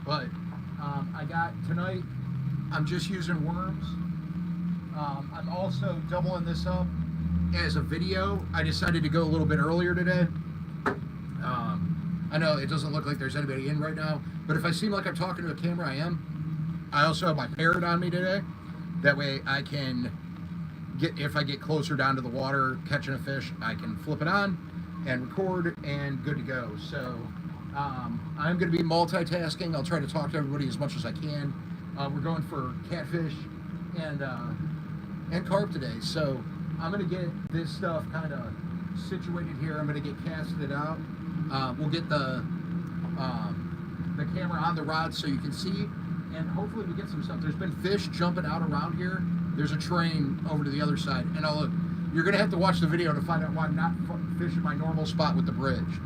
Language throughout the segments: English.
But I got tonight, I'm just using worms. I'm also doubling this up as a video. I decided to go a little bit earlier today. I know it doesn't look like there's anybody in right now, but if I seem like I'm talking to a camera, I am. I also have my parrot on me today. That way I can get, if I get closer down to the water catching a fish, I can flip it on and record and good to go. So I'm going to be multitasking. I'll try to talk to everybody as much as I can. We're going for catfish and carp today. So I'm going to get this stuff kind of situated here. I'm going to get casted out. We'll get the camera on the rod so you can see, and hopefully we get some stuff. There's been fish jumping out around here. There's a train over to the other side, and look, you're going to have to watch the video to find out why I'm not fishing my normal spot with the bridge.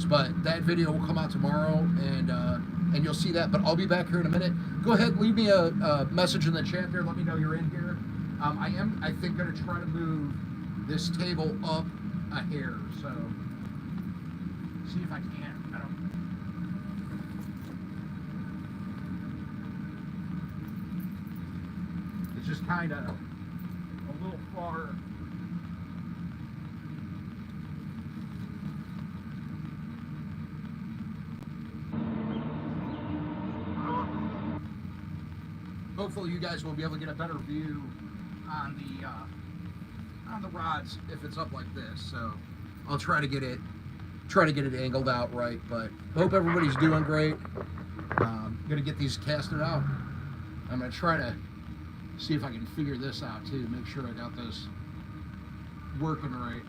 But that video will come out tomorrow, and you'll see that. But I'll be back here in a minute. Go ahead, leave me a message in the chat there. Let me know you're in here. I think, going to try to move this table up a hair. So see if I can. It's just kind of a little far. Hopefully you guys will be able to get a better view on the rods if it's up like this. So I'll try to get it angled out right. But hope everybody's doing great. Gonna get these casted out. I'm gonna try to see if I can figure this out too. Make sure I got this working right.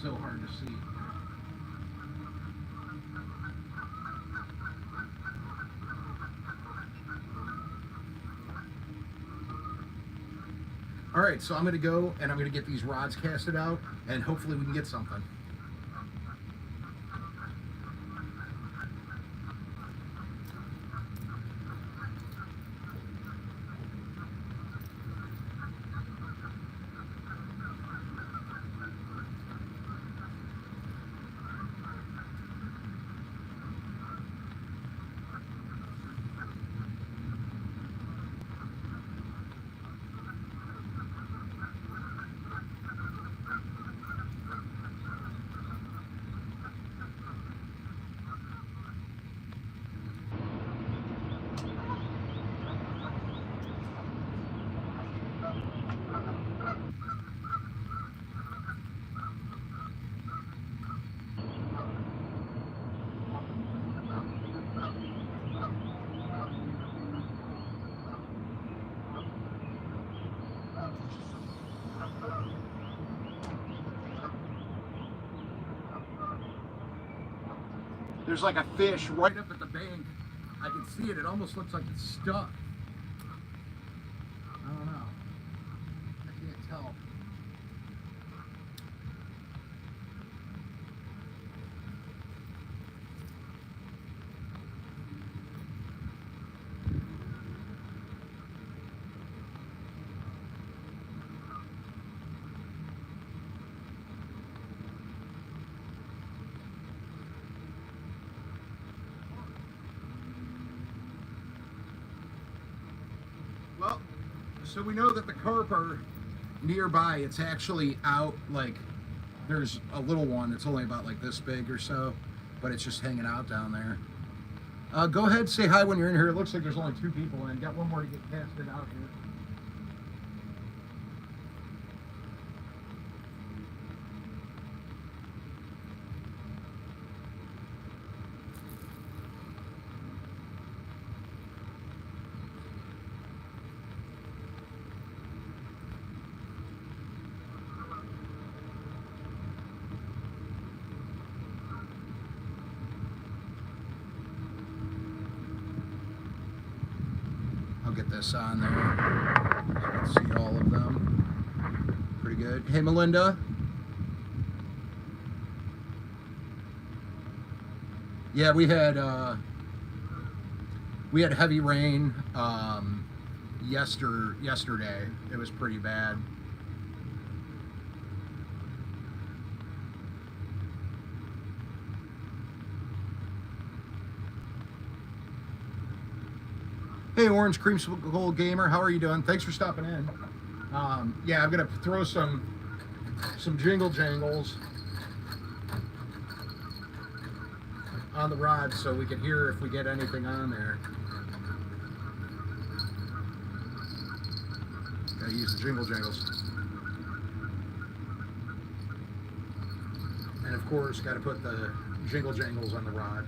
So hard to see. All right, so I'm going to go and I'm going to get these rods casted out, and hopefully we can get something. There's like a fish right up at the bank. I can see it. It almost looks like it's stuck. I don't know. I can't tell. Well, so we know that the carp are nearby. It's actually out, like, there's a little one. It's only about like this big or so, but it's just hanging out down there. Go ahead, say hi when you're in here. It looks like there's only 2 people in. Got one more to get casted out here. I'll get this on there so you can see all of them. Pretty good. Hey, Melinda. Yeah, we had heavy rain. yesterday. It was pretty bad. Hey, Orange Creamsicle Gamer, how are you doing? Thanks for stopping in. Yeah, I'm gonna throw some jingle jangles on the rod so we can hear if we get anything on there. Gotta use the jingle jangles. And of course, gotta put the jingle jangles on the rod.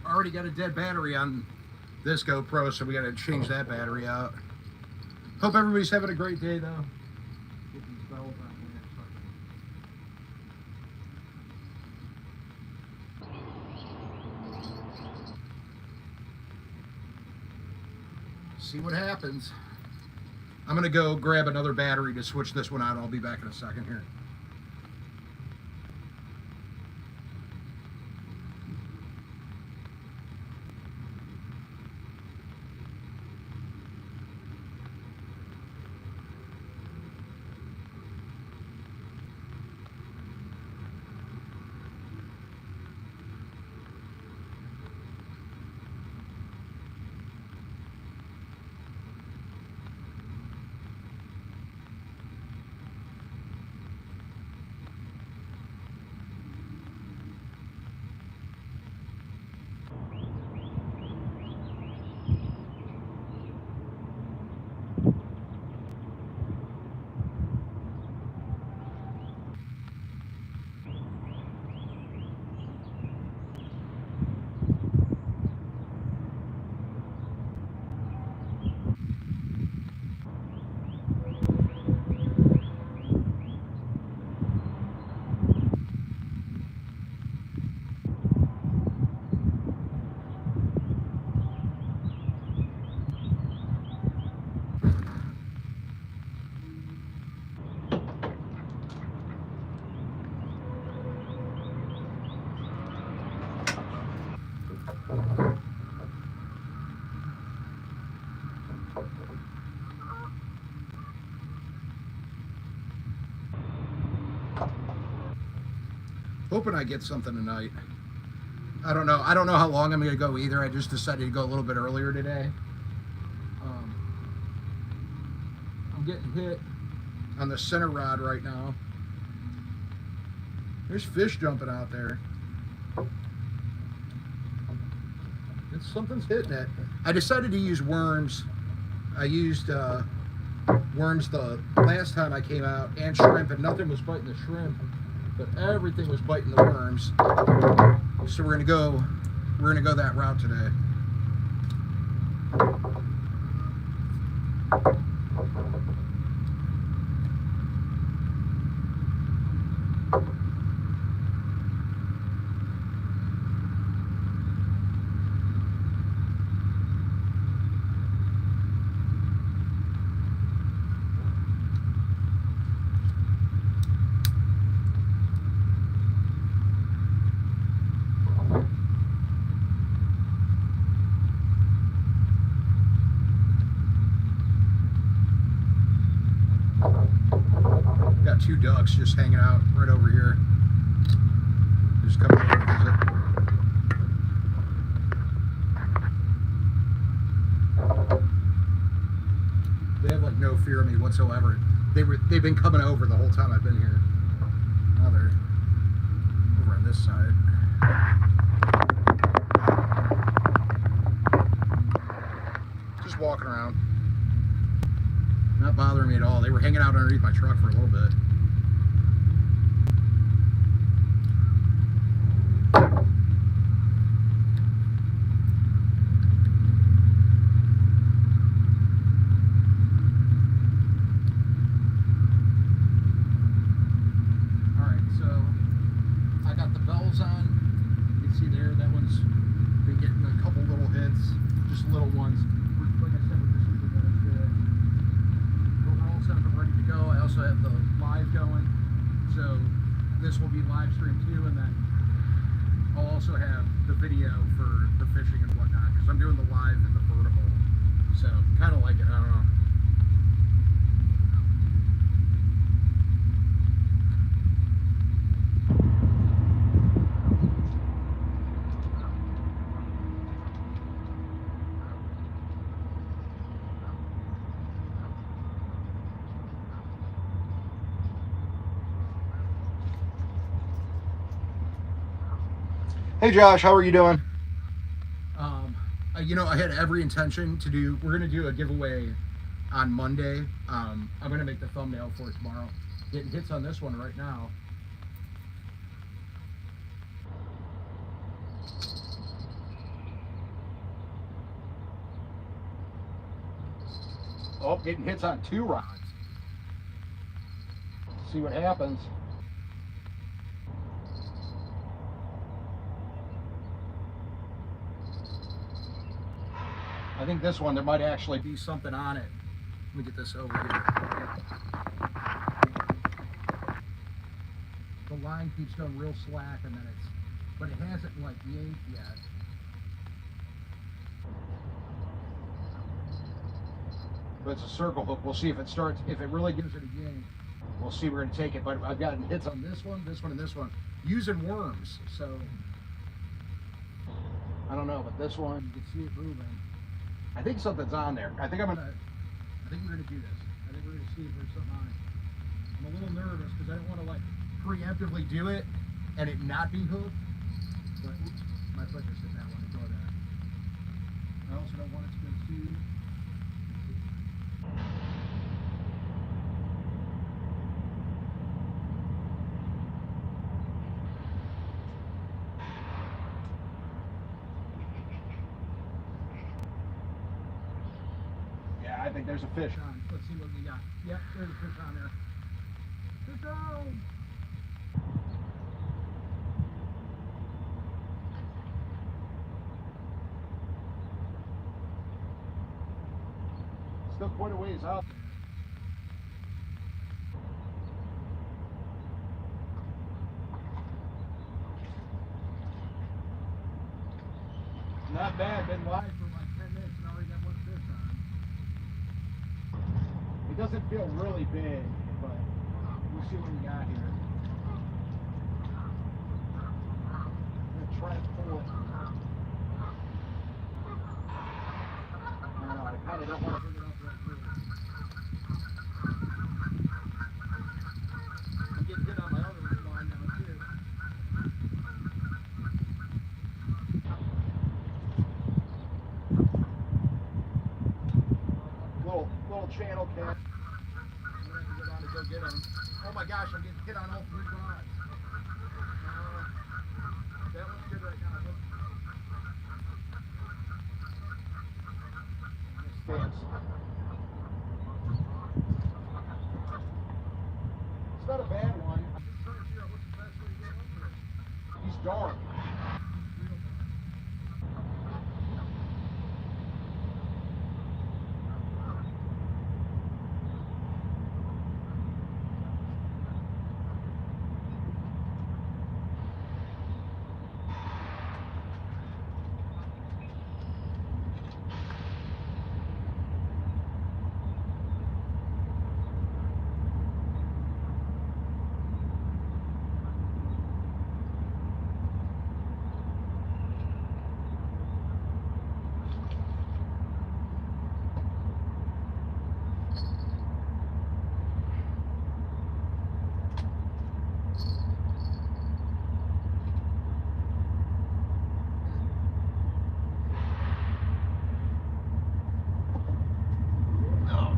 Already got a dead battery on this GoPro, so we got to change that battery out. Hope everybody's having a great day, though. Get these bells on here. See what happens. I'm gonna go grab another battery to switch this one out. I'll be back in a second here. Hoping I get something tonight. I don't know how long I'm going to go either. I just decided to go a little bit earlier today. I'm getting hit on the center rod right now. There's fish jumping out there. Something's hitting it. I decided to use worms. I used worms the last time I came out, and shrimp, and nothing was biting the shrimp, but everything was biting the worms. So we're gonna go that route today. Got two ducks just hanging out right over here. Just coming over to visit. They have like no fear of me whatsoever. They've been coming over the whole time I've been here. Now they're over on this side. Just walking around. Not bothering me at all. They were hanging out underneath my truck for a little bit. also have the video for the fishing and whatnot, because I'm doing the live and the vertical. So kind of like it, I don't know. Hey Josh, how are you doing? You know, I had every intention to do, we're going to do a giveaway on Monday. I'm going to make the thumbnail for it tomorrow. Getting hits on this one right now. Oh, getting hits on 2 rods. See what happens. I think this one, there might actually be something on it. Let me get this over here. The line keeps going real slack, and then but it hasn't like yanked yet. But it's a circle hook. We'll see if it starts, if it really gives it a yank. We'll see, we're gonna take it. But I've gotten hits on this one, and this one, using worms. So, I don't know, but this one, you can see it moving. I think something's on there. I think we're gonna do this. I think we're gonna see if there's something on it. I'm a little nervous because I don't want to like preemptively do it and it not be hooked. But oops, my foot just hit that one. Ignore that. I also don't want it to go too. I think there's a fish on. Let's see what we got. Yep, there's a fish on there. Fish on! Still quite a ways out there. Not bad. Been live for like 10 minutes and already got one fish on. It doesn't feel really big, but we'll see what we got here. I'm gonna try to pull it. I don't know, I kind of don't want to bring it up right here. I'm getting hit on my other line now too. Little channel cat. Go get him. Oh my gosh, I'm getting hit on all 3 rods. That one's good right now. It's not a bad one. I'm just trying to figure out what's the best way to get over it. He's dark.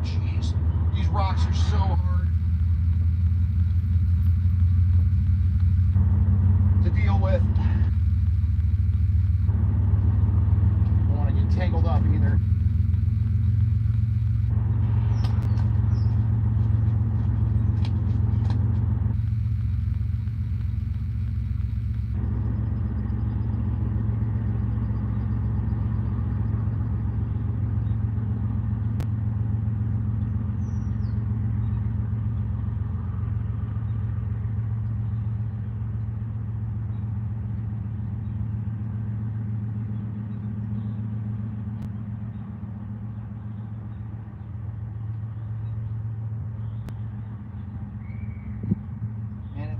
Jeez, these rocks are so hard to deal with. Don't want to get tangled up either.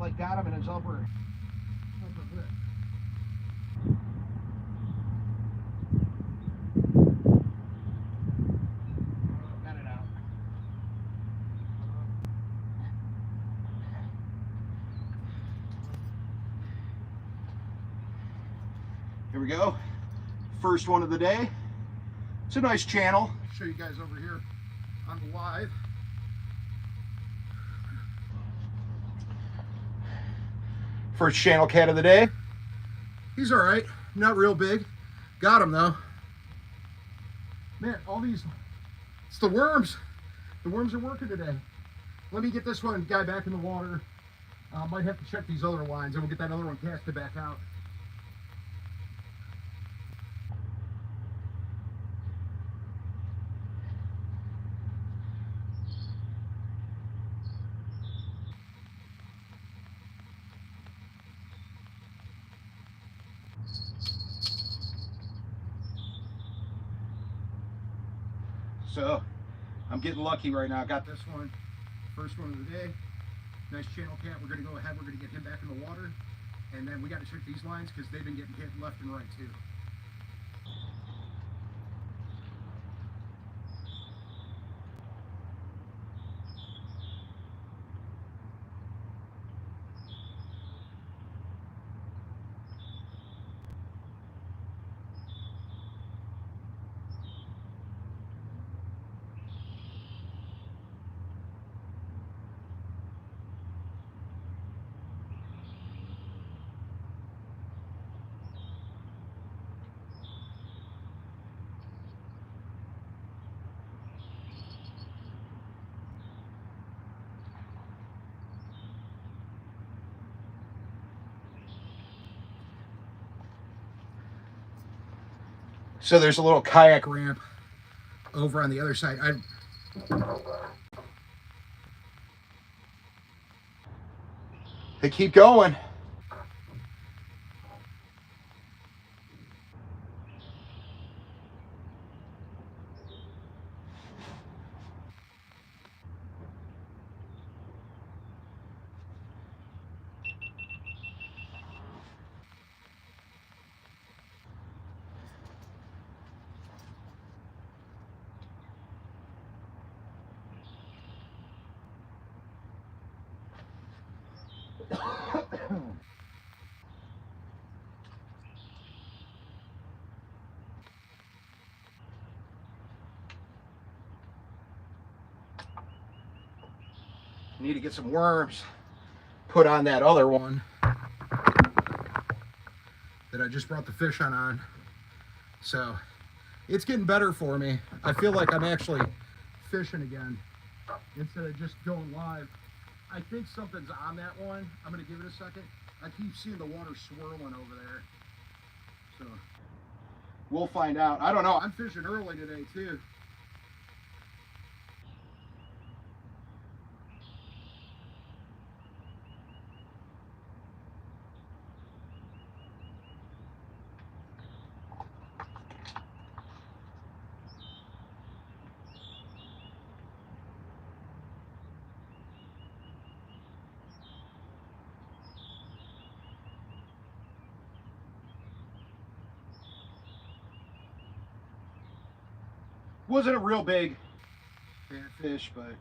like got him in his upper lip. Got it out. Here we go. First one of the day. It's a nice channel. I'll show you guys over here on the live. First channel cat of the day. He's all right, not real big. Got him though. Man, all these, it's the worms. The worms are working today. Let me get this one guy back in the water. Might have to check these other lines and we'll get that other one casted back out. So I'm getting lucky right now. Got This one, first one of the day. Nice channel cat. We're gonna go ahead, we're gonna get him back in the water. And then we gotta check these lines because they've been getting hit left and right too. So there's a little kayak Ramp over on the other side. They keep going. Need to get some worms put on that other one That I just brought the fish on. So it's getting better for me. I feel like I'm actually fishing again instead of just going live. I think something's on that one. I'm gonna give it a second. I keep seeing the water swirling over there. So we'll find out. I don't know. I'm fishing early today too. Wasn't a real big fish, but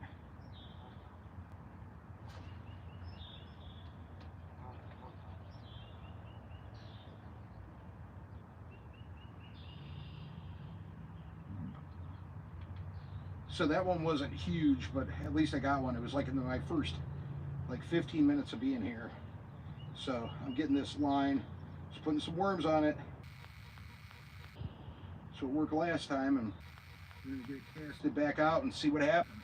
so that one wasn't huge, but at least I got one. It was like in my first like 15 minutes of being here. So I'm getting this line, just putting some worms on it. So it worked last time, and we're gonna get it casted back out and see what happens.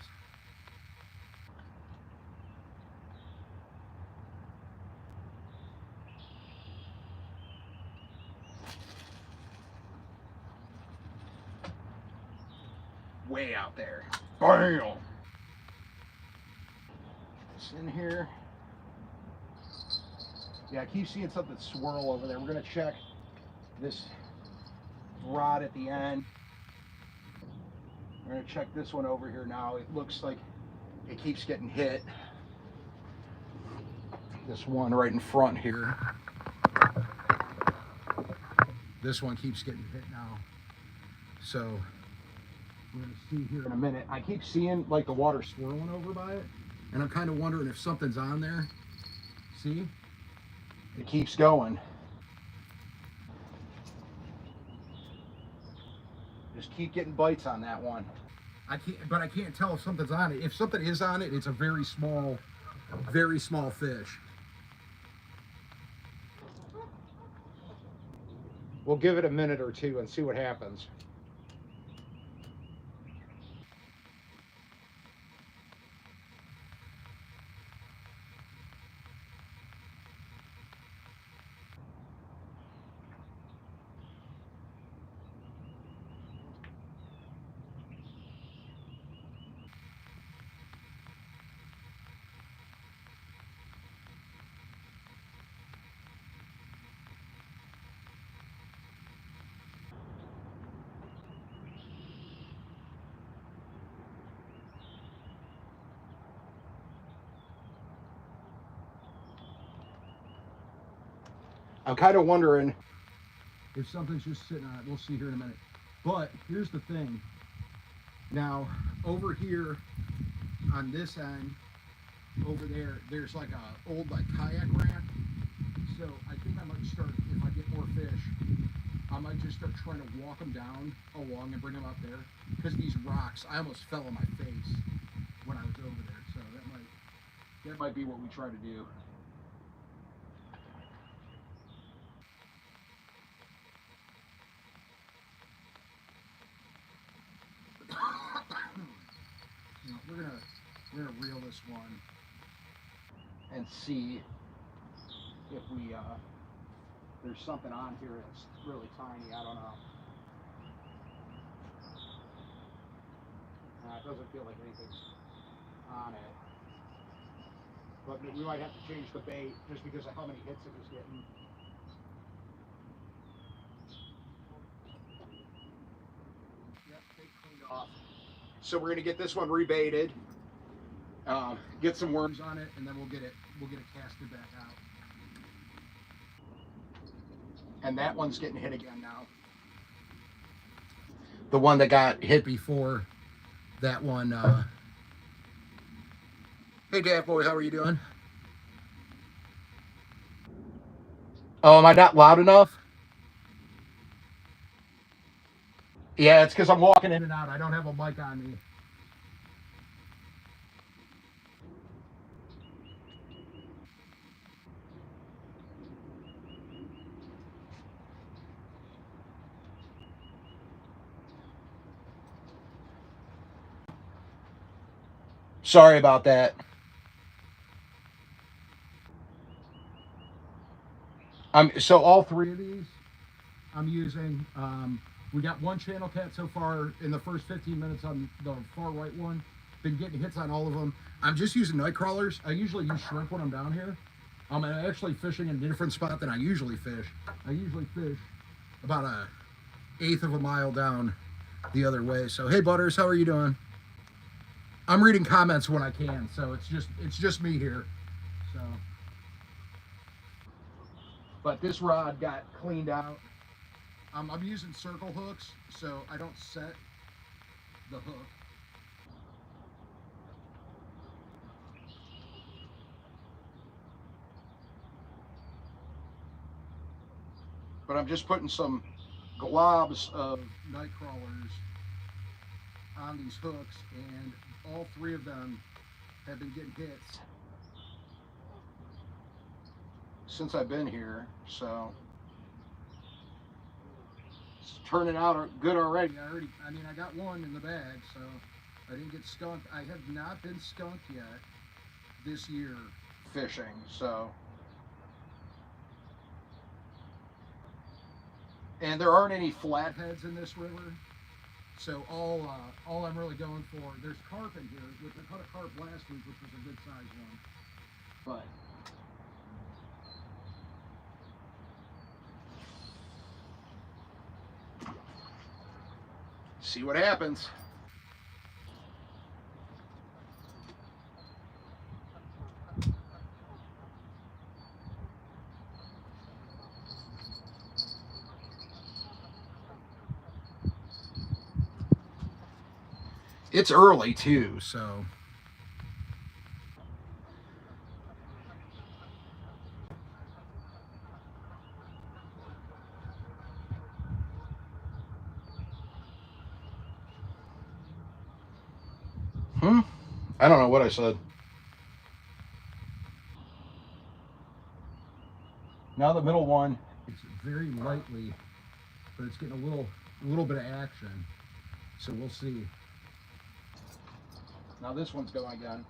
Way out there. Bam! It's in here. Yeah, I keep seeing something swirl over there. We're gonna check this rod at the end. We're gonna check this one over here now. It looks like it keeps getting hit. this one right in front here. This one keeps getting hit now. So we're gonna see here in a minute. I keep seeing like the water swirling over by it, and I'm kind of wondering if something's on there. See? It keeps going. Just keep getting bites on that one. I can't tell if something's on it. If something is on it, it's a very small fish. We'll give it a minute or two and see what happens. I'm kind of wondering if something's just sitting on it. We'll see here in a minute. But here's the thing. Now, over here on this end, over there, there's like a old like kayak ramp. So I think I might start, if I get more fish, I might just start trying to walk them down along and bring them up there. Because these rocks, I almost fell on my face when I was over there. So that might be what we try to do. We're gonna reel this one and see if we there's something on here that's really tiny. I don't know. It doesn't feel like anything's on it, but we might have to change the bait just because of how many hits it was getting. Yep, bait cleaned off. So we're gonna get this one rebaited, get some worms on it, and then we'll get it casted back out. And that one's getting hit again now. The one that got hit before, that one. Hey, Dad boy, how are you doing? Oh, am I not loud enough? Yeah, it's because I'm walking in and out. I don't have a mic on me. Sorry about that. So all three of these I'm using. We got one channel cat so far in the first 15 minutes on the far right one. Been getting hits on all of them. I'm just using night crawlers. I usually use shrimp when I'm down here. I'm actually fishing in a different spot than I usually fish. I usually fish about a 1/8 of a mile down the other way. So hey Butters, how are you doing? I'm reading comments when I can, so it's just me here. So, but this rod got cleaned out. I'm using circle hooks, so I don't set the hook. But I'm just putting some globs of night crawlers on these hooks, and all three of them have been getting hits since I've been here, so it's turning out good already. I got one in the bag, so I didn't get skunked. I have not been skunked yet this year fishing, so. And there aren't any flatheads in this river, so all I'm really going for, there's carp in here, which I caught a carp last week, which was a good size one, but see what happens. It's early too, so. I don't know what I said. Now the middle one. It's very lightly, but it's getting a little bit of action. So we'll see. Now this one's going again.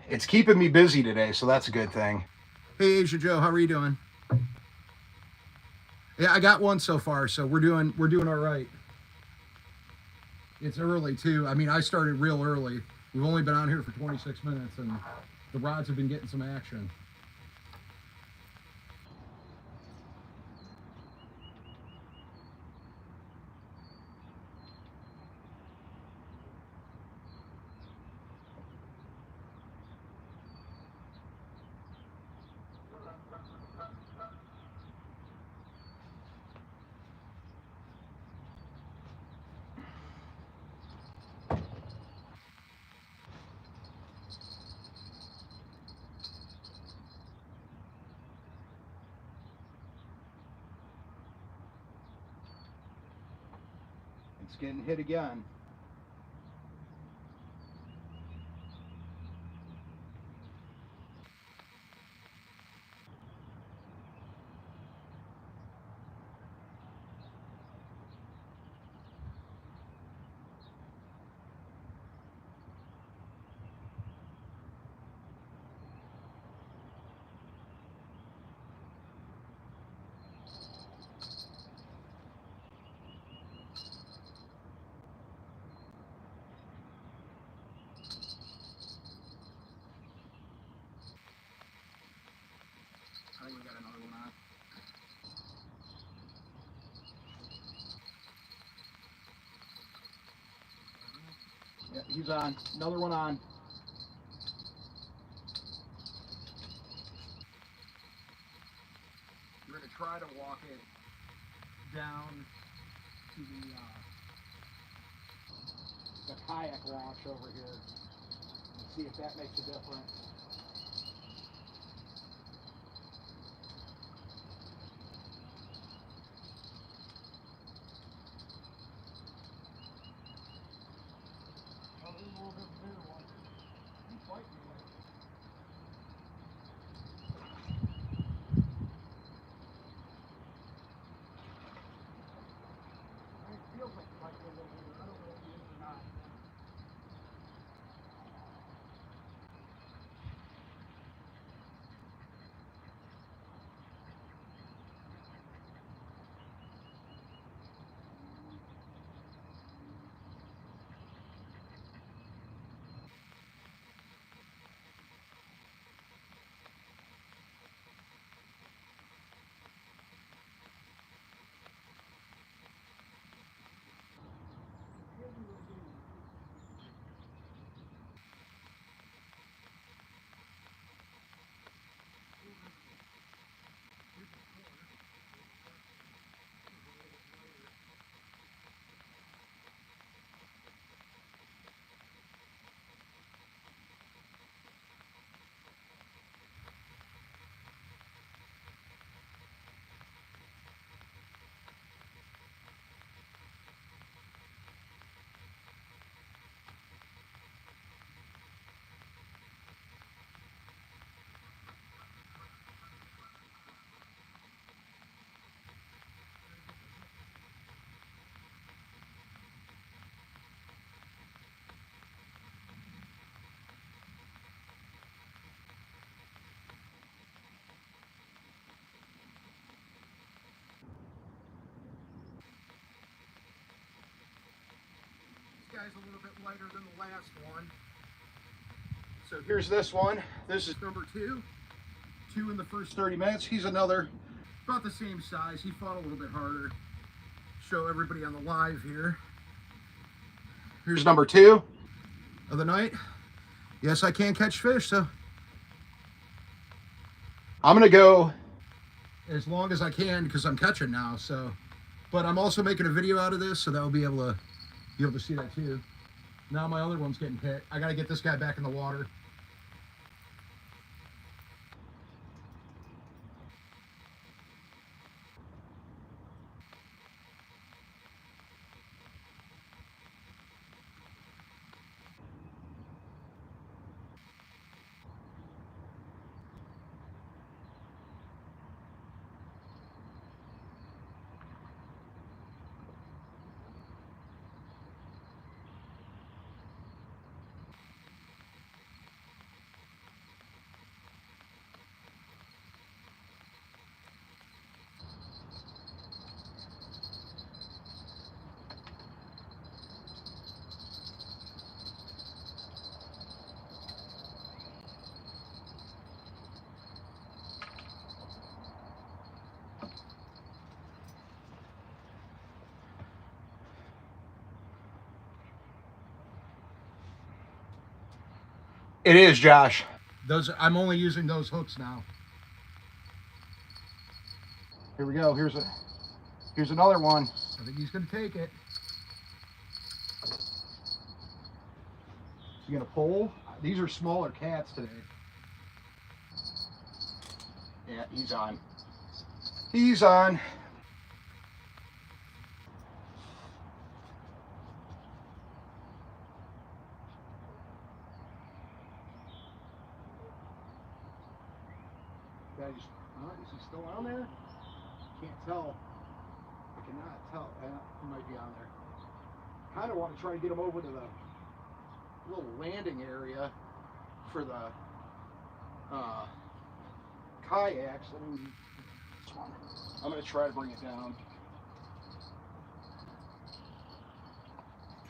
It's keeping me busy today, so that's a good thing. Hey Asia Joe, how are you doing? Yeah, I got one so far, so we're doing all right. It's early too. I mean, I started real early. We've only been on here for 26 minutes, and the rods have been getting some action. It's getting hit again. I think we got another one on. Yeah, he's on. Another one on. We're gonna try to walk it down to the kayak launch over here and see if that makes a difference. Oh, this is a little bit bigger one. He's fighting me. It feels like it might be a little bigger. I don't know if he is or not. Guy's a little bit lighter than the last one. So here's this one. This is Number two in the first 30 minutes. He's another. about the same size. He fought a little bit harder. Show everybody on the live here Here's number 2. of the night. yes, I can catch fish, so I'm gonna go. as long as I can because I'm catching now. So, but I'm also making a video out of this, so that will be able to see that too. Now my other one's getting hit. I got to get this guy back in the water. It is, Josh. Those I'm only using those hooks now. Here we go. Here's another one. I think he's gonna take it. You gonna pull? These are smaller cats today. Yeah, he's on. He's on. Guys, is he still on there? Can't tell. I cannot tell. He might be on there. Kind of want to try and get him over to the little landing area for the kayaks. I'm going to try to bring it down.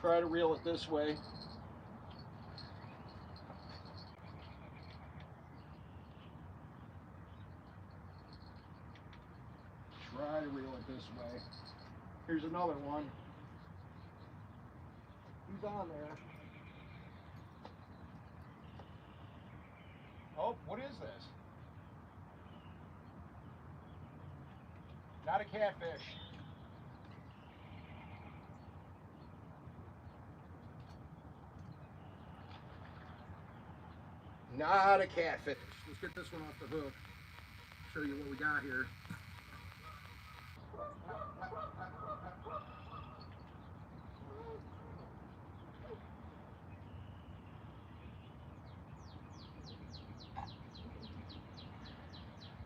Try to reel it this way. Try to reel it this way. Here's another one. He's on there. Oh, what is this? Not a catfish. Not a catfish. Let's get this one off the hook. Show you what we got here.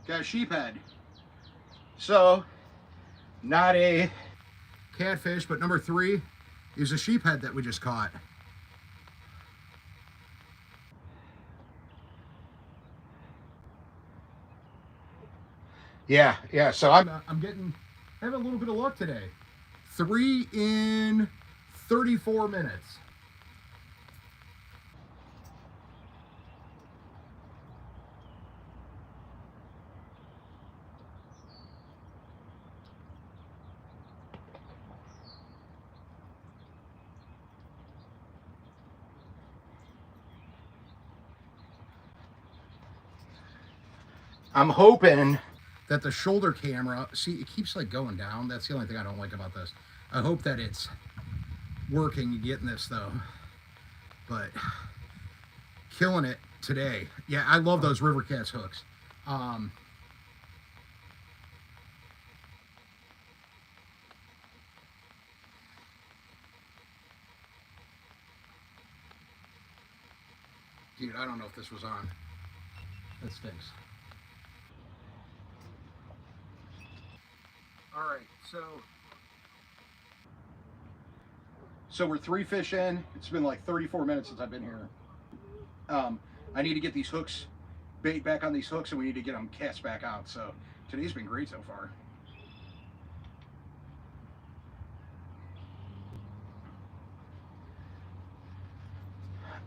Got a sheephead. So, not a Catfish, but number 3 is a sheephead that we just caught. yeah. So I'm having a little bit of luck today. 3 in 34 minutes. I'm hoping That the shoulder camera, see, it keeps like going down. That's the only thing I don't like about this. I hope that it's working and getting this though. But killing it today. Yeah, I love those River Cats hooks. Dude, I don't know if this was on. That stinks. All right, so we're 3 fish in. It's been like 34 minutes since I've been here. I need to get these hooks, bait back on these hooks, and we need to get them cast back out. So today's been great so far.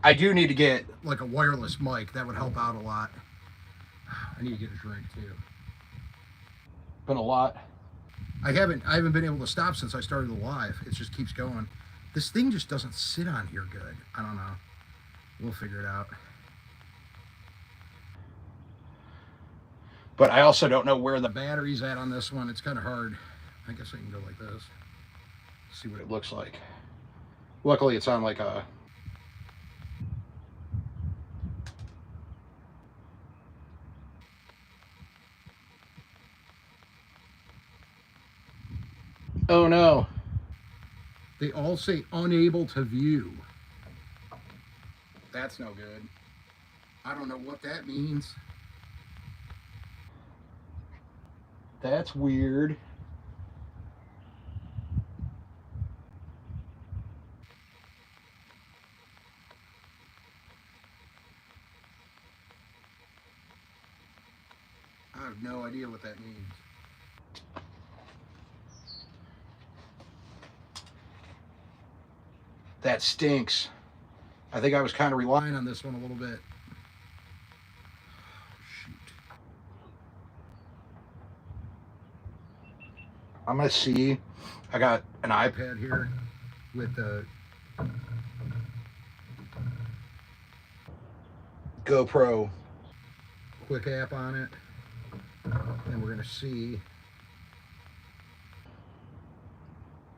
I do need to get like a wireless mic, that would help out a lot. I need to get a drink too. been a lot. I haven't been able to stop since I started the live. It just keeps going. This thing just doesn't sit on here good. I don't know. We'll figure it out. But I also don't know where the battery's at on this one. It's kind of hard. I guess I can go like this. See what it looks like. Luckily, it's on like a... Oh no. They all say unable to view. That's no good. I don't know what that means. That's weird. I have no idea what that means. That stinks. I think I was kind of relying on this one a little bit. Shoot. I'm gonna see. I got an iPad here with the GoPro quick app on it, and we're gonna see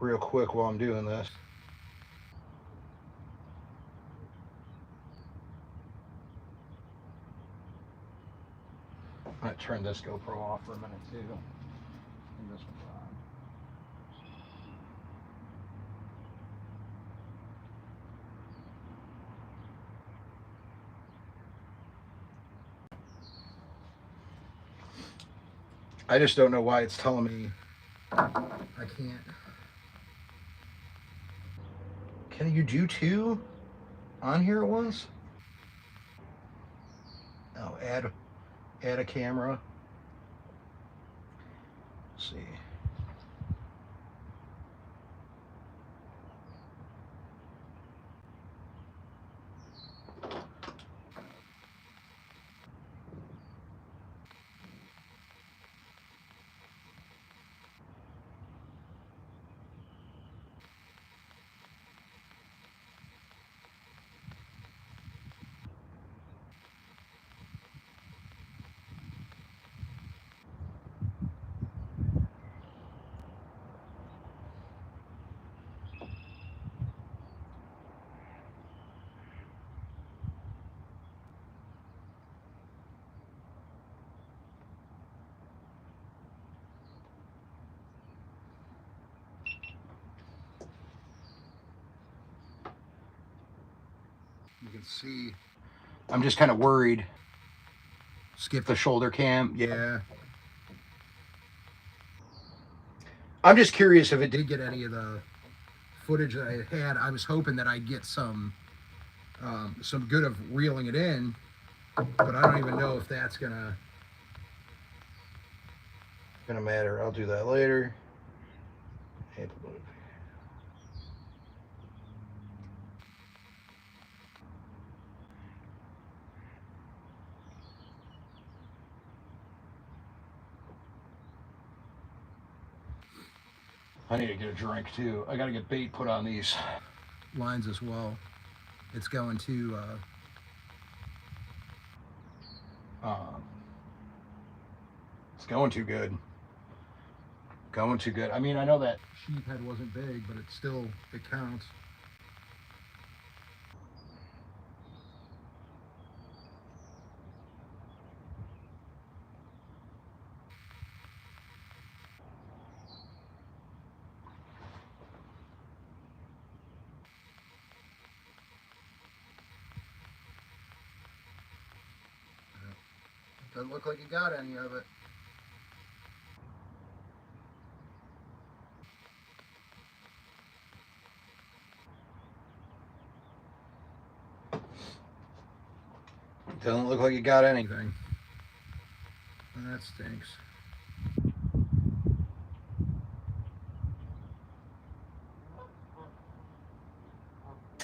real quick while I'm doing this. I'm gonna turn this GoPro off for a minute too. And this one's on. I just don't know why it's telling me I can't. Can you do two on here at once? Oh, add a camera. Let's see. You can see, I'm just kind of worried. Skip the shoulder cam. Yeah. I'm just curious if it did get any of the footage that I had. I was hoping that I'd get some good of reeling it in, but I don't even know if that's gonna matter. I'll do that later. I need to get a drink too. I gotta get bait put on these lines as well. It's going to it's going too good. Going too good. I mean, I know that sheep head wasn't big, but it counts. Doesn't look like you got any of it. Doesn't look like you got anything. That stinks.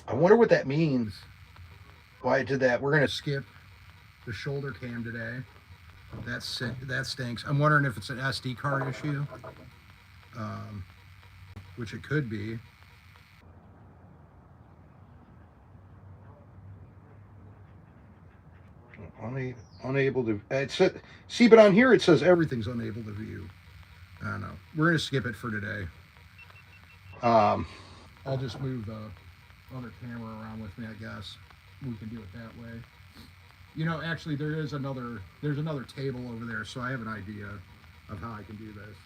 I wonder what that means. Why it did that. We're gonna skip the shoulder cam today. That stinks. I'm wondering if it's an SD card issue, which it could be. Unable to. See, but on here it says everything's unable to view. I don't know. We're gonna skip it for today. I'll just move the other camera around with me, I guess. We can do it that way. You know, actually, there's another table over there, so I have an idea of how I can do this.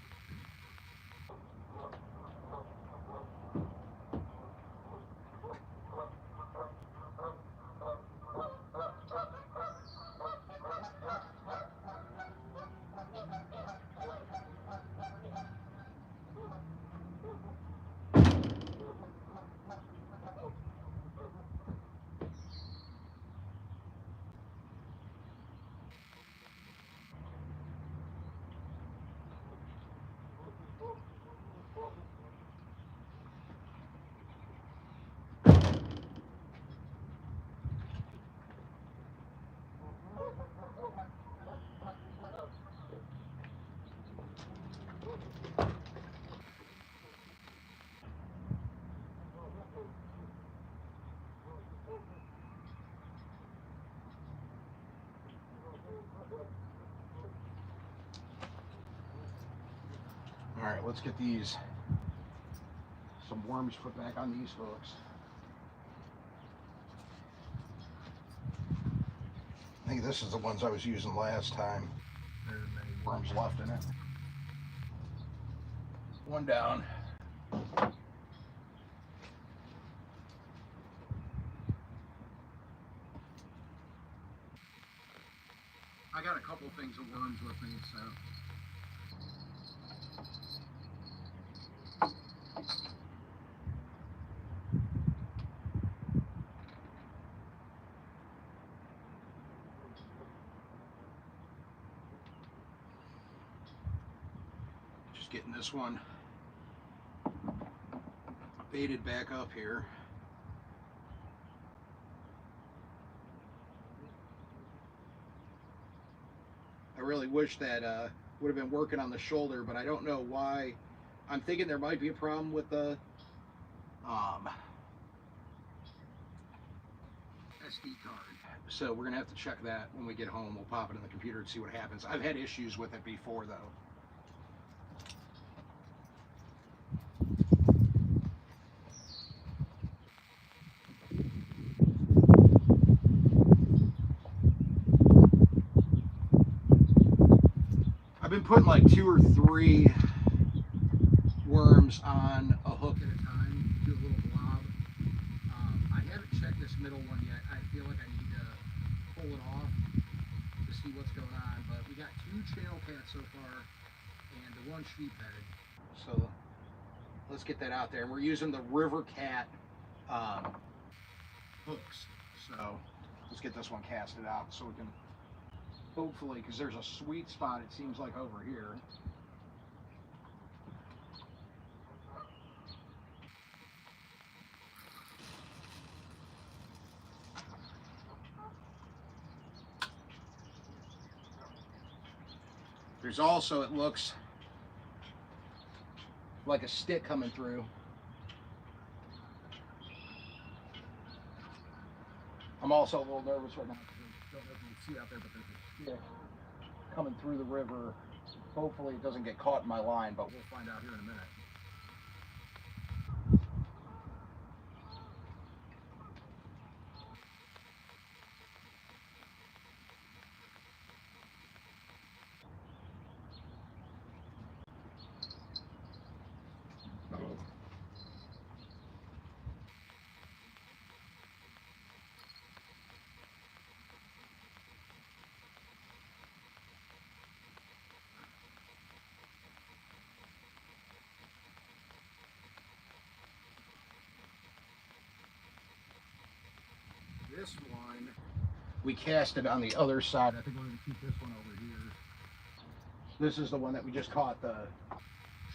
All right, let's get some worms put back on these hooks. I think this is the ones I was using last time. There are many Worms left in it. One down. I got a couple things of worms with me, so. Just getting this one baited back up here. I really wish that would have been working on the shoulder, but I don't know why. I'm thinking there might be a problem with the SD card. so we're gonna have to check that when we get home. We'll pop it in the computer and see what happens. I've had issues with it before though. I've been putting like 2 or 3 worms on a hook At a time, do a little blob. I haven't checked this middle one yet. I feel like I need to pull it off to see what's going on. But we got 2 channel cats so far, and the 1 sheephead. So let's get that out there. And we're using the River Cat Hooks. so let's get this one casted out so we can hopefully, because there's a sweet spot it seems like over here. There's also, it looks like a stick coming through. I'm also a little nervous right now. I don't know if you can see out there, but there's a stick Coming through the river. Hopefully it doesn't get caught in my line, but we'll find out here in a minute. This one, we cast it on the other side. I think we're going to keep this one over here. This is the one that we just caught the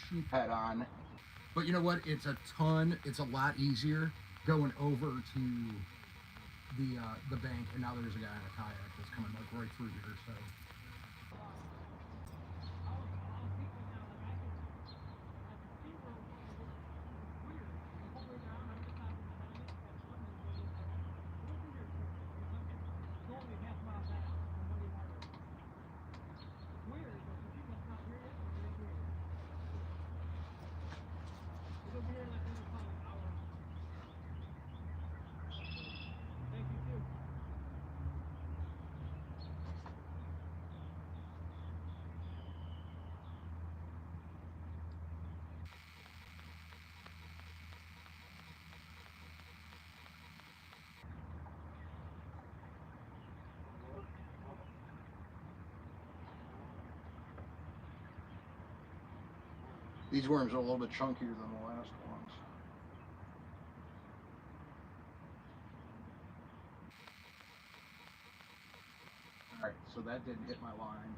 sheep head on. But you know what? It's a lot easier going over to the bank, and now there's a guy in a kayak that's coming like right through here, so. These worms are a little bit chunkier than the last ones. All right, so that didn't hit my line,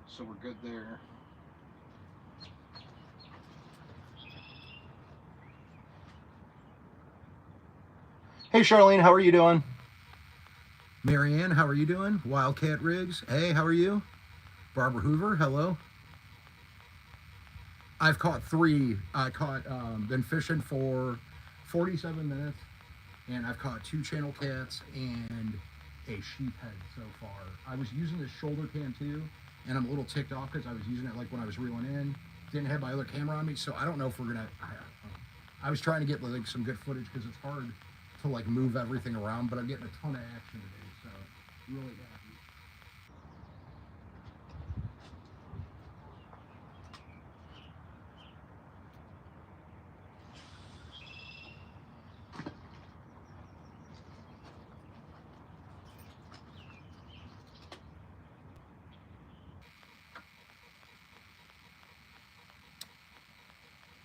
so we're good there. Hey Charlene, how are you doing? Marianne, how are you doing? Wildcat Riggs, hey, how are you? Barbara Hoover, hello. I've caught 3. I caught, been fishing for 47 minutes, and I've caught 2 channel cats and a sheephead so far. I was using the shoulder cam too, and I'm a little ticked off because I was using it like when I was reeling in. Didn't have my other camera on me, so I don't know if we're gonna. I was trying to get like some good footage because it's hard to like move everything around, but I'm getting a ton of action today, so really happy.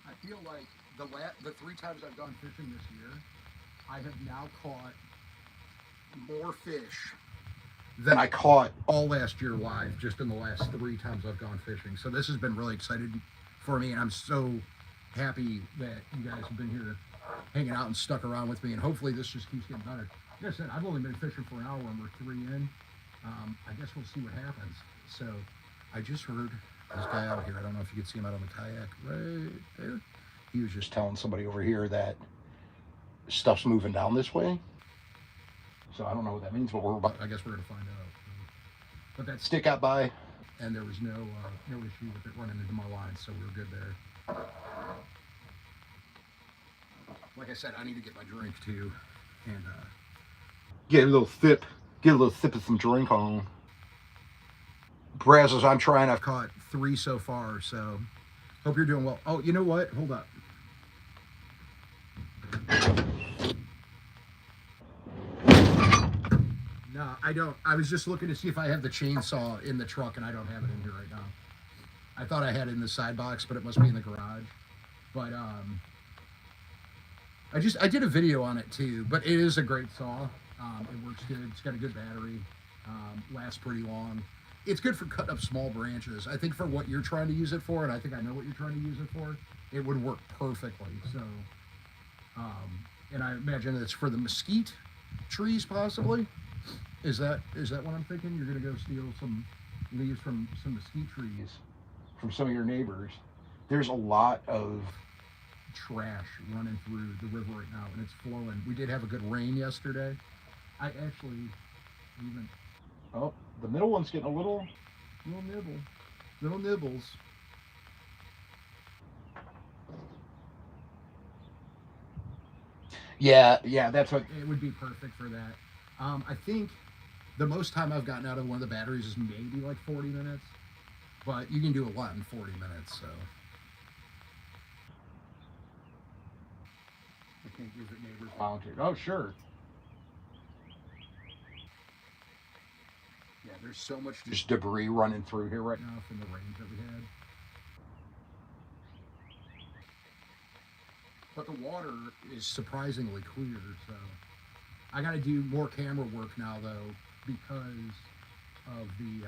I feel like the 3 times I've gone fishing this year, I have now caught more fish than I caught all last year live, just in the last 3 times I've gone fishing. So this has been really exciting for me, and I'm so happy that you guys have been here hanging out and stuck around with me, and hopefully this just keeps getting better. Like I said, I've only been fishing for an hour and we're 3 in. I guess we'll see what happens. So I just heard this guy out here. I don't know if you could see him out on the kayak right there. He was just telling somebody over here that stuff's moving down this way. So I don't know what that means, but I guess we're gonna find out. But that stick got by, and there was no issue with it running into my line, so we're good there. Like I said, I need to get my drink too, and get a little sip of some drink on. Brazzers, I'm trying. I've caught 3 so far, so hope you're doing well. Oh, you know what? Hold up. No, I don't. I was just looking to see if I have the chainsaw in the truck, and I don't have it in here right now. I thought I had it in the side box, but it must be in the garage. But I did a video on it too. But it is a great saw. It works good. It's got a good battery. Lasts pretty long. It's good for cutting up small branches. I think for what you're trying to use it for, and I think I know what you're trying to use it for, it would work perfectly. So, and I imagine it's for the mesquite trees, possibly. Is that what I'm thinking? You're gonna go steal some leaves from some mesquite trees from some of your neighbors. There's a lot of trash running through the river right now, and it's flowing. We did have a good rain yesterday. I actually even the middle one's getting a little nibbles. Yeah, that's what it would be perfect for that. I think the most time I've gotten out of one of the batteries is maybe like 40 minutes, but you can do a lot in 40 minutes, so. I can't use it neighbors volunteered. Oh, sure. Yeah, there's so much just debris running through here right now from the rains that we had. But the water is surprisingly clear, so I got to do more camera work now though because of the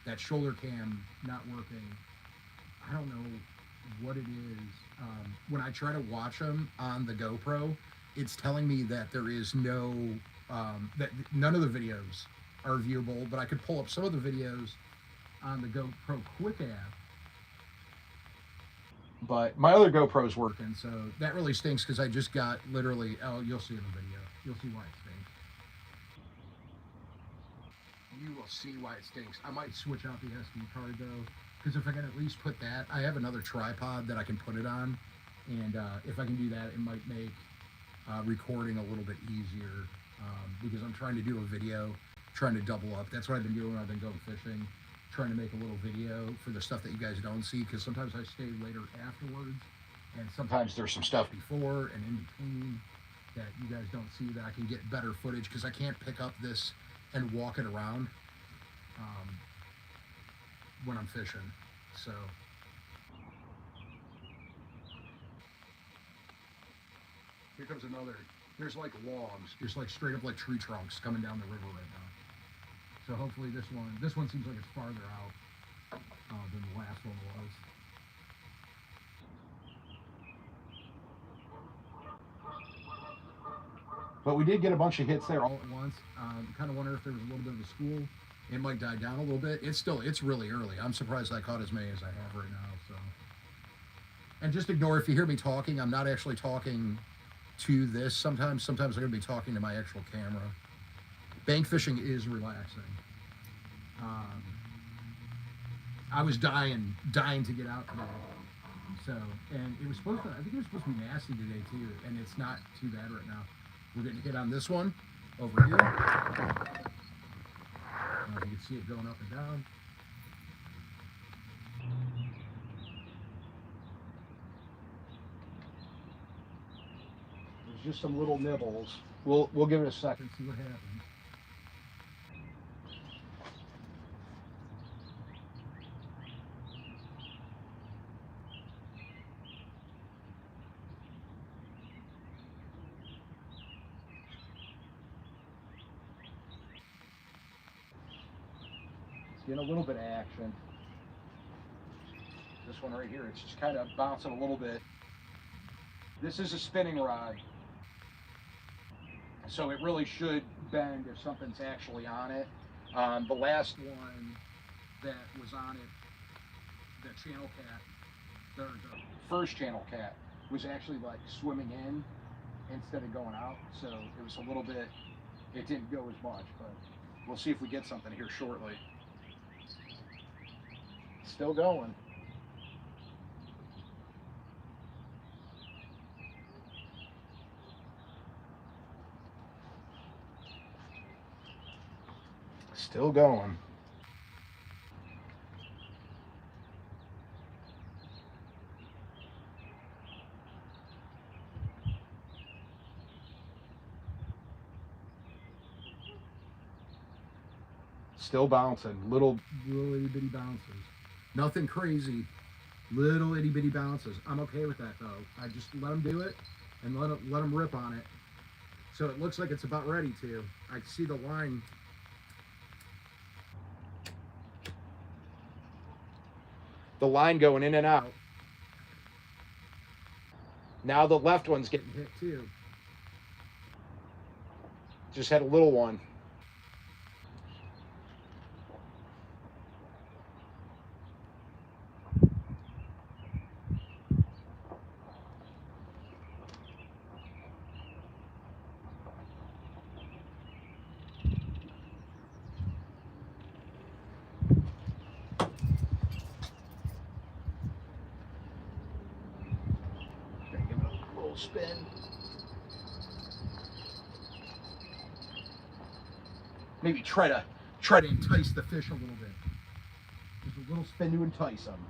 that shoulder cam not working. I don't know what it is. When I try to watch them on the GoPro, it's telling me that there is no that none of the videos are viewable, but I could pull up some of the videos on the GoPro Quick app. But my other GoPro's working, so that really stinks because I just got literally, you'll see in the video. You'll see why it stinks. You will see why it stinks. I might switch out the SD card though, because if I can at least put that, I have another tripod that I can put it on, and if I can do that, it might make recording a little bit easier because I'm trying to do a video, trying to double up. That's what I've been doing when I've been going fishing, trying to make a little video for the stuff that you guys don't see, because sometimes I stay later afterwards, and sometimes there's some stuff before and in between that you guys don't see that I can get better footage because I can't pick up this and walk it around when I'm fishing. So Here comes another. There's like logs, just like straight up like tree trunks coming down the river right now. So hopefully this one seems like it's farther out than the last one was. But we did get a bunch of hits there all at once. Kind of wonder if there was a little bit of a school. It might die down a little bit. It's really early. I'm surprised I caught as many as I have right now. So, and just ignore if you hear me talking. I'm not actually talking to this. Sometimes I'm going to be talking to my actual camera. Bank fishing is relaxing. I was dying to get out today. So, and it was supposed to. I think it was supposed to be nasty today too, and it's not too bad right now. We're getting hit on this one over here. I don't know if you can see it going up and down. There's just some little nibbles. We'll give it a second, see what happens. Getting a little bit of action. This one right here, it's just kind of bouncing a little bit. This is a spinning rod, so it really should bend if something's actually on it. The last one that was on it, the channel cat, the first channel cat, was actually like swimming in instead of going out, so it was a little bit, it didn't go as much, but we'll see if we get something here shortly. Still going. Still going. Still bouncing. Little itty bitty bounces. Nothing crazy. Little itty bitty bounces. I'm okay with that though. I just let them do it and let them rip on it. So it looks like it's about ready to. I see the line. The line going in and out. Now the left one's getting hit too. Just had a little one. Spin. Maybe try to entice the fish a little bit. Just a little spin to entice them.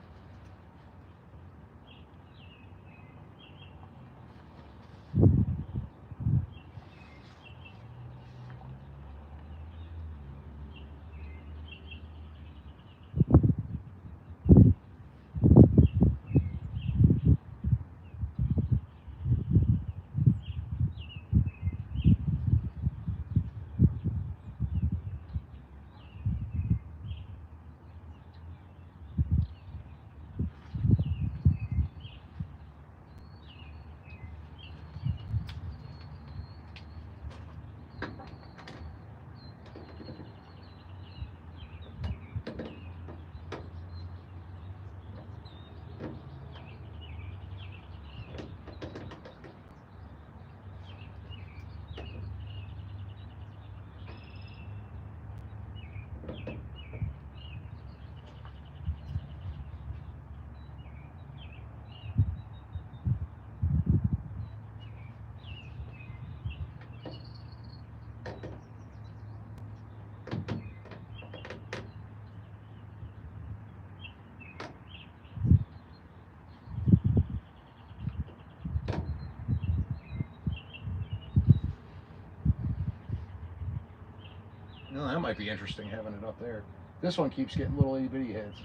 Well, that might be interesting having it up there. This one keeps getting little itty bitty hits.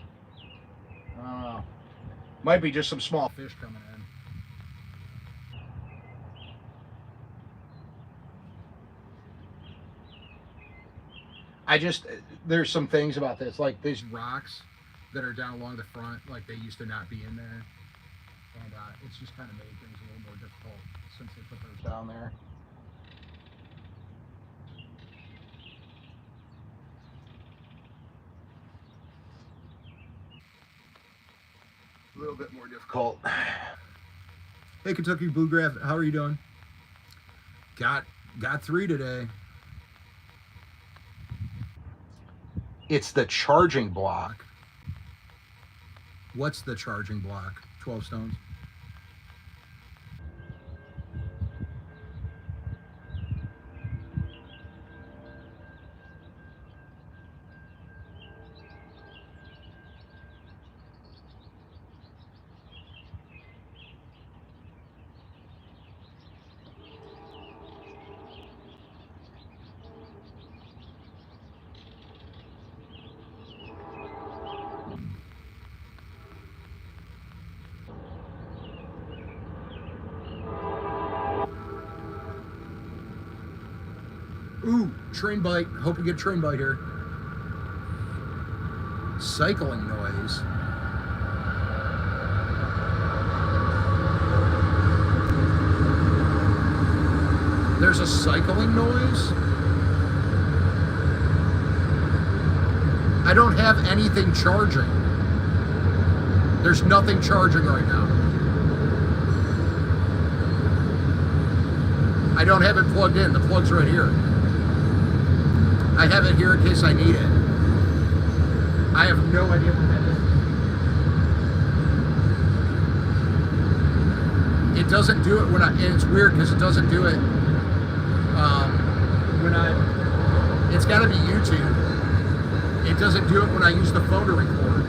I don't know. Might be just some small fish coming in. there's some things about this, like these rocks that are down along the front, like they used to not be in there. And it's just kind of made things a little more difficult since they put those down there. A little bit more difficult. Hey, Kentucky Bluegrass, how are you doing? Got 3 today. It's the charging block. What's the charging block? 12 stones. Ooh, train bite. Hope we get a train bite here. Cycling noise. There's a cycling noise? I don't have anything charging. There's nothing charging right now. I don't have it plugged in. The plug's right here. I have it here in case I need it. I have no idea what that is. It doesn't do it when and it's weird because it doesn't do it when it's got to be YouTube. It doesn't do it when I use the phone to record.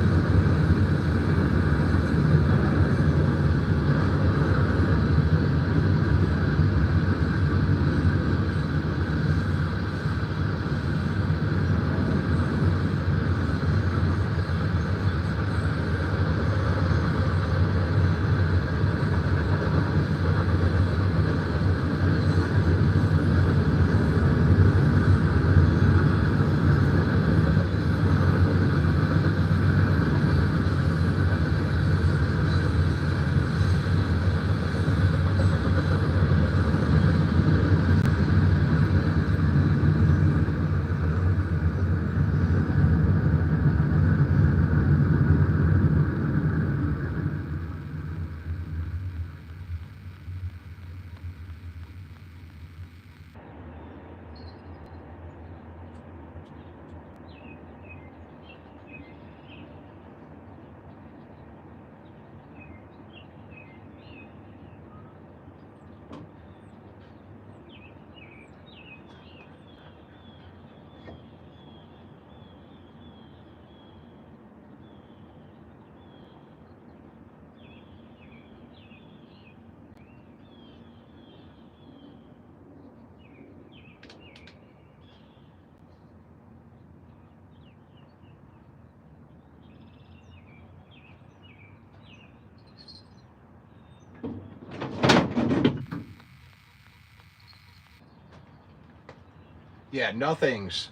Yeah, nothing's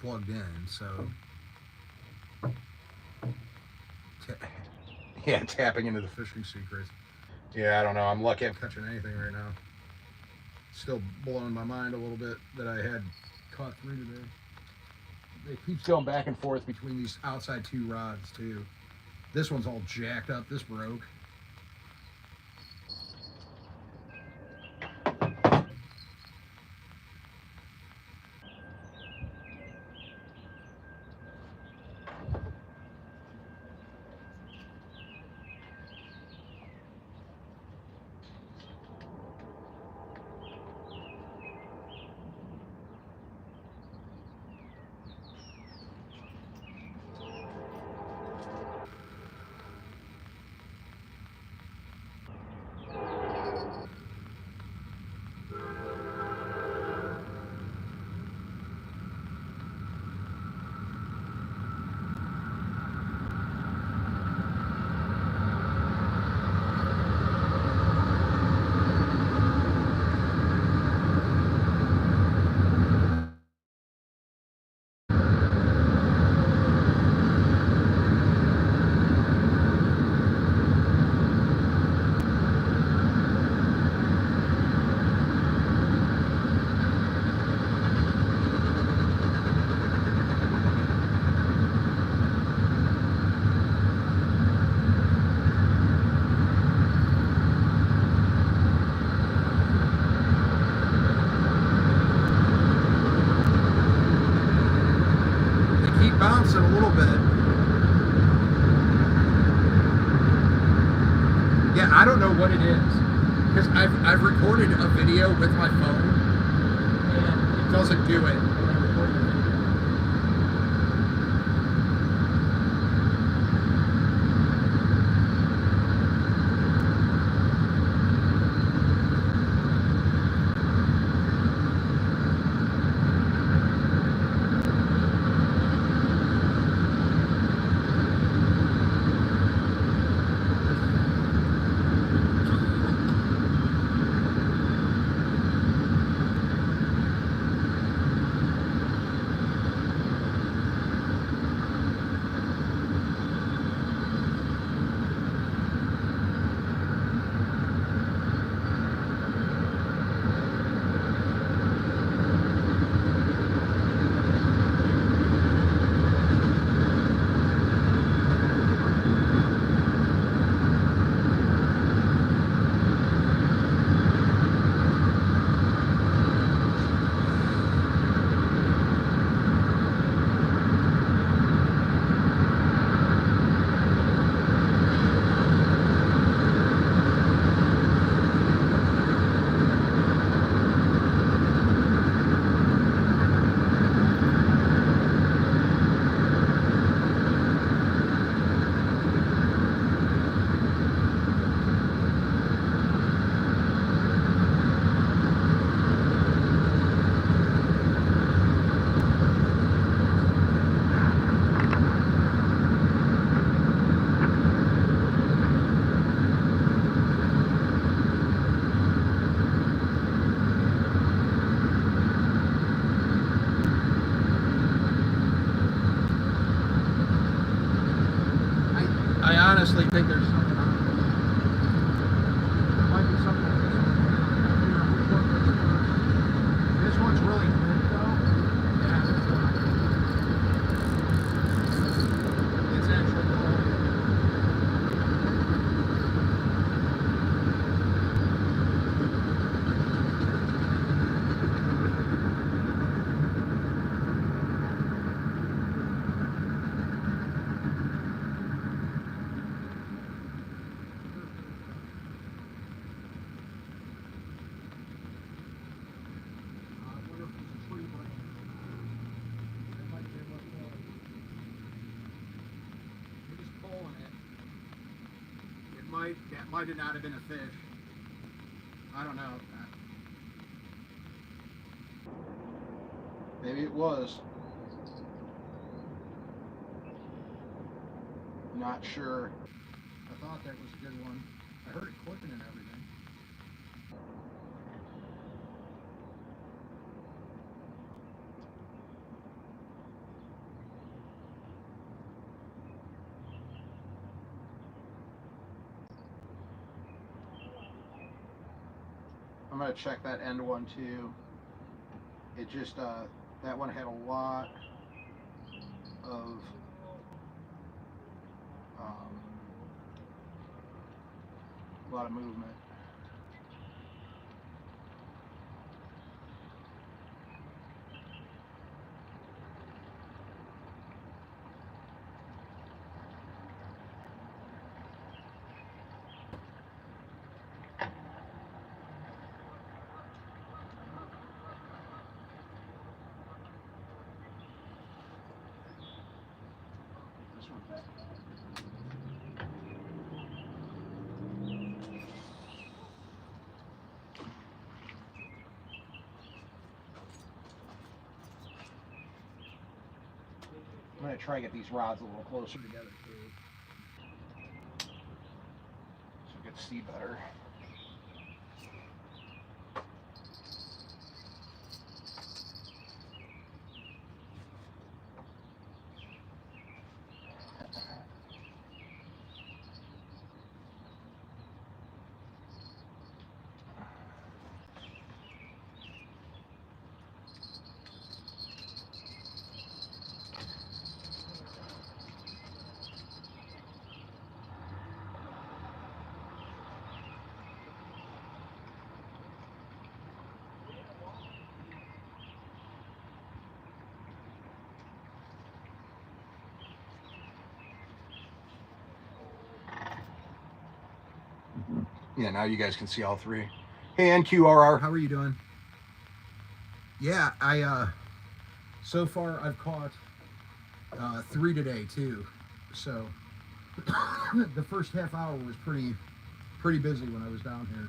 plugged in, so yeah, tapping into the fishing secrets. Yeah, I don't know. I'm lucky I'm catching anything right now. Still blowing my mind a little bit that I had caught 3 today. It keeps going back and forth between these outside 2 rods too. This one's all jacked up. This broke. what it is. Because I've recorded a video with my phone, and it doesn't do it when I record the video. I honestly think there's something on it. There might be something on this one. This one's really good though. Yeah, this one. It's actually cool. That might have not have been a fish. I don't know. Maybe it was. Not sure. I thought that was a good one. I heard it clicking and everything. I'm gonna check that end one too. It just that one had a lot of movement. This one. I'm going to try to get these rods a little closer together too, so we can see better. Yeah, now you guys can see all three. Hey, NQRR, how are you doing? Yeah, so far I've caught 3 today too. So the first half hour was pretty busy when I was down here.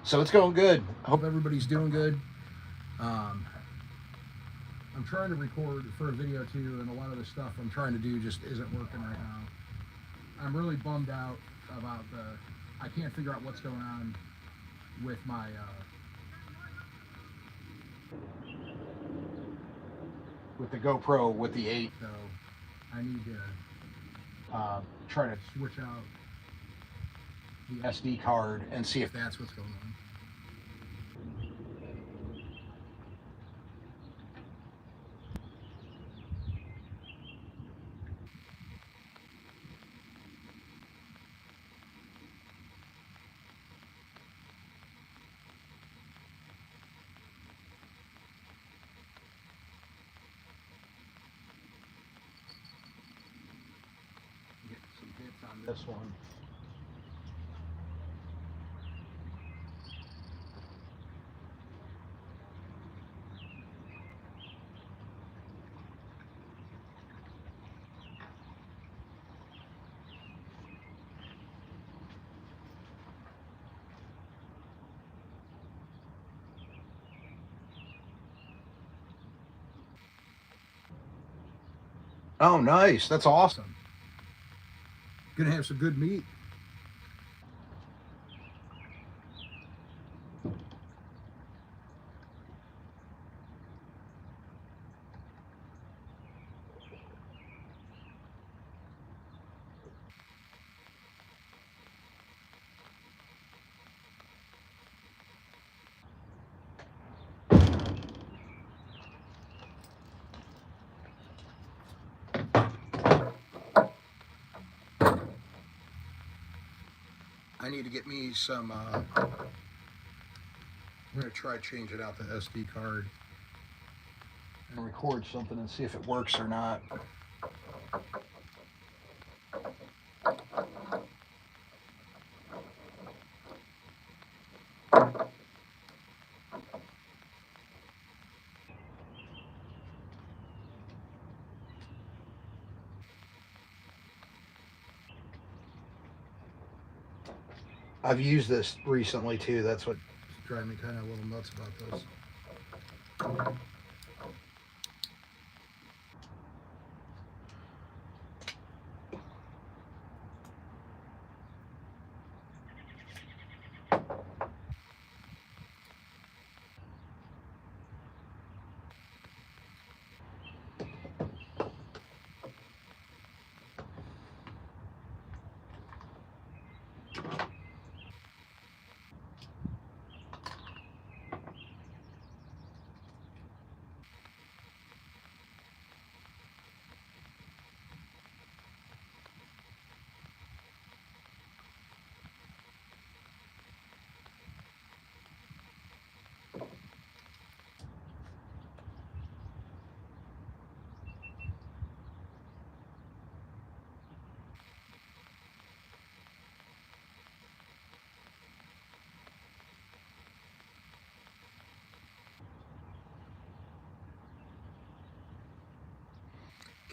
So it's going good. I hope everybody's doing good. I'm trying to record for a video too, and a lot of the stuff I'm trying to do just isn't working right now. I'm really bummed out about I can't figure out what's going on with my with the GoPro with the 8. So I need to try to switch out the SD card and see if that's what's going on. Get some hits on this one. Oh, nice. That's awesome. Gonna have some good meat. I need to get me some, I'm going to try changing out the SD card and record something and see if it works or not. I've used this recently too. That's what driving me kind of a little nuts about this.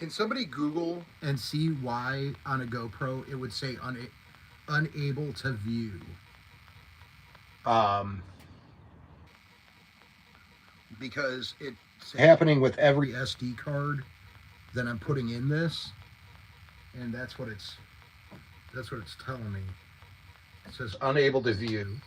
Can somebody Google and see why on a GoPro it would say unable to view? Because it's happening with every SD card that I'm putting in this, and that's what it's telling me. It says unable to view.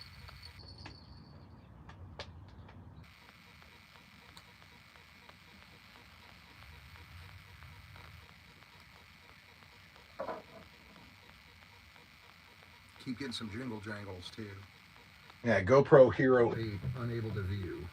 Keep getting some jingle jangles too. Yeah, GoPro Hero 8, unable to view.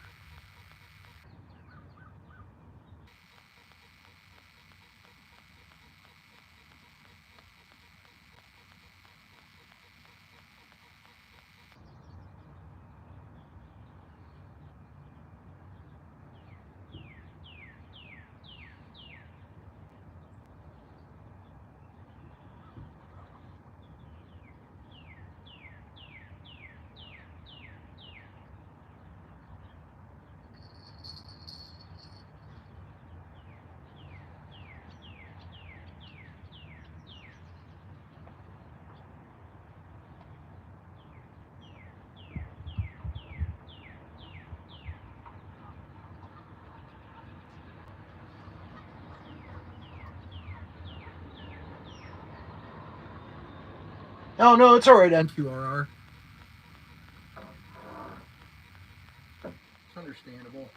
Oh, no, it's all right, NQRR. It's understandable.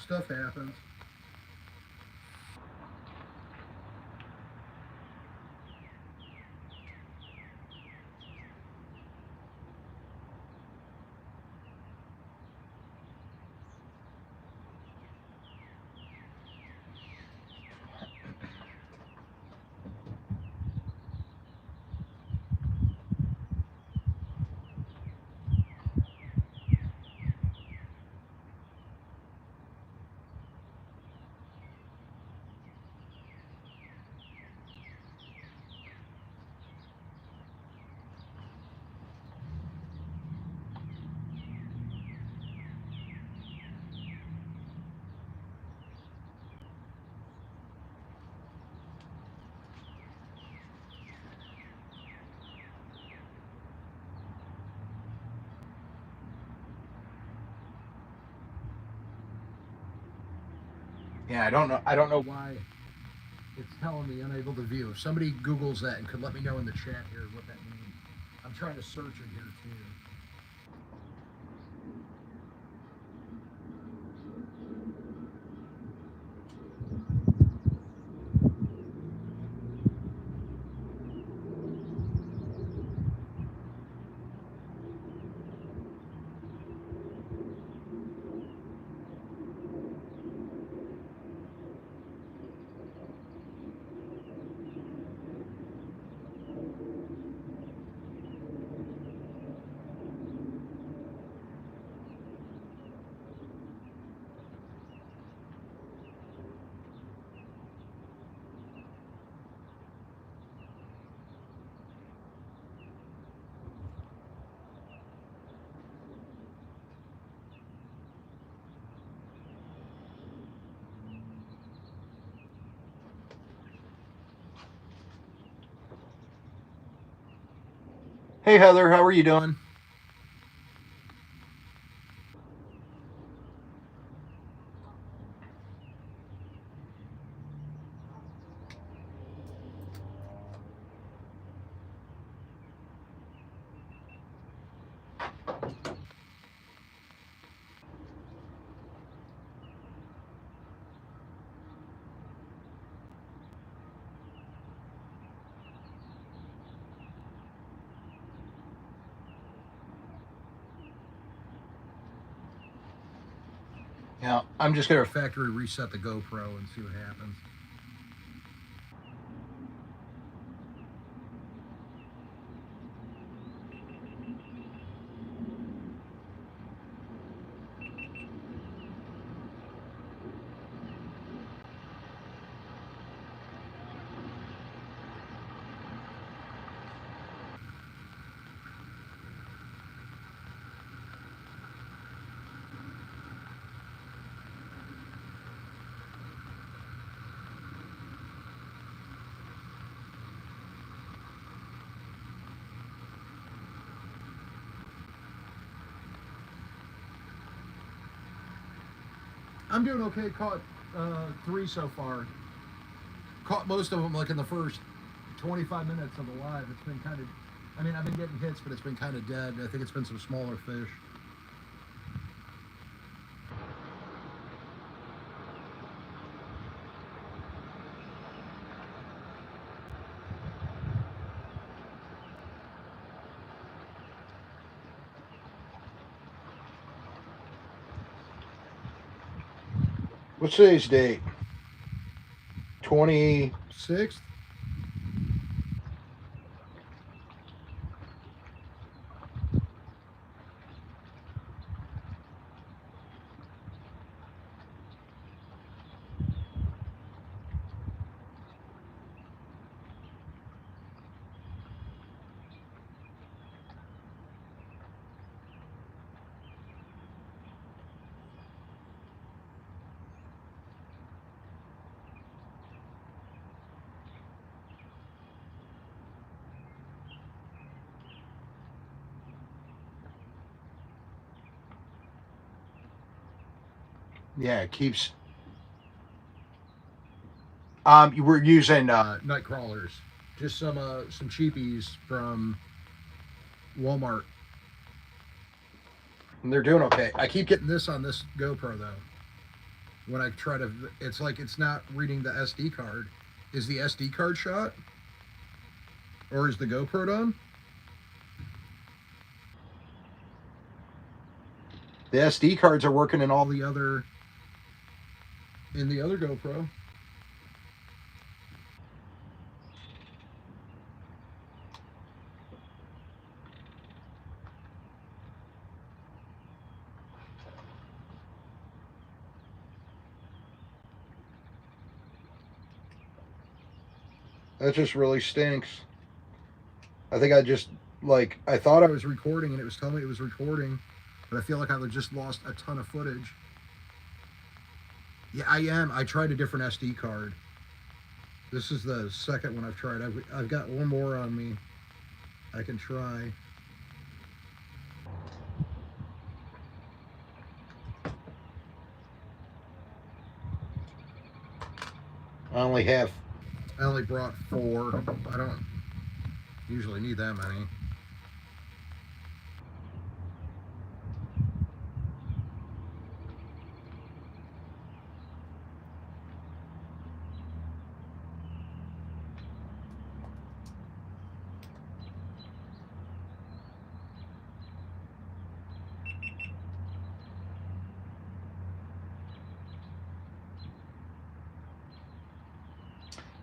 Stuff happens. Yeah, I don't know why it's telling me unable to view. If somebody Googles that and could let me know in the chat here what that means. I'm trying to search it here too. Hey Heather, how are you doing? Yeah, I'm just gonna factory reset the GoPro and see what happens. I'm doing okay. Caught 3 so far. Caught most of them like in the first 25 minutes of the live. It's been kind of, I mean, I've been getting hits, but it's been kind of dead. I think it's been some smaller fish. What's today's date? 26th? Yeah, it keeps. We're using night crawlers, just some cheapies from Walmart. And they're doing okay. I keep getting this on this GoPro though. When I try to, it's like it's not reading the SD card. Is the SD card shot? Or is the GoPro done? The SD cards are working in all the other, in the other GoPro. That just really stinks. I think I just, like, I thought I was recording and it was telling me it was recording, but I feel like I just lost a ton of footage. Yeah, I am. I tried a different SD card. This is the second one I've tried. I've got one more on me. I can try. I only brought 4. I don't usually need that many.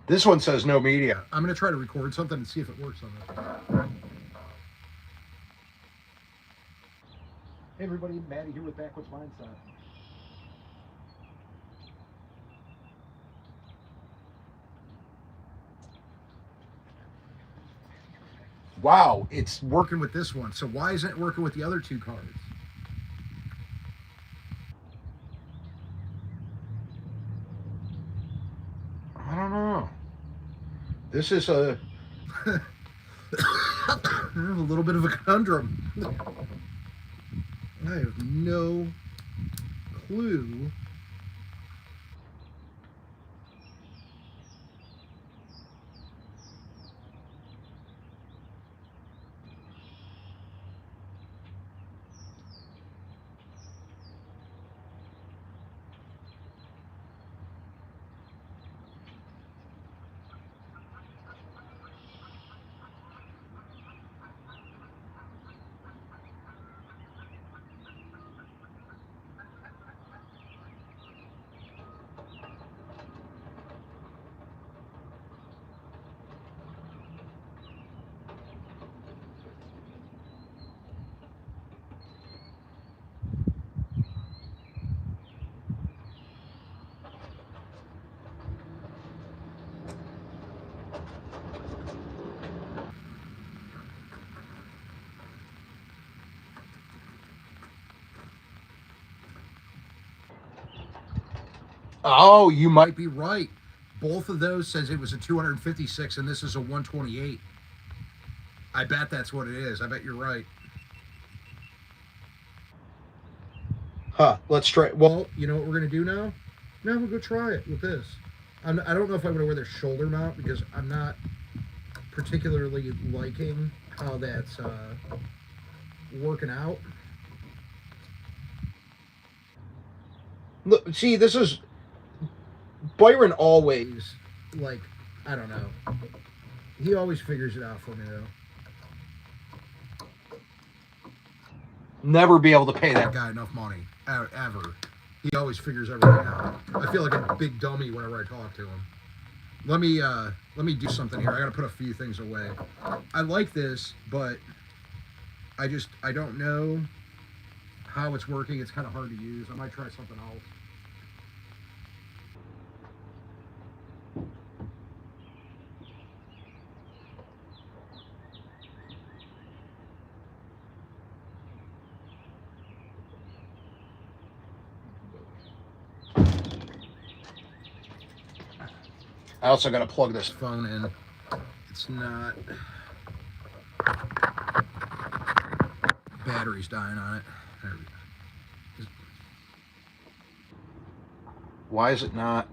This one says no media. I'm going to try to record something and see if it works on this. Hey everybody, Maddie here with Backwards Mindset. Wow, it's working with this one. So why isn't it working with the other 2 cards? I don't know. This is a a little bit of a conundrum. I have no clue. Oh, you might be right. Both of those says it was a 256 and this is a 128. I bet that's what it is. I bet you're right. Huh, let's try. Well, you know what we're going to do now? Now we'll go try it with this. I don't know if I'm going to wear the shoulder mount because I'm not particularly liking how that's working out. Look, see, this is Byron always, like, I don't know. He always figures it out for me, though. Never be able to pay that guy enough money, ever. He always figures everything out. I feel like a big dummy whenever I talk to him. Let me do something here. I gotta put a few things away. I like this, but I don't know how it's working. It's kind of hard to use. I might try something else. I also got to plug this phone in. It's not. Battery's dying on it. There we go. Why is it not?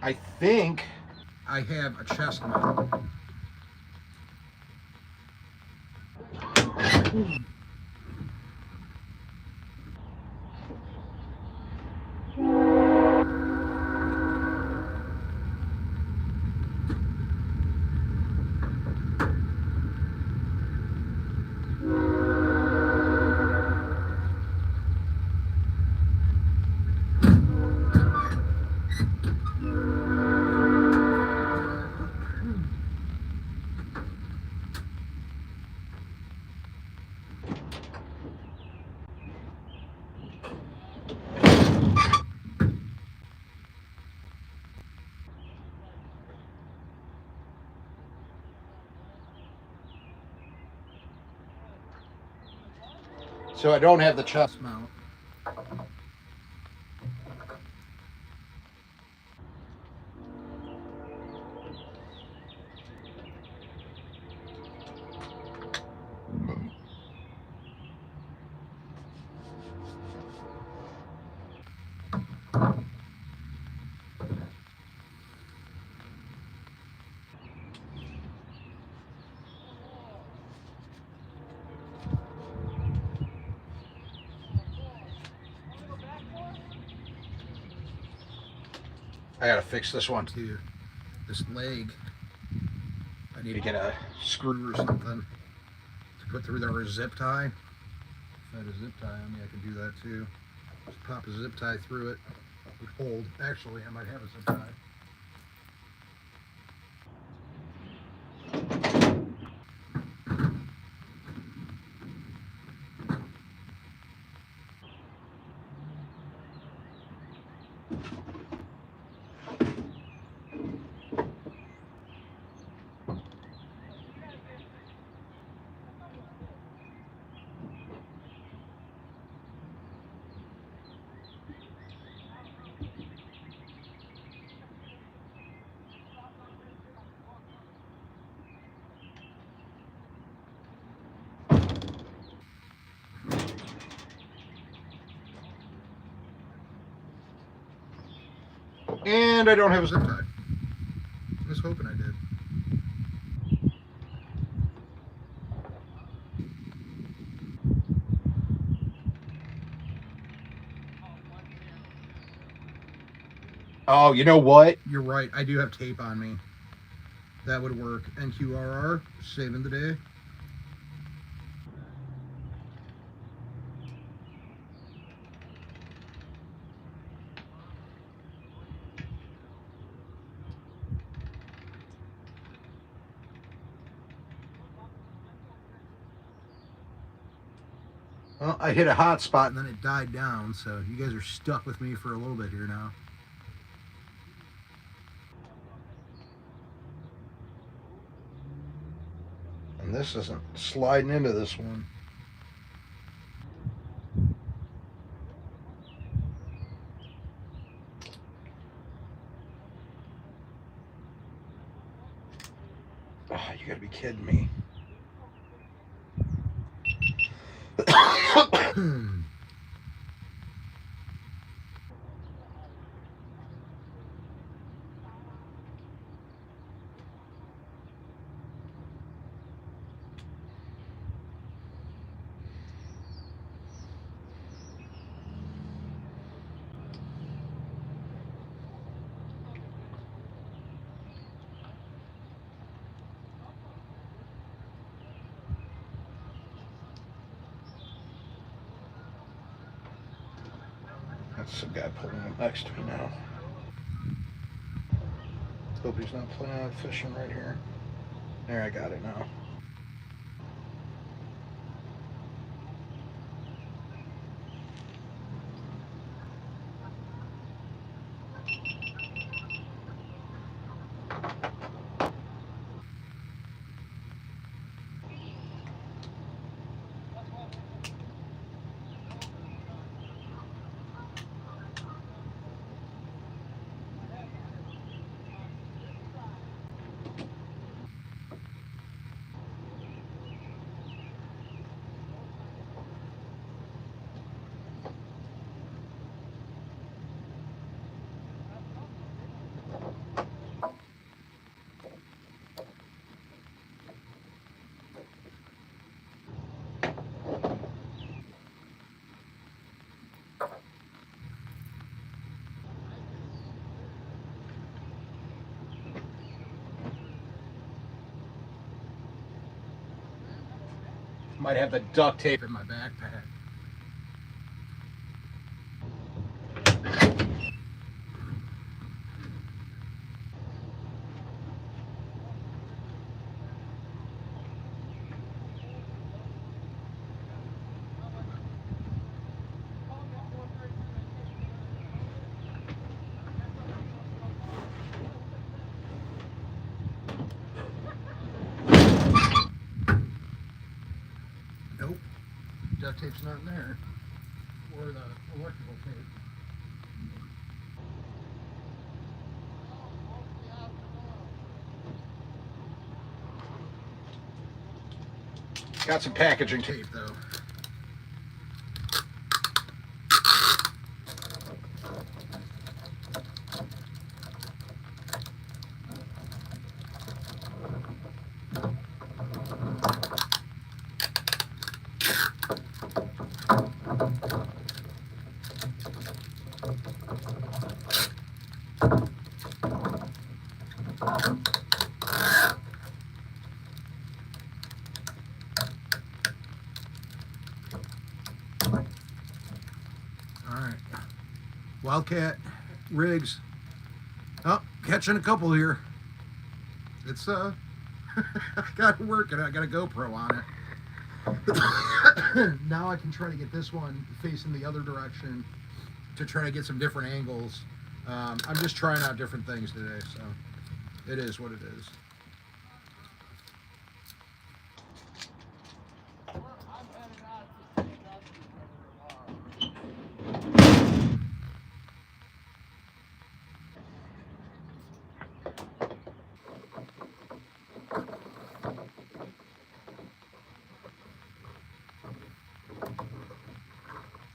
I think I have a chest mount. So I don't have the chest mount. I gotta fix this one too. This leg. I need to get a screw or something to put through there, or a zip tie. If I had a zip tie on me, I could do that too. Just pop a zip tie through it. It would hold. Actually, I might have a zip tie. And I don't have a zip tie. I was hoping I did. Oh, you know what? You're right. I do have tape on me. That would work. NQRR, saving the day. Well, I hit a hot spot and then it died down, so you guys are stuck with me for a little bit here now. And this isn't sliding into this one. Oh, you gotta be kidding me. That's some guy pulling up next to me now. Hope he's not planning on fishing right here. There, I got it now. Might have the duct tape in my backpack. Nope. Duct tape's not in there. Or the electrical tape. Got some packaging tape though. Alright. Wildcat rigs. Oh, catching a couple here. It's I got it working. I got a GoPro on it. Now I can try to get this one facing the other direction to try to get some different angles. I'm just trying out different things today, so it is what it is.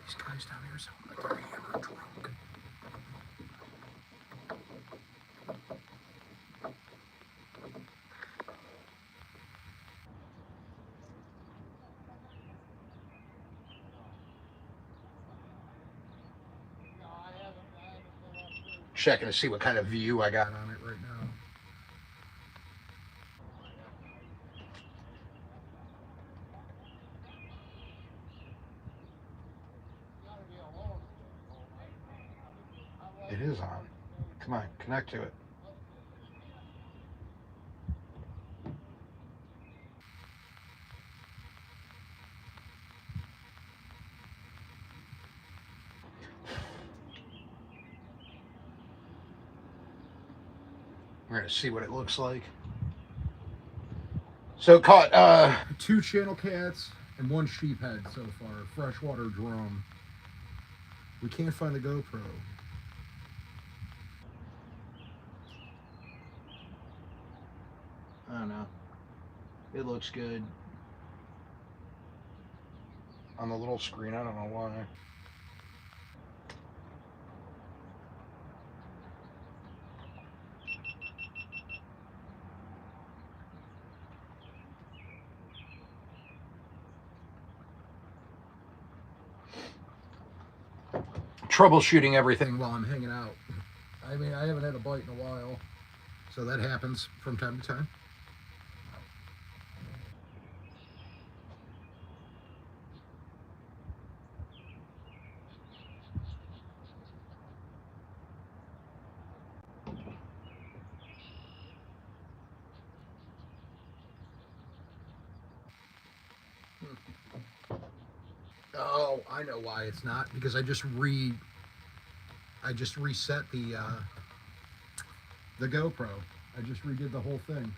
These guys down here sound like they're hammered drunk. Checking to see what kind of view I got on it right now. It is on. Come on, connect to it. We're gonna see what it looks like. So it caught 2 channel cats and 1 sheephead so far. Freshwater drum. We can't find the GoPro. I don't know. It looks good. On the little screen, I don't know why. Troubleshooting everything while I'm hanging out. I mean, I haven't had a bite in a while, so that happens from time to time. Oh, I know why it's not, because I just reset the GoPro. I just redid the whole thing.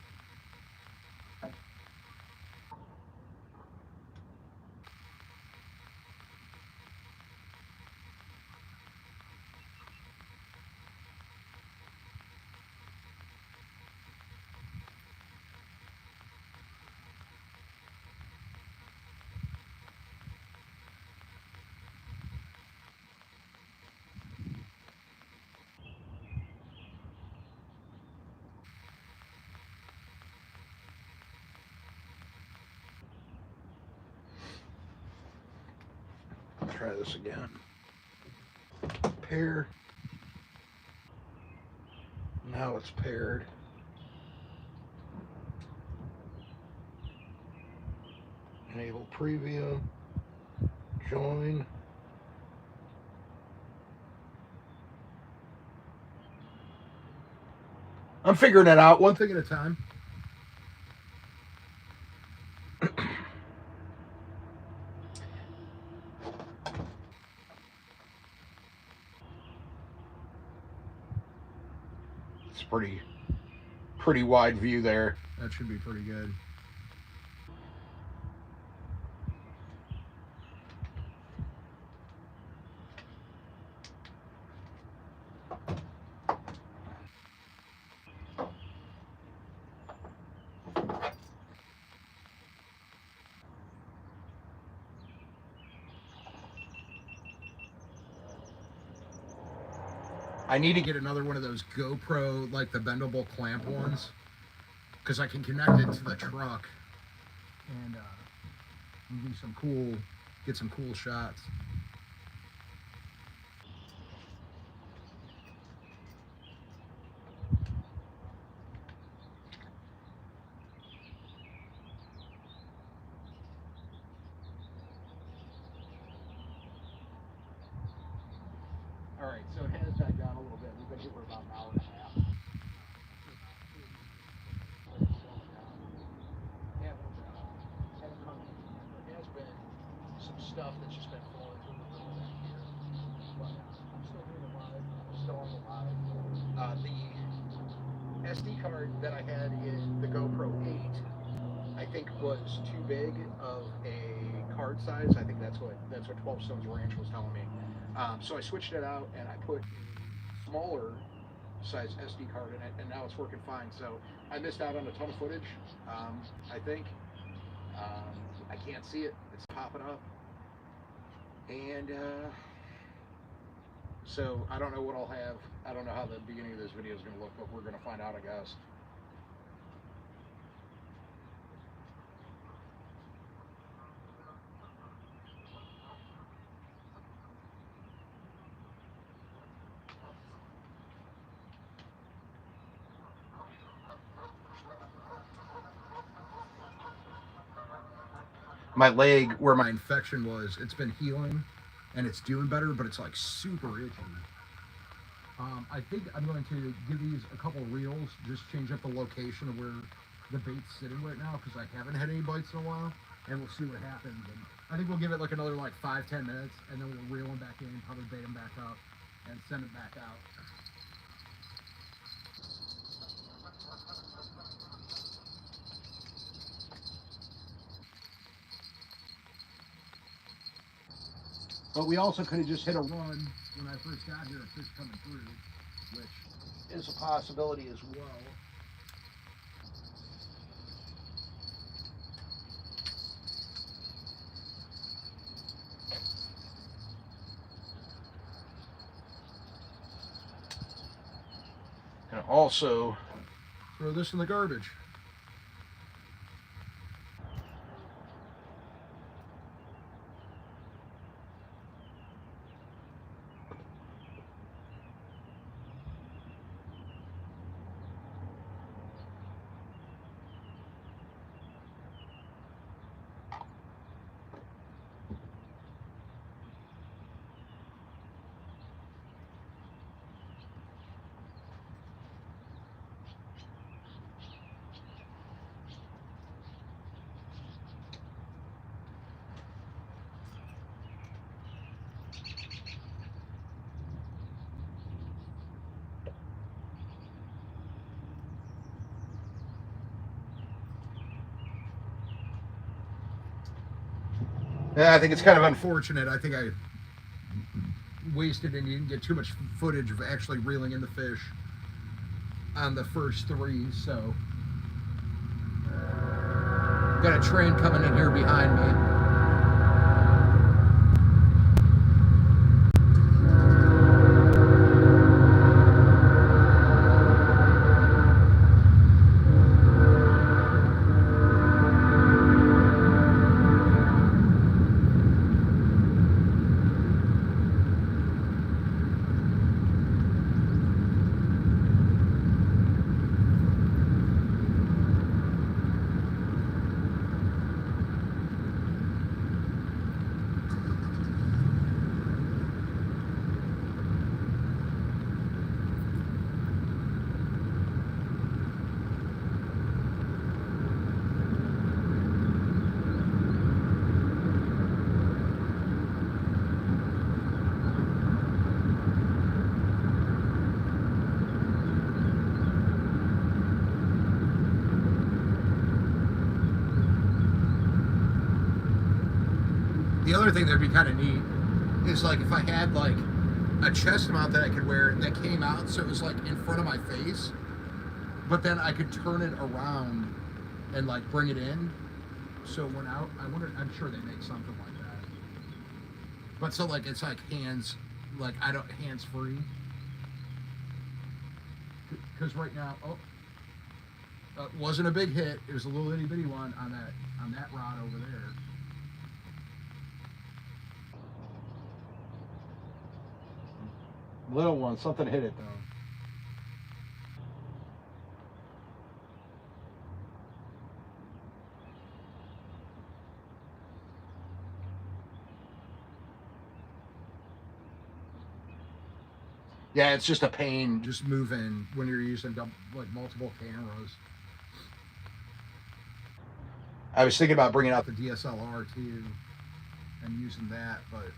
Try this again. Pair. Now it's paired. Enable preview. Join. I'm figuring it out one thing at a time. It's pretty wide view there. That should be pretty good. I need to get another one of those GoPro, like the bendable clamp ones, because I can connect it to the truck and do get some cool shots. All right, so it has died down a little bit. We've been here for about an hour and a half. Haven't come in yet. There has been some stuff that's just been flowing through the room back here. But I'm still doing the live. I'm still on the live. The SD card that I had in the GoPro 8, I think was too big of a card size. I think that's what 12 Stones Ranch was telling me. So I switched it out and I put a smaller size SD card in it, and now it's working fine. So I missed out on a ton of footage. I think I can't see it. It's popping up, and so I don't know what I'll have. I don't know how the beginning of this video is going to look, but we're going to find out, I guess. My leg, where my infection was, it's been healing and it's doing better, but it's like super itchy. I think I'm going to give these a couple reels, just change up the location of where the bait's sitting right now, because I haven't had any bites in a while, and we'll see what happens. And I think we'll give it like another 5-10 minutes, and then we'll reel them back in, probably bait them back up, and send it back out. But we also could have just hit a run when I first got here, a fish coming through, which is a possibility as well. And also throw this in the garbage. Yeah, I think it's kind of unfortunate. I think I wasted and didn't get too much footage of actually reeling in the fish on the first three, so got a train coming in here behind me. The other thing that'd be kind of neat is like if I had like a chest mount that I could wear that came out so it was like in front of my face, but then I could turn it around and like bring it in. So when out, I'm sure they make something like that. But so like it's like hands free. Because right now, wasn't a big hit. It was a little itty bitty one on that rod over there. Little one, something hit it though. Yeah, it's just a pain just moving when you're using like multiple cameras. I was thinking about bringing out the DSLR too and using that, but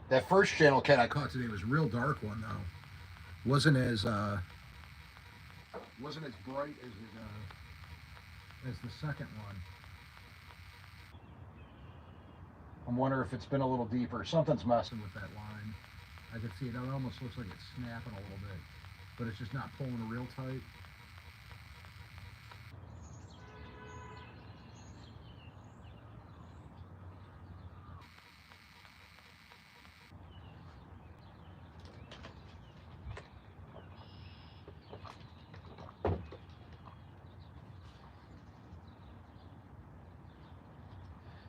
that first channel cat I caught today was a real dark one though. Wasn't as bright as the second one. I'm wondering if it's been a little deeper. Something's messing with that line. I can see it. It almost looks like it's snapping a little bit, but it's just not pulling real tight.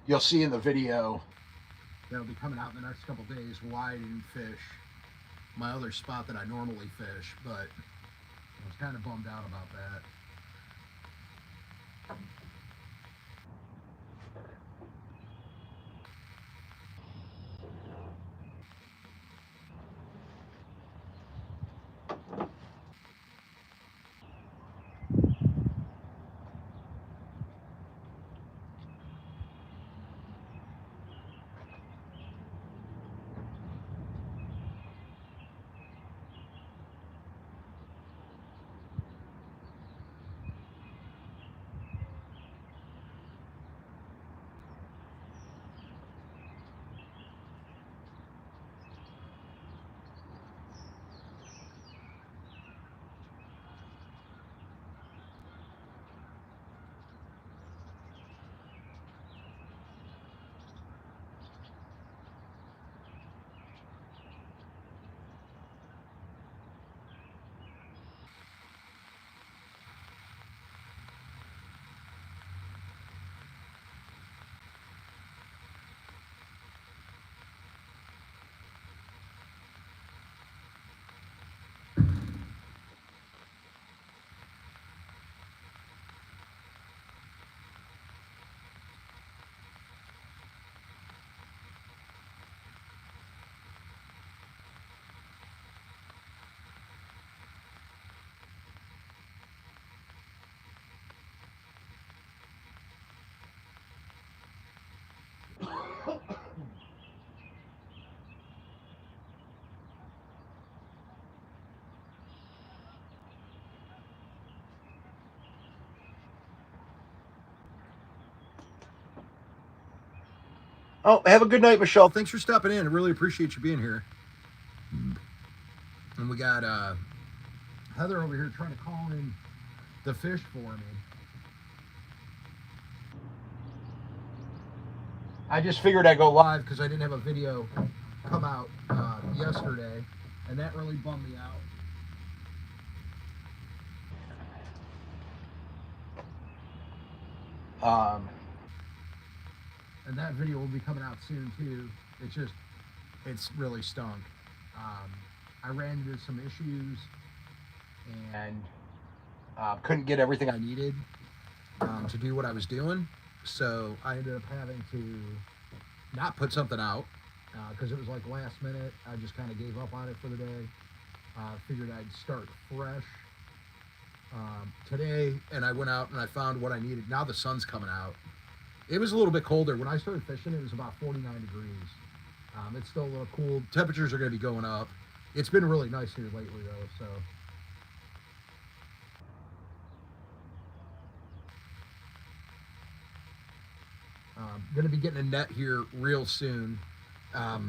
You'll see in the video that'll be coming out in the next couple days why I didn't fish my other spot that I normally fish, but I was kind of bummed out about that. Oh, have a good night, Michelle. Thanks for stopping in. I really appreciate you being here. And we got Heather over here trying to call in the fish for me. I just figured I'd go live because I didn't have a video come out yesterday, and that really bummed me out. And that video will be coming out soon too. It's really stunk. I ran into some issues and couldn't get everything I needed to do what I was doing. So I ended up having to not put something out because it was like last minute. I just kind of gave up on it for the day. Figured I'd start fresh today, and I went out and I found what I needed. Now the sun's coming out. It was a little bit colder. When I started fishing, it was about 49 degrees. It's still a little cool. Temperatures are going to be going up. It's been really nice here lately, though, so. Going to be getting a net here real soon. I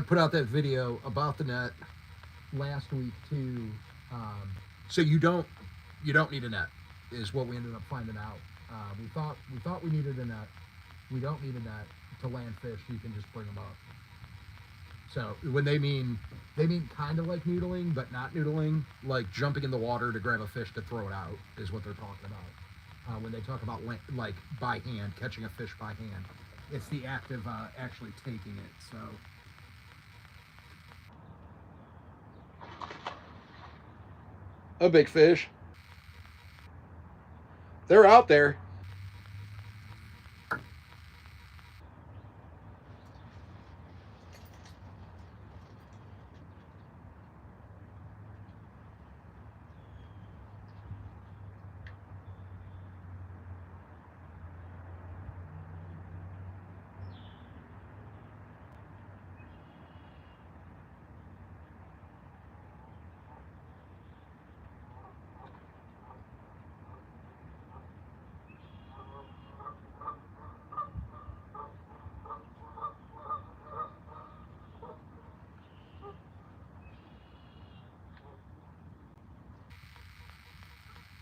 put out that video about the net last week, too. So you don't need a net, is what we ended up finding out. We thought we needed a net. We don't need a net to land fish. You can just bring them up. So when they mean kind of like noodling, but not noodling, like jumping in the water to grab a fish to throw it out is what they're talking about. When they talk about like by hand, catching a fish by hand, it's the act of actually taking it. So. A big fish. They're out there.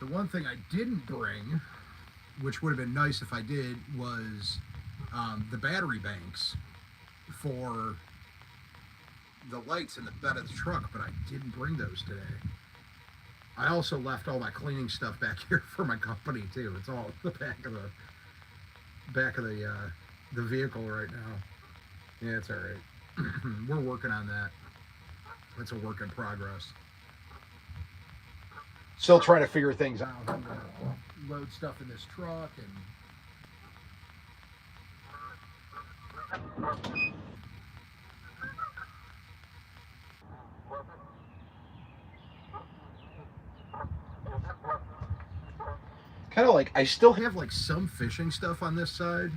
The one thing I didn't bring, which would have been nice if I did, was the battery banks for the lights in the bed of the truck, but I didn't bring those today. I also left all my cleaning stuff back here for my company too. It's all in the back of the vehicle right now. Yeah, it's all right. We're working on that. It's a work in progress. Still trying to figure things out. I'm gonna load stuff in this truck and kind of like I still have like some fishing stuff on this side,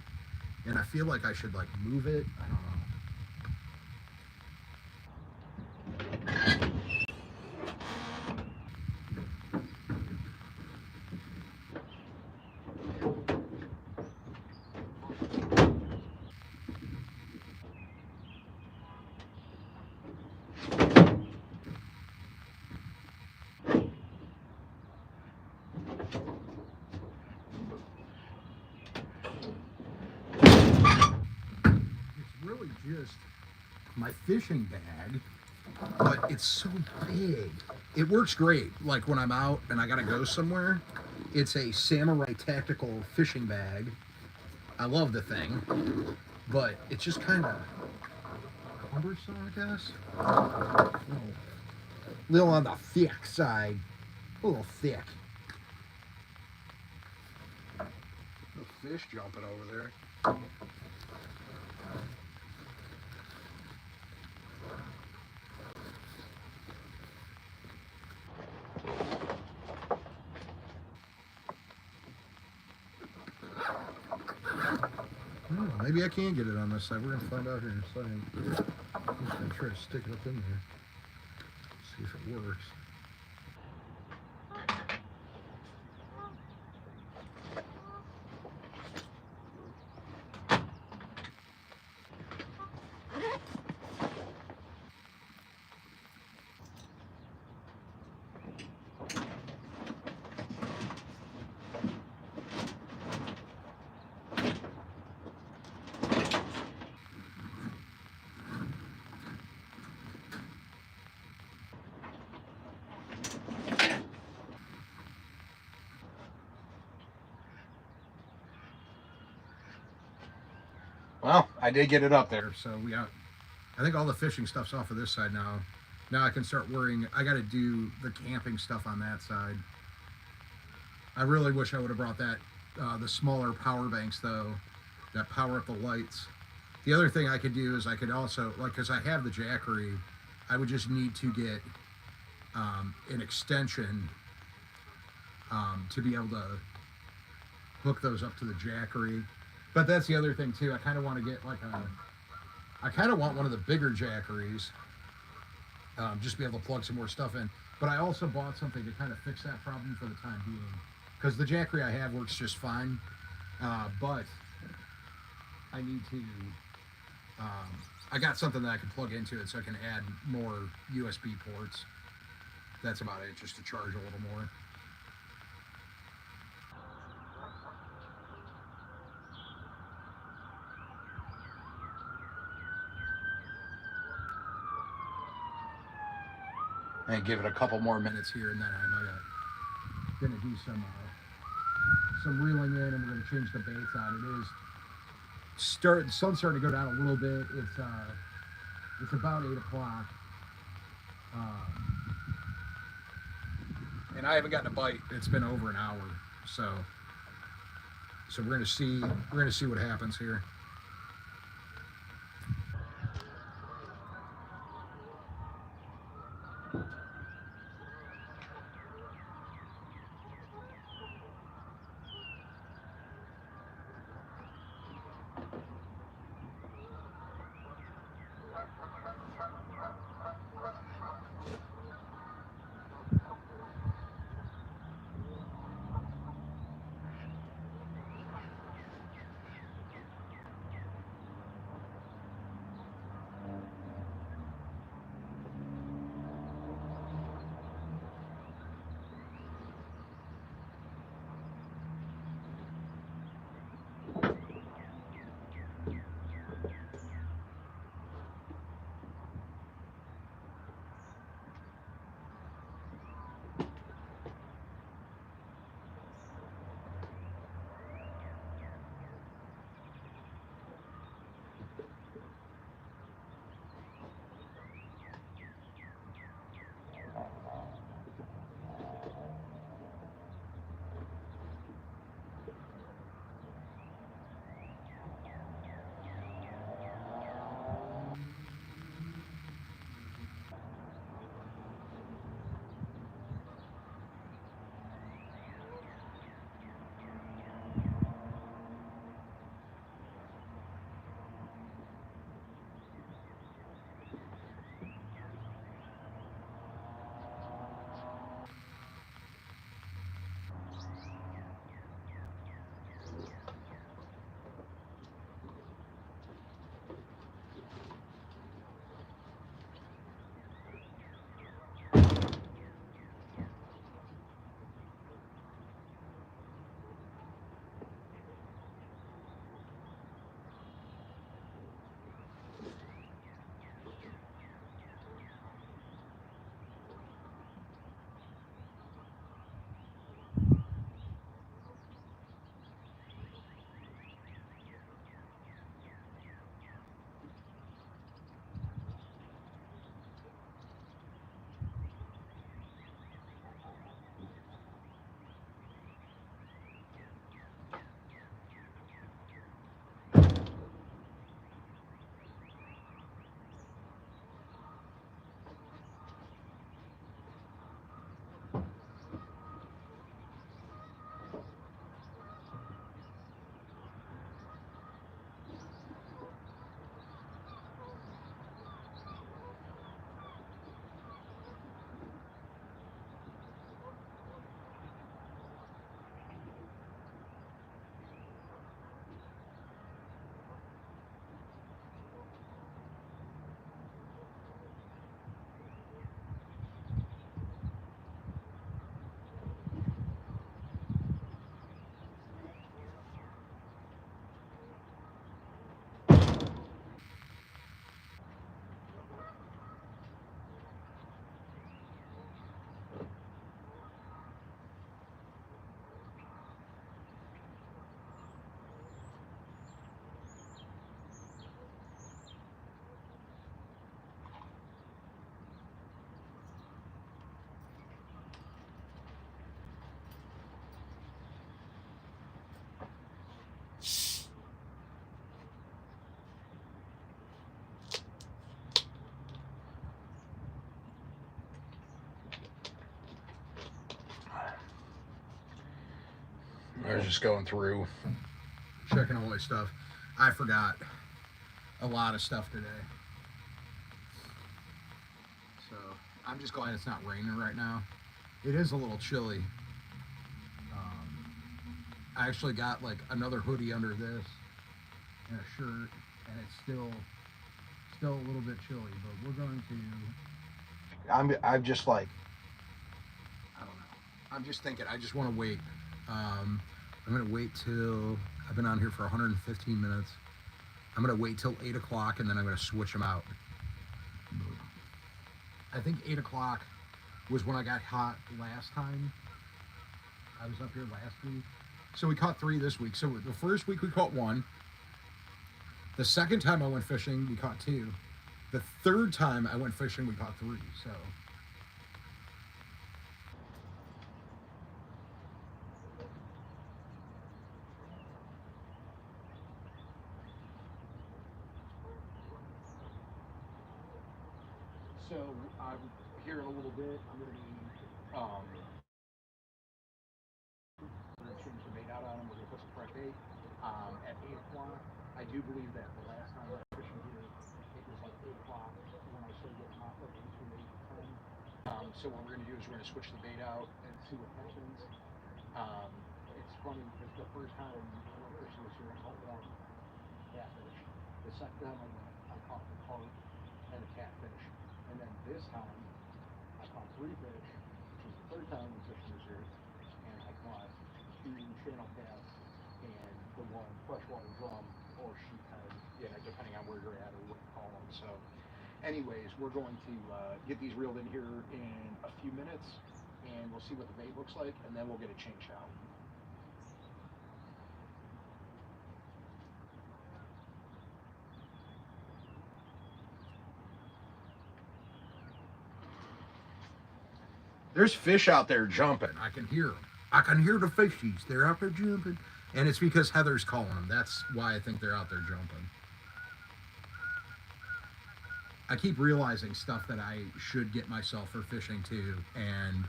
and I feel like I should like move it. I don't know. Really just my fishing bag, but it's so big. It works great. Like when I'm out and I gotta go somewhere, it's a Samurai tactical fishing bag. I love the thing, but it's just kind of cumbersome, I guess. A little on the thick side. A little thick. The fish jumping over there. Maybe I can get it on this side. We're going to find out here in a second. I'm just going to try to stick it up in there. See if it works. I did get it up there, so we got. I think all the fishing stuff's off of this side now. Now I can start worrying. I got to do the camping stuff on that side. I really wish I would have brought that, the smaller power banks though, that power up the lights. The other thing I could do is I could also, like, because I have the Jackery, I would just need to get an extension to be able to hook those up to the Jackery. But that's the other thing too. I kind of want to get like I kind of want one of the bigger Jackeries, just to be able to plug some more stuff in. But I also bought something to kind of fix that problem for the time being, because the Jackery I have works just fine. But I need to. I got something that I can plug into it so I can add more USB ports. That's about it, just to charge a little more. And give it a couple more minutes here, and then I'm gonna do some reeling in, and we're gonna change the baits out. It is the sun's starting to go down a little bit. It's about 8 o'clock, and I haven't gotten a bite. It's been over an hour, so we're gonna see what happens here. was just going through, checking all my stuff. I forgot a lot of stuff today. So I'm just glad it's not raining right now. It is a little chilly. I actually got like another hoodie under this and a shirt, and it's still a little bit chilly, but we're going to, I'm just like, I don't know. I'm just thinking, I just want to wait. I'm going to wait till, I've been on here for 115 minutes. I'm going to wait till 8 o'clock, and then I'm going to switch them out. I think 8 o'clock was when I got hot last time. I was up here last week. So we caught 3 this week. So the first week we caught 1. The second time I went fishing, we caught 2. The third time I went fishing, we caught 3. So. So I'm here in a little bit. I'm going to be we're going to change the bait out on them. We're going to put some fresh bait at 8 o'clock. I do believe that the last time I went fishing here, it was like 8 o'clock when I started getting off like between 8 and 10. So what we're going to do is we're going to switch the bait out and see what happens. It's funny because the first time I went fishing this year, I caught 1 catfish. The second time I went, I caught the carp and a catfish. And then this time, I caught 3 fish, which was the third time I went fishing this year. And I caught 2 channel cats and the 1 freshwater drum or sheephead, depending on where you're at or what you call them. So anyways, we're going to get these reeled in here in a few minutes, and we'll see what the bait looks like, and then we'll get it changed out. There's fish out there jumping. I can hear them. I can hear the fishies. They're out there jumping. And it's because Heather's calling them. That's why I think they're out there jumping. I keep realizing stuff that I should get myself for fishing too, and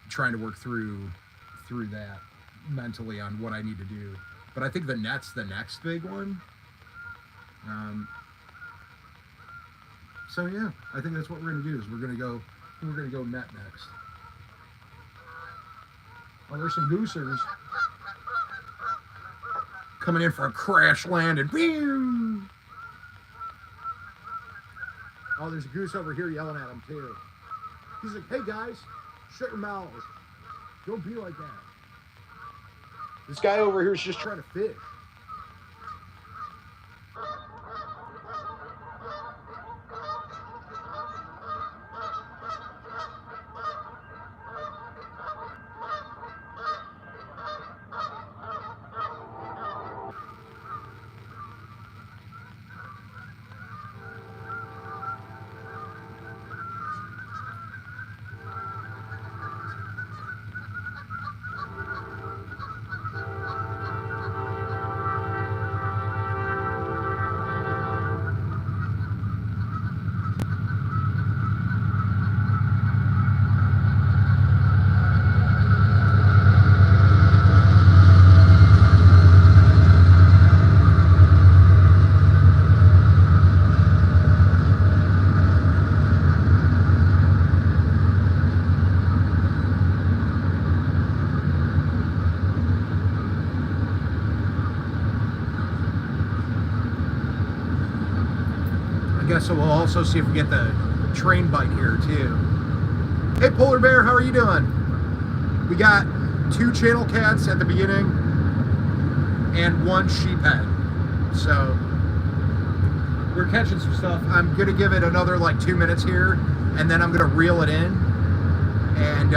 trying to work through that mentally on what I need to do. But I think the net's the next big one. So yeah, I think that's what we're gonna do. Is we're gonna go net next. Oh, there's some goosers coming in for a crash landing. Oh, there's a goose over here yelling at him too. He's like, "Hey guys, shut your mouths. Don't be like that." This guy over here is just trying to fish. So we'll also see if we get the train bite here too. Hey Polar Bear, how are you doing? We got 2 channel cats at the beginning and 1 sheephead. So we're catching some stuff. I'm gonna give it another like 2 minutes here, and then I'm gonna reel it in, and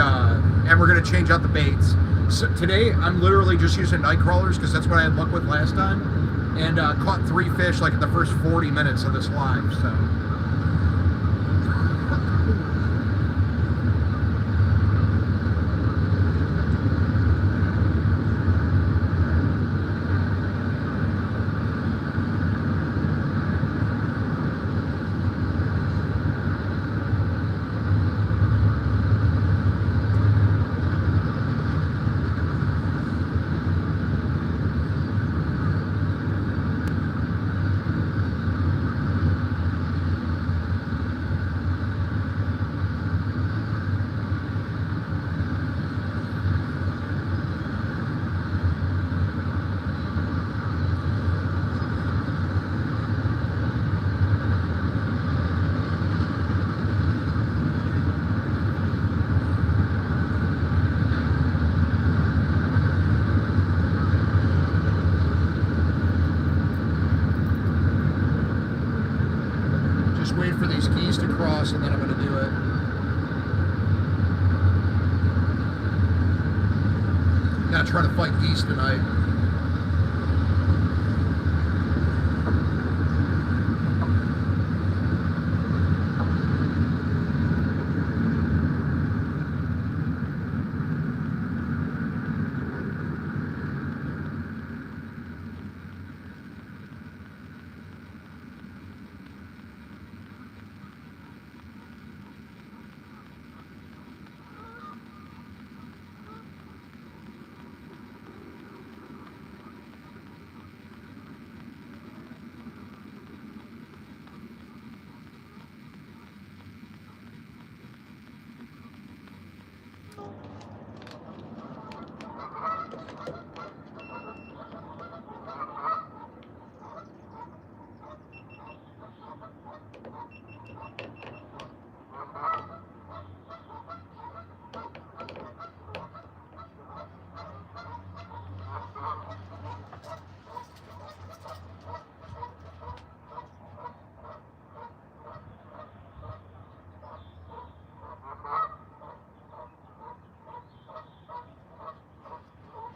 we're gonna change out the baits. So today I'm literally just using night crawlers because that's what I had luck with last time. And caught 3 fish like in the first 40 minutes of this live, so. just wait for these geese to cross and then I'm gonna do it. Not trying to fight geese tonight.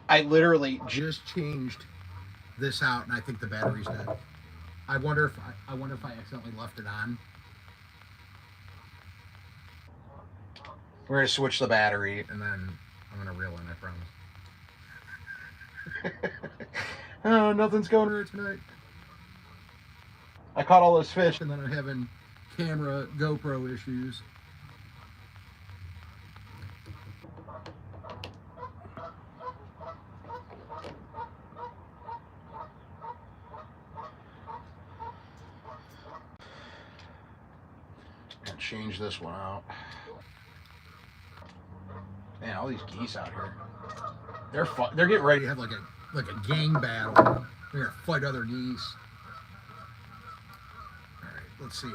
I literally just changed this out, and I think the battery's dead. I wonder if I accidentally left it on. We're gonna switch the battery, and then I'm gonna reel in. I promise. Oh, nothing's going right tonight. I caught all those fish, and then I'm having camera GoPro issues. And change this one out. Man, all these geese out here. They're getting ready to have like a gang battle. They're gonna fight other geese. All right, let's see.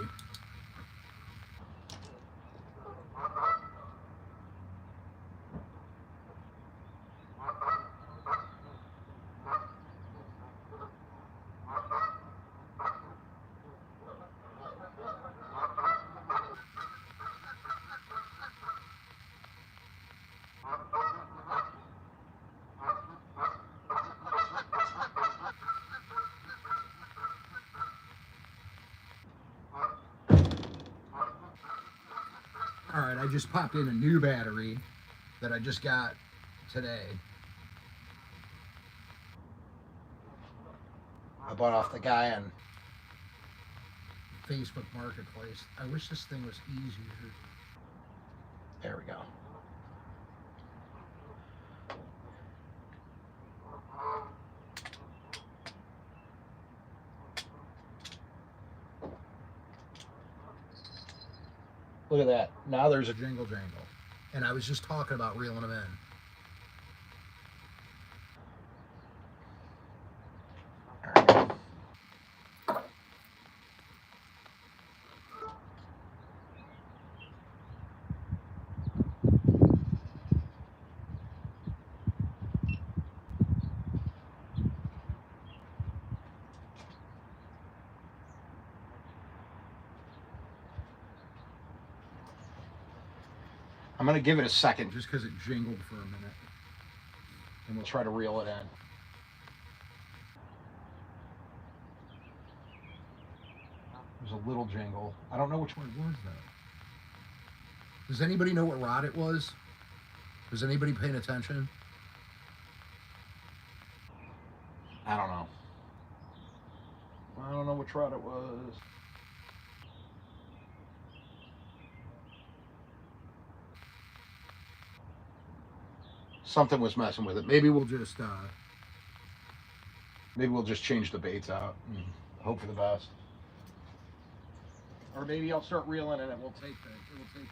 All right, I just popped in a new battery that I just got today. I bought off the guy on Facebook Marketplace. I wish this thing was easier. There we go. Look at that. Now there's a jingle jangle. And I was just talking about reeling them in. All right. I'm going to give it a second just because it jingled for a minute. And we'll try to reel it in. There's a little jingle. I don't know which one it was, though. Does anybody know what rod it was? Was anybody paying attention? I don't know. I don't know which rod it was. Something was messing with it. Maybe we'll just change the baits out and hope for the best. Or maybe I'll start reeling and it will take the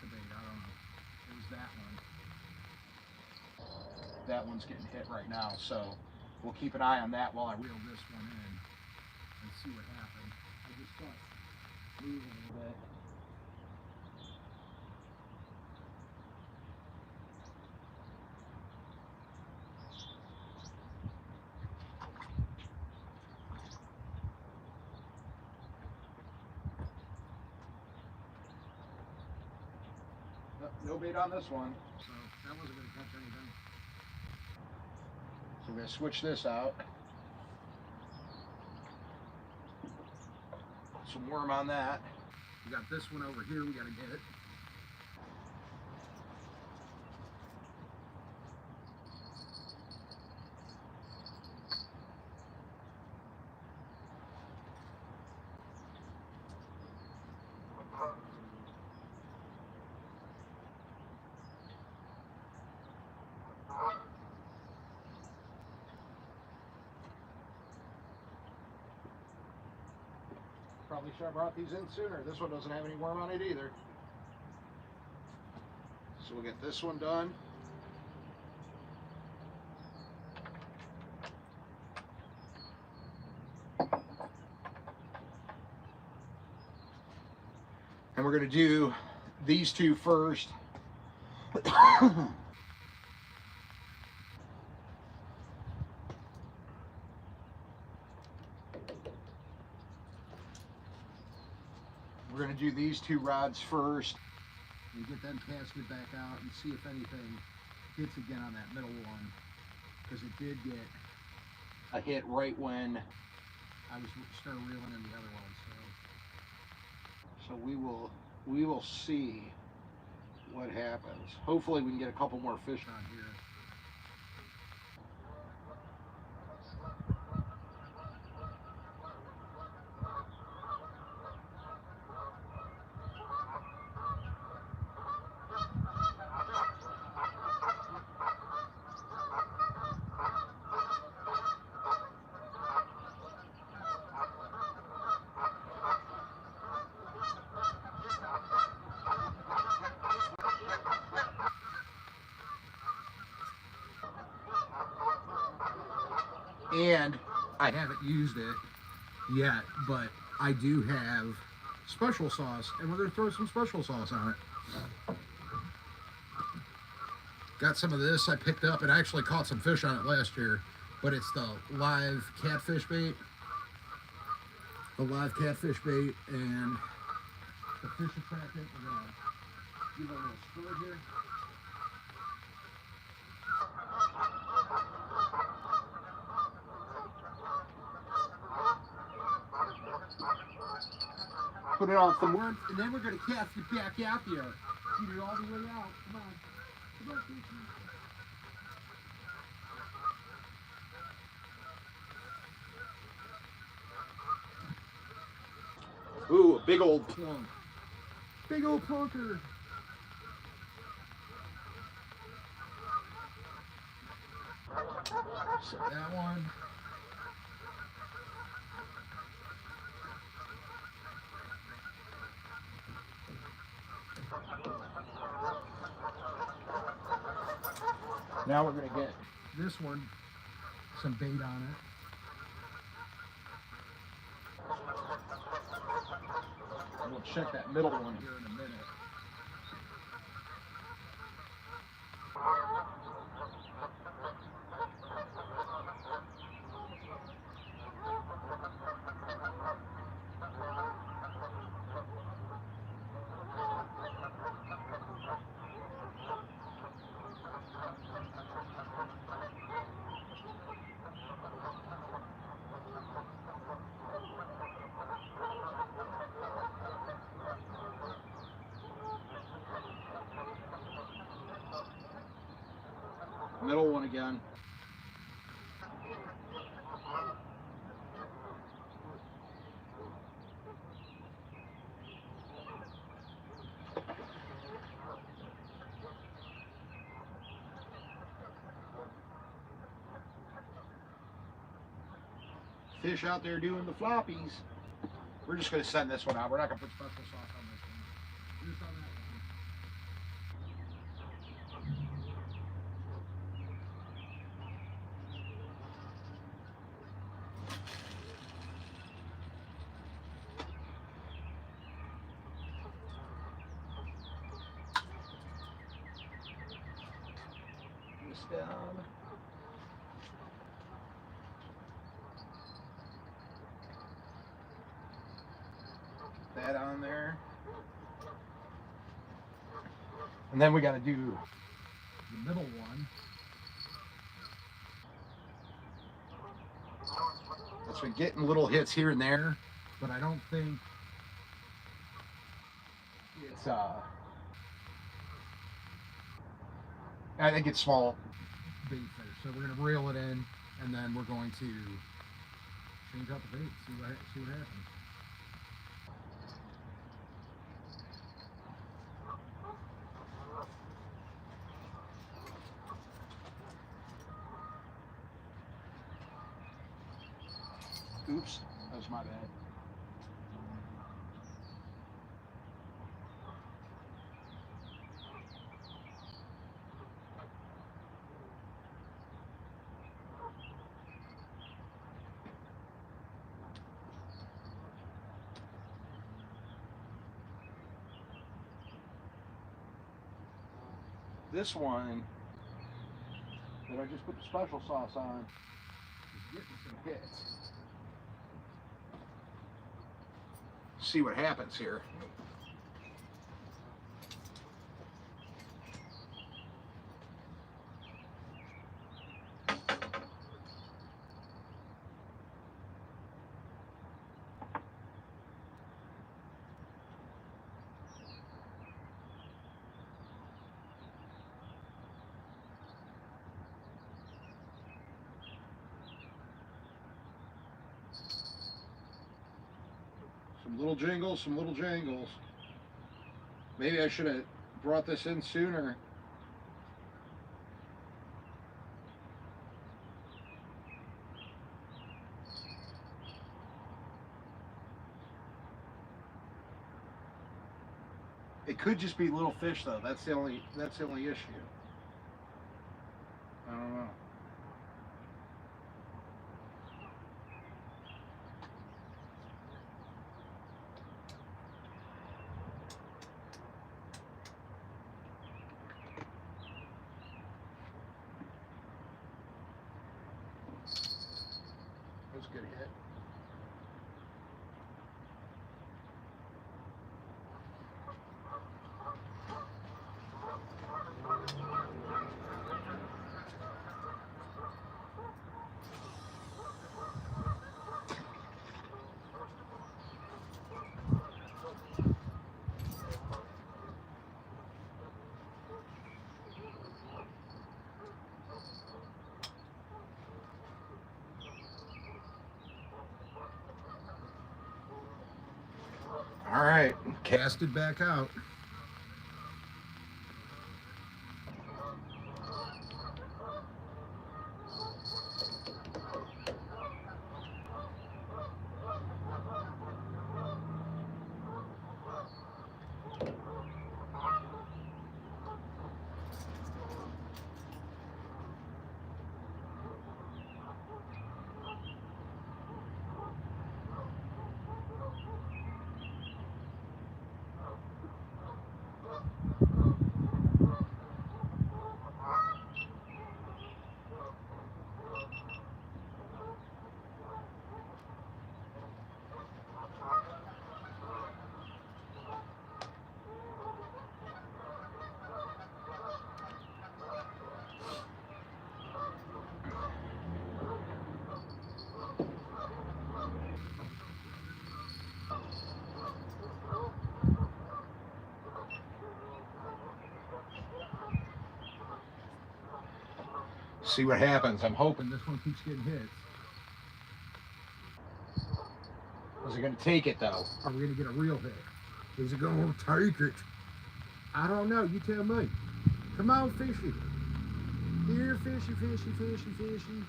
bait. I don't know. It was that one. That one's getting hit right now, so we'll keep an eye on that while I reel this one in and see what happens. I just got moving a little bit. No bait on this one. So that wasn't going to catch anything. So we're going to switch this out. Some worm on that. We got this one over here we got to get. Probably should have brought these in sooner. This one doesn't have any worm on it either. So we'll get this one done. And we're going to do these two first. We're going to do these two rods first. We get them casted back out and see if anything hits again on that middle one, because it did get A hit right when. I was started reeling in the other one. So we will see what happens. Hopefully we can get a couple more fish on here. And I haven't used it yet, but I do have special sauce, and we're going to throw some special sauce on it. Got some of this I picked up, and I actually caught some fish on it last year, but it's the live catfish bait. The live catfish bait, and the fish attractant. We're going to give it a little stir here. put it on some Once, and then we're going to cast it back out there. Get it all the way out. Come on. Come on, Casey. Ooh, a big old plunk. Big old plunker. Set that one. Now we're going to get This one, some bait on it. and we'll check that middle one here in a minute. Middle one again. Fish out there doing the floppies. We're just going to send this one out. We're not going to put special sauce on this one. Just on that one. This down. That on there. And then we got to do the middle one. That's been getting little hits here and there, but I don't think it's I think it's small bait fish. So we're gonna reel it in, and then we're going to change out the bait, see what happens. Oops, that was my bad. This one that I just put the special sauce on is getting some hits. See what happens here. Some little jingles, some little jangles. Maybe I should have brought this in sooner. It could just be little fish though. That's the only issue. I don't know. That's a good hit. All right, cast it back out. See what happens. I'm hoping this one keeps getting hits. Is it going to take it though? Are we going to get a real hit? Is it going to take it? I don't know. You tell me. Come on, fishy. Here, fishy, fishy, fishy, fishy.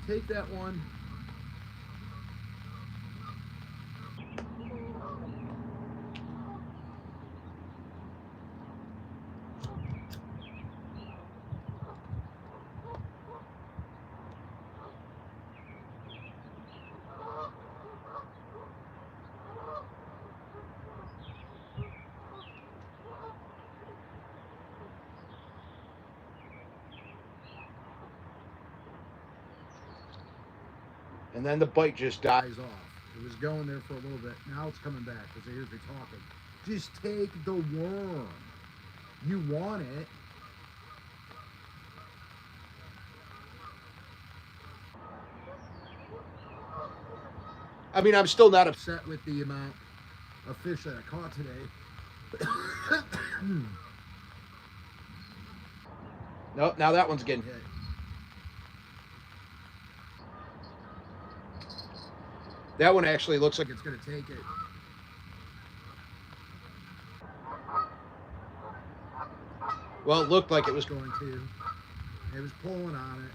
Take that one. And then the bite just dies off. It was going there for a little bit. Now it's coming back because I hear me talking. Just take the worm. You want it. I mean, I'm still not upset with the amount of fish that I caught today. Nope, now that one's getting hit. That one actually looks like it's going to take it. Well, it looked like it was going to. It was pulling on it.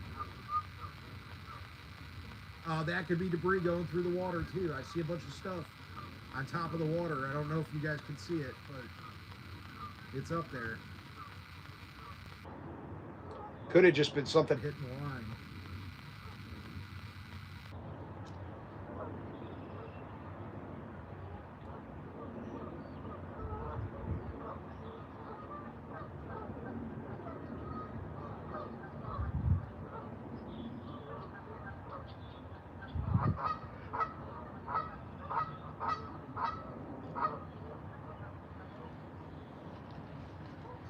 That could be debris going through the water too. I see a bunch of stuff on top of the water. I don't know if you guys can see it, but it's up there. Could have just been something hitting the line.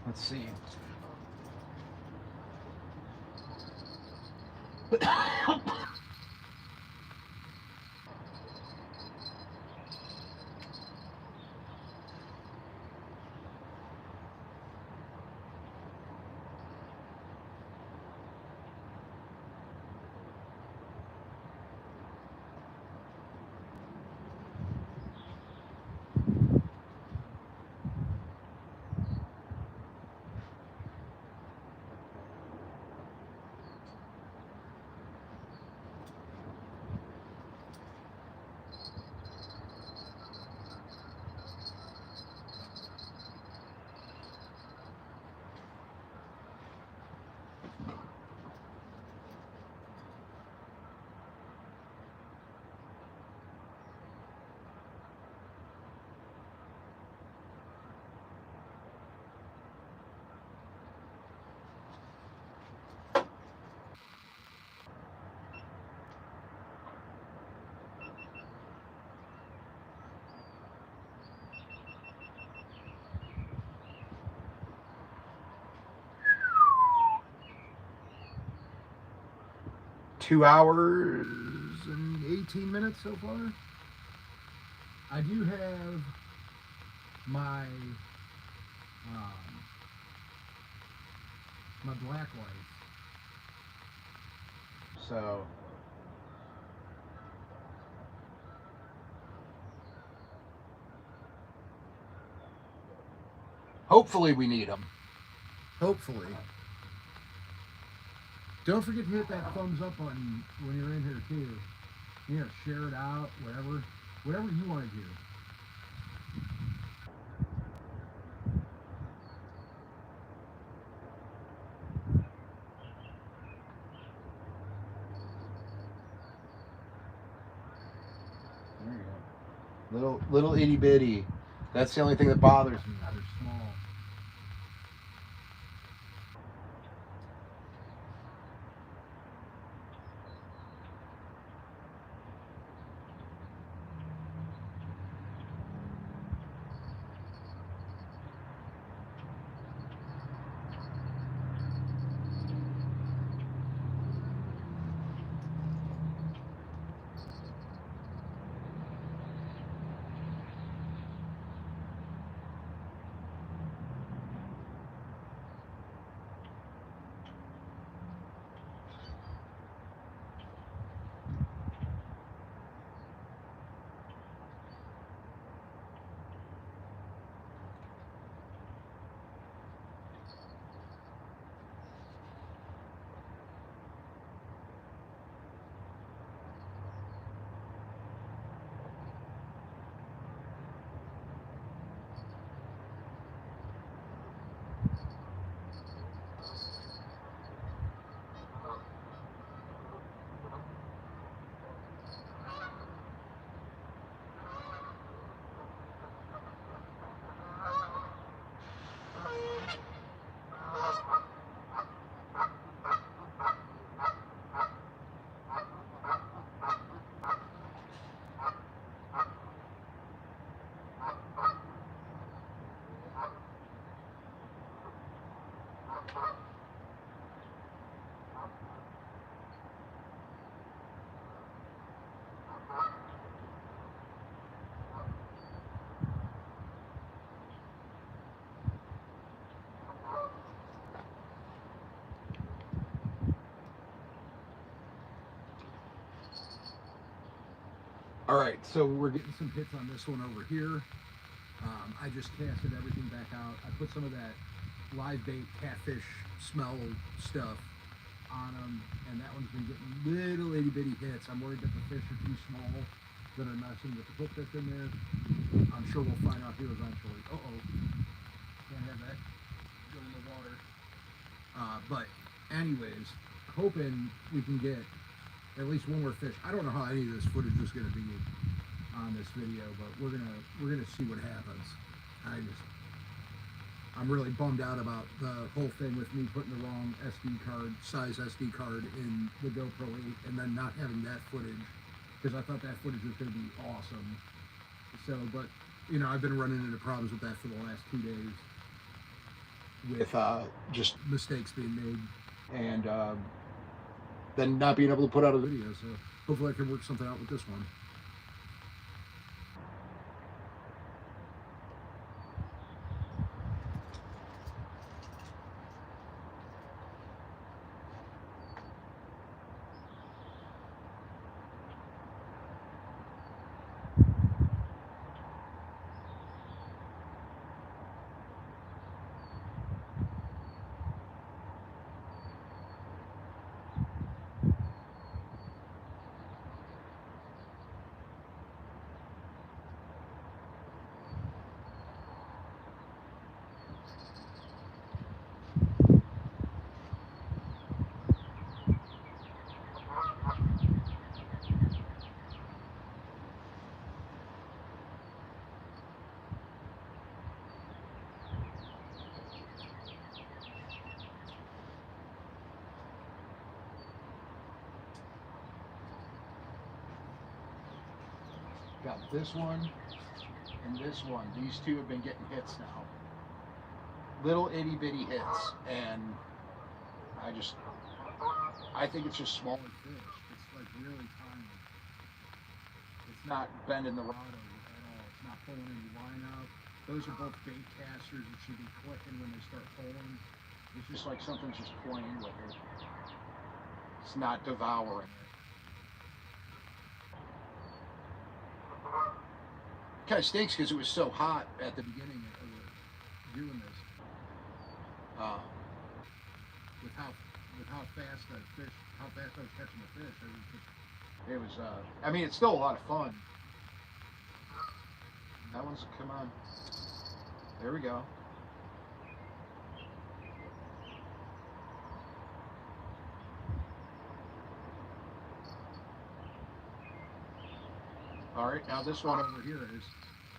Let's see. 2 hours and 18 minutes so far. I do have my my black lights. So hopefully we need them. Hopefully. Don't forget to hit that thumbs up button when you're in here too. You know, share it out, whatever you want to do. There you go. Little itty bitty. That's the only thing that bothers me. They're small. All right, so we're getting some hits on this one over here. I just casted everything back out. I put some of that live bait catfish smell stuff on them, and that one's been getting little itty bitty hits. I'm worried that the fish are too small that are messing with the hook that's in there. I'm sure we'll find out here eventually. Can't have that go in the water. But anyways, hoping we can get at least one more fish. I don't know how any of this footage is going to be on this video, but we're gonna see what happens. I'm really bummed out about the whole thing with me putting the wrong size SD card in the GoPro 8 and then not having that footage, because I thought that footage was going to be awesome. So, but you know, I've been running into problems with that for the last 2 days with just mistakes being made and then not being able to put out a video. So hopefully I can work something out with this one. Got this one and this one. These two have been getting hits now. Little itty bitty hits, and I think it's just smaller fish. It's like really tiny. It's not bending the rod over at all. It's not pulling any line out. Those are both bait casters. It should be clicking when they start pulling. It's just like something's just playing with it. It's not devouring it. Kind of stinks because it was so hot at the beginning of doing this. With how fast I was catching the fish. It was I mean, it's still a lot of fun. That one's, come on. There we go. All right, now this one over here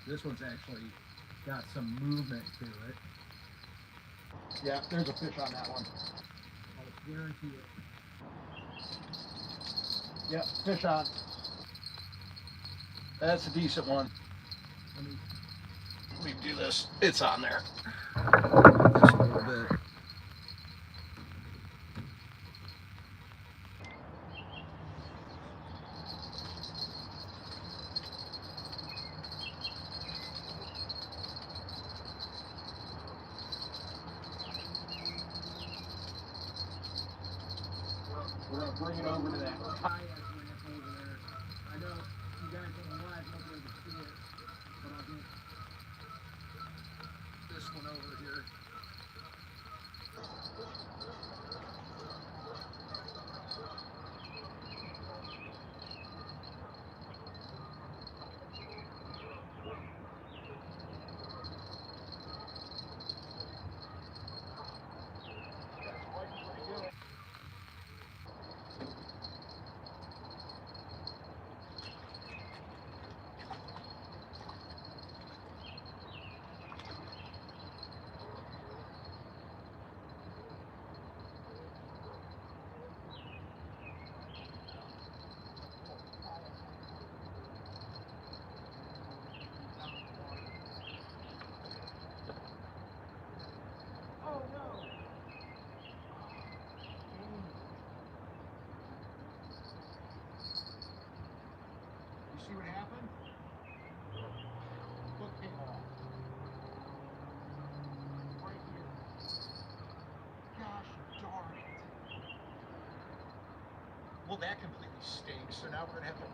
this one's actually got some movement to it. Yeah, there's a fish on that one. I'll guarantee it. Yep, fish on. That's a decent one. Let me do this. It's on there. Just a little bit. We're going to bring it over to that kayak ramp over there. I know you guys on the live won't be able to see it, but I'll get this one over here. See what happened? Hook came off. Right here. Gosh darn it. Well, that completely stinks. So now we're going to have to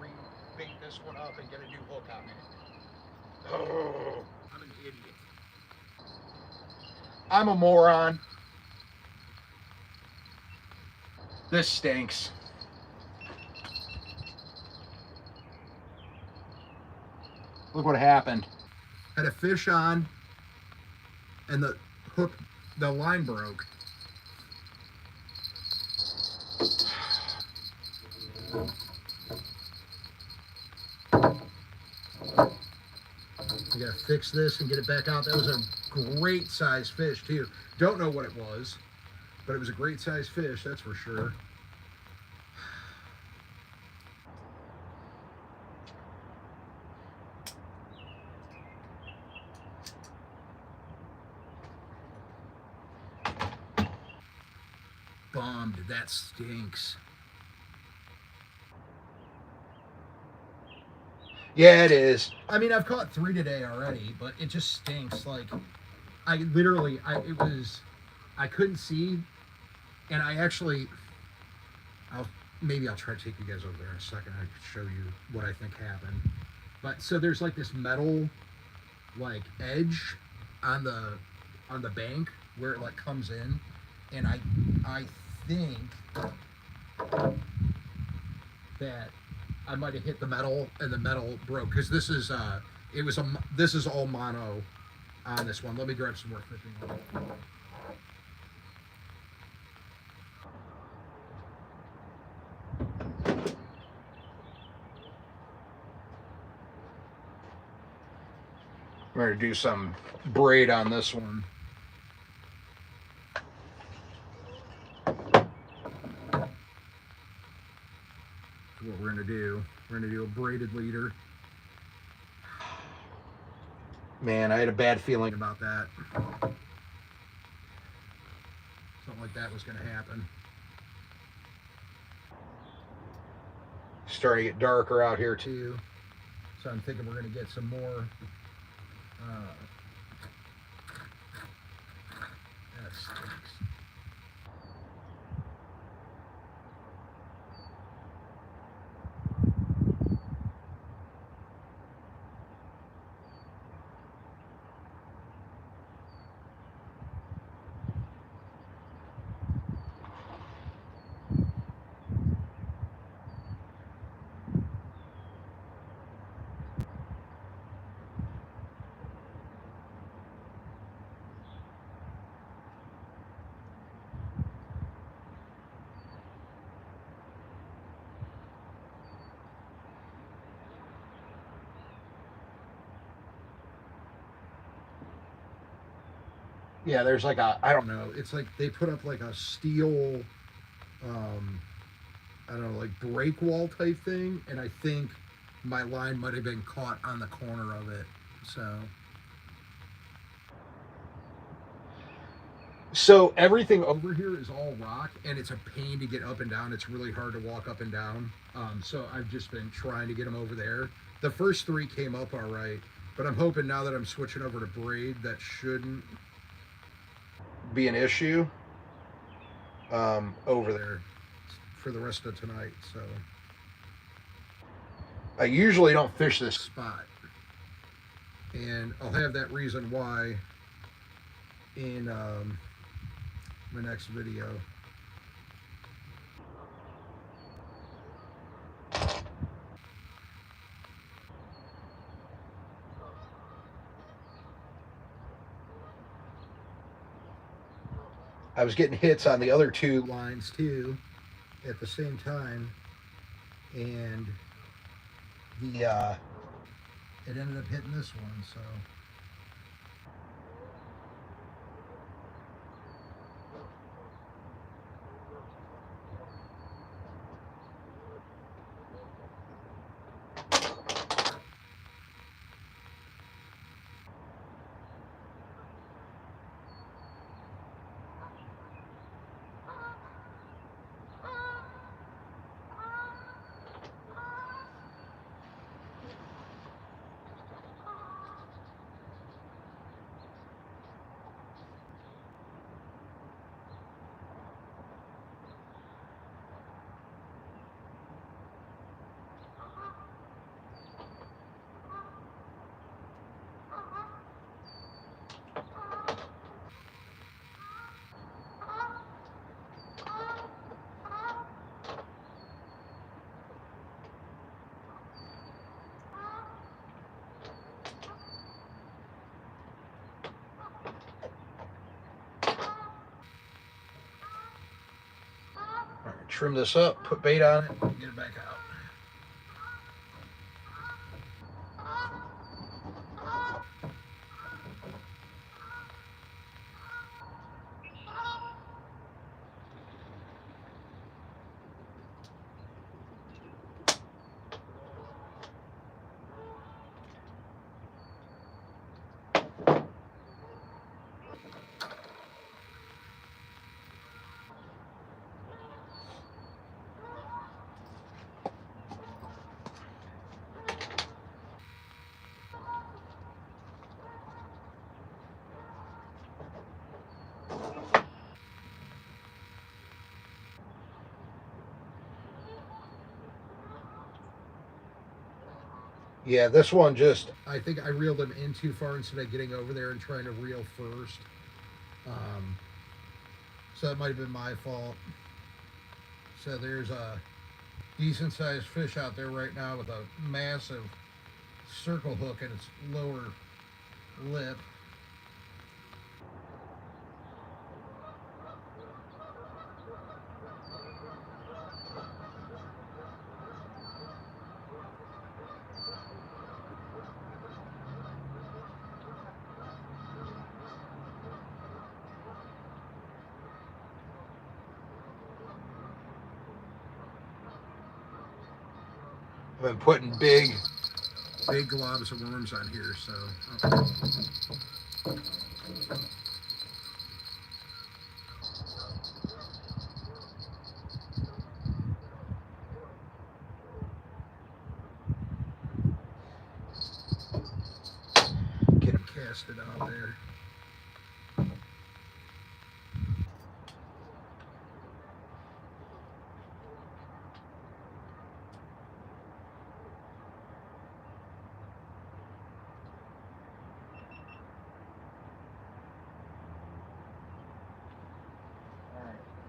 bait this one up and get a new hook on it. Oh, I'm an idiot. I'm a moron. This stinks. Look what happened. Had a fish on, and the hook, the line broke. We gotta fix this and get it back out. That was a great size fish too. Don't know what it was, but it was a great size fish, that's for sure. Bummed, that stinks. Yeah, it is. I mean, I've caught 3 today already, but it just stinks. Like, I literally, I couldn't see, and maybe I'll try to take you guys over there in a second. I can show you what I think happened. But so there's like this metal, like edge on the bank where it like comes in, and I think that I might have hit the metal and the metal broke, because this is this is all mono on this one. Let me grab some more fishing line. We're going to do some braid on this one. What we're going to do. We're going to do a braided leader. Man, I had a bad feeling about that. Something like that was going to happen. Starting to get darker out here too. So I'm thinking we're going to get some more that stinks. Yeah, there's like I don't know, it's like they put up like a steel, I don't know, like break wall type thing, and I think my line might have been caught on the corner of it. So everything over here is all rock, and it's a pain to get up and down. It's really hard to walk up and down. So I've just been trying to get them over there. The first 3 came up all right, but I'm hoping now that I'm switching over to braid, that shouldn't be an issue over there for the rest of tonight. So I usually don't fish this spot, and I'll have that reason why in my next video. I was getting hits on the other 2 lines too at the same time, and it ended up hitting this one. So Trim this up, put bait on it, get it back out. Yeah, this one just, I think I reeled him in too far instead of getting over there and trying to reel first. So that might have been my fault. So there's a decent sized fish out there right now with a massive circle hook in its lower lip. I've been putting big globs of worms on here, so get them. cast it out there.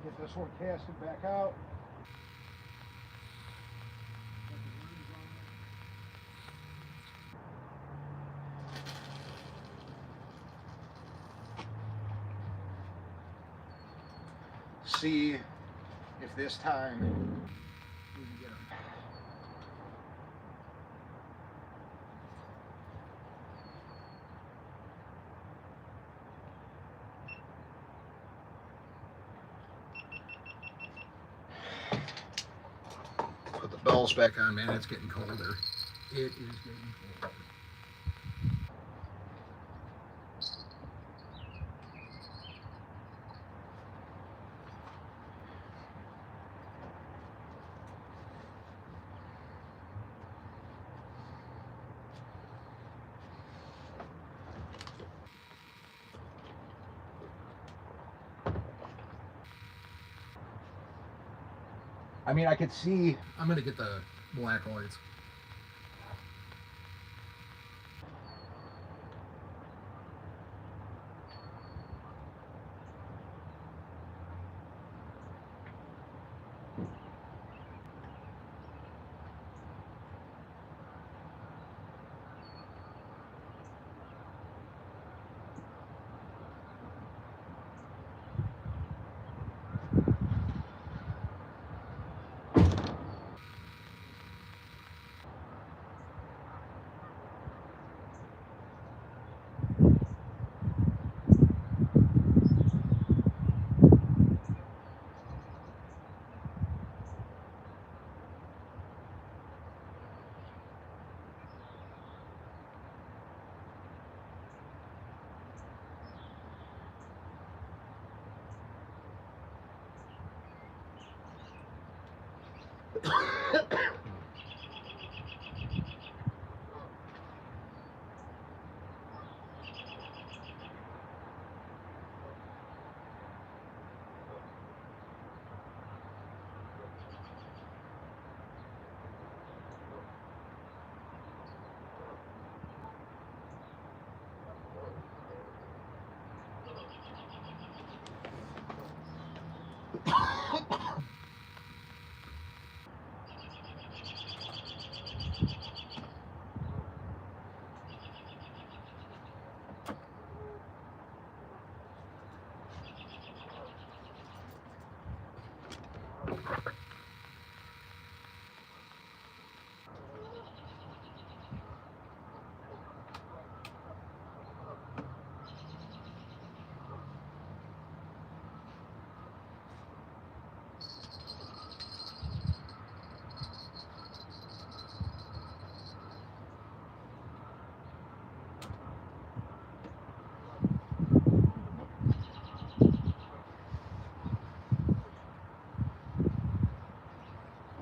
Get this one casted back out. See if this time we can get them. Put the bells back on, man. It's getting colder. It is getting colder. I mean, I could see. I'm gonna get the black oils.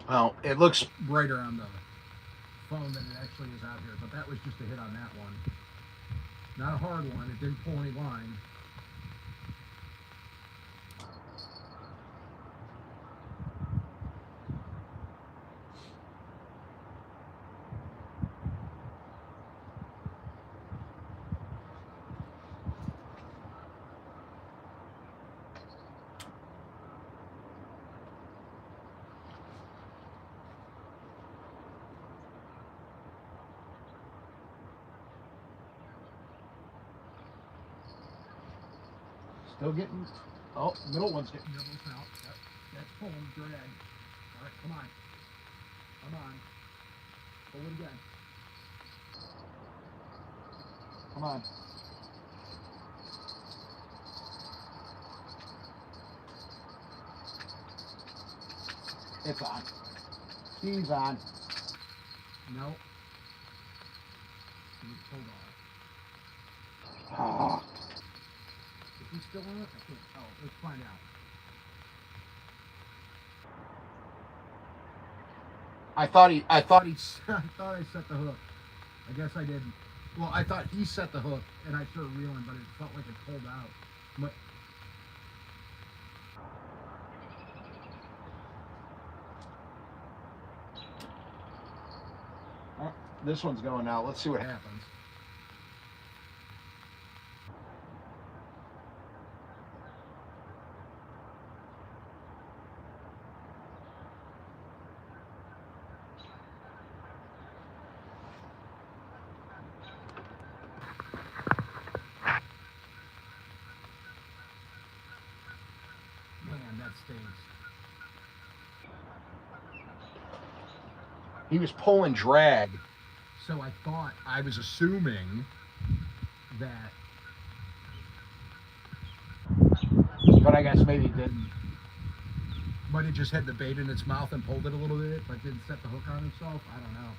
Well, it looks brighter on the phone than it actually is out here, but that was just a hit on that one. Not a hard one. It didn't pull any line. Still getting, oh, middle one's getting dribbles now. That's pulling, drag. All right, come on. Come on. Pull it again. Come on. It's on. He's on. No. He pulled off. Ah. Is he still on it? I can't tell. Let's find out. I thought I set the hook. I guess I didn't. Well, I thought he set the hook, and I started reeling, but it felt like it pulled out. But this one's going out. Let's see what happens. Man, that stings. He was pulling drag, so I was assuming that, but I guess maybe it didn't. But it just had the bait in its mouth and pulled it a little bit, but didn't set the hook on itself. I don't know.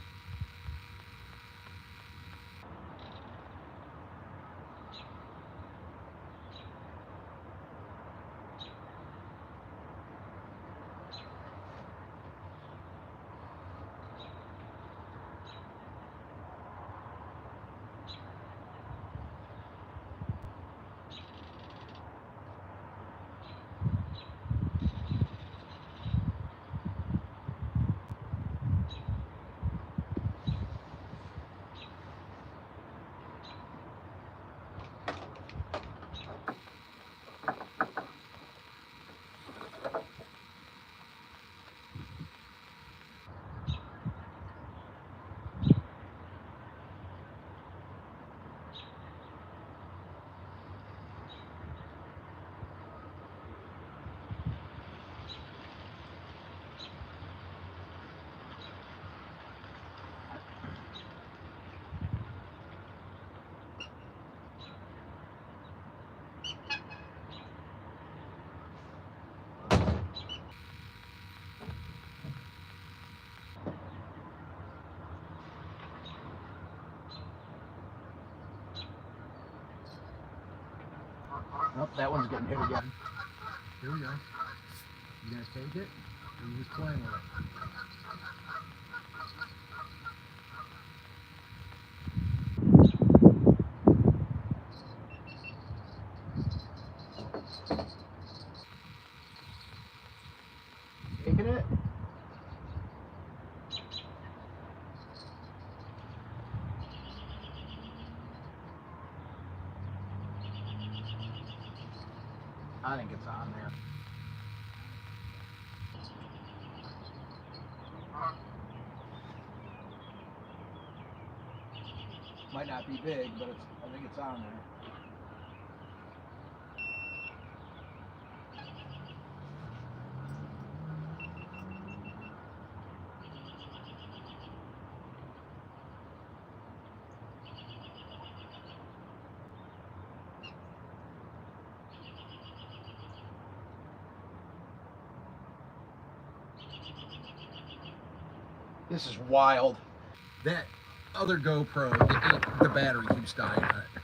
Oh, that one's getting hit again. Here we go. You guys take it? Or you just playing with it? Taking it? I think it's on there. Might not be big, but I think it's on there. This is wild. That other GoPro, the battery keeps dying on it.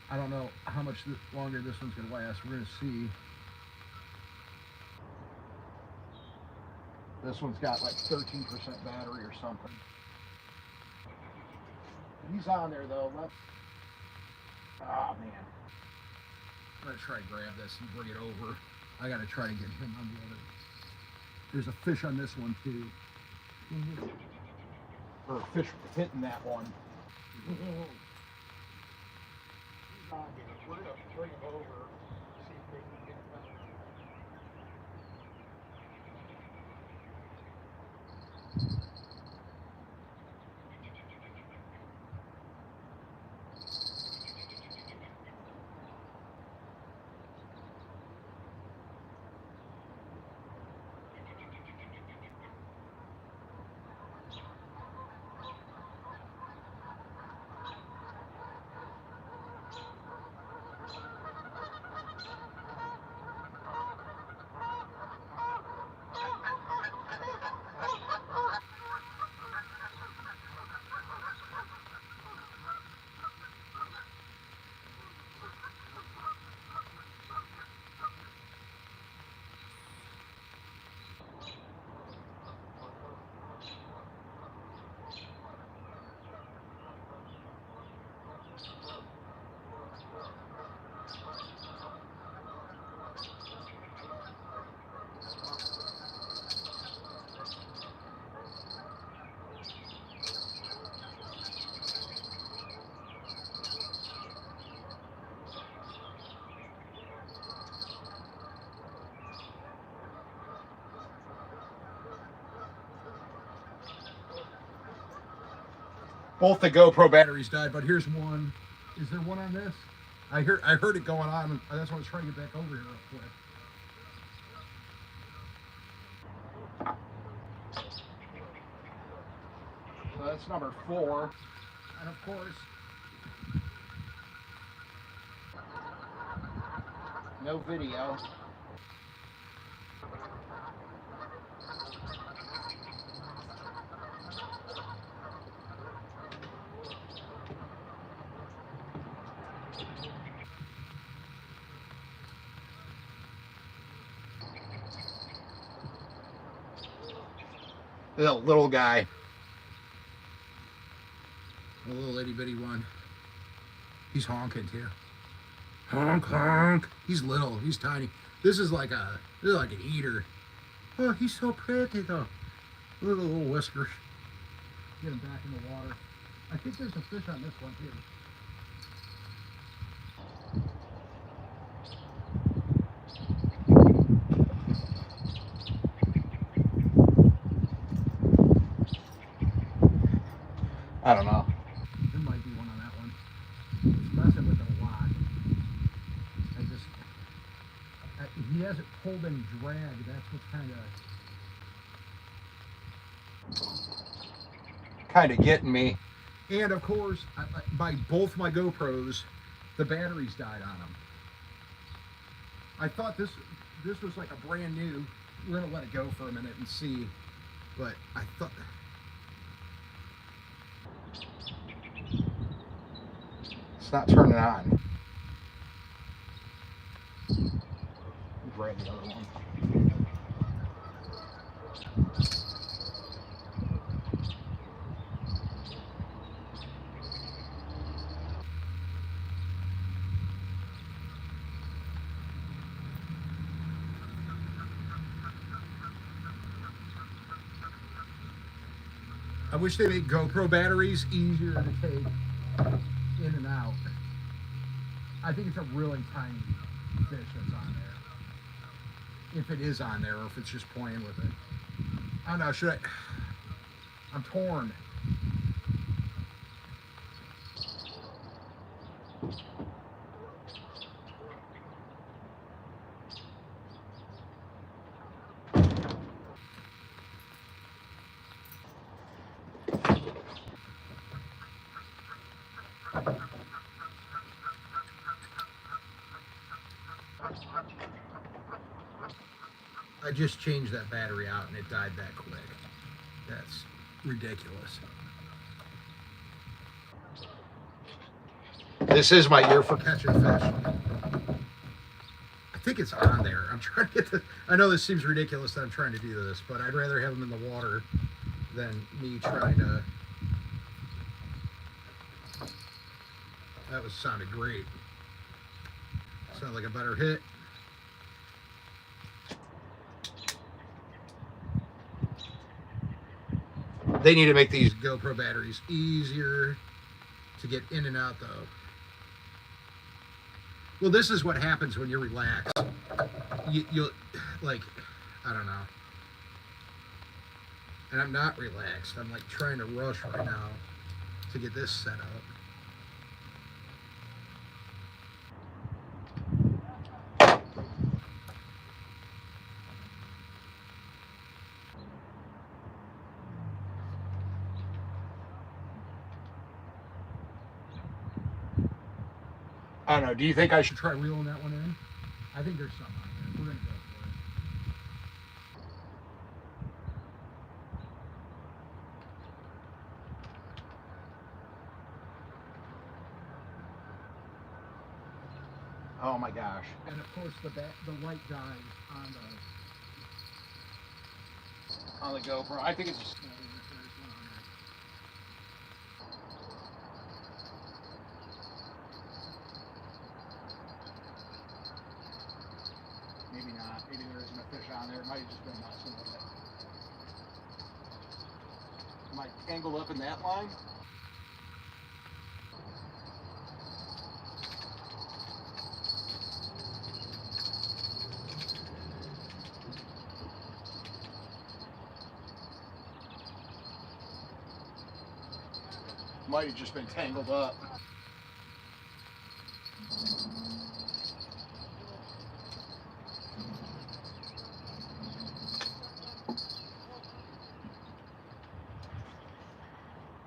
I don't know how much longer this one's gonna last. We're gonna see. This one's got like 13% battery or something. He's on there though. Oh man. I'm gonna try to grab this and bring it over. I gotta try to get him on the other. There's a fish on this one too. Or a fish hitting that one. He's on here. We're gonna bring him over. See if they can get him out. Both the GoPro batteries died, but here's one. Is there one on this? I heard it going on, and that's why I was trying to get back over here real quick. So that's number 4. And of course, no video. That little guy. A little itty bitty one. He's honking too. Honk honk. He's little. He's tiny. This is like an eater. Oh, he's so pretty though. Look at the little whiskers. Get him back in the water. I think there's a fish on this one too. I don't know. There might be one on that one. He's messing with it a lot. He hasn't pulled any drag. That's what's kind of getting me. And of course, by both my GoPros, the batteries died on them. I thought this was like a brand new. We're gonna let it go for a minute and see. But I thought. It's not turning on. Grab the other one. I wish they made GoPro batteries easier to take in and out. I think it's a really tiny fish that's on there. If it is on there, or if it's just playing with it. I don't know, should I? I'm torn. I just changed that battery out and it died that quick. That's ridiculous. This is my ear for catching fish. I think it's on there. I'm trying to get the... I know this seems ridiculous that I'm trying to do this, but I'd rather have them in the water than me trying to... That sounded great. Sounded like a better hit. They need to make these GoPro batteries easier to get in and out, though. Well, this is what happens when you're relaxed. You'll, like, I don't know. And I'm not relaxed. I'm, like, trying to rush right now to get this set up. I don't know. Do you think I should try reeling that one in? I think there's some on there. We're going to go for it. Oh my gosh. And of course the light dies on the GoPro. I think it's just... Maybe not. Maybe there isn't a fish on there. It might have just been messing with it. Am I tangled up in that line? Might have just been tangled up.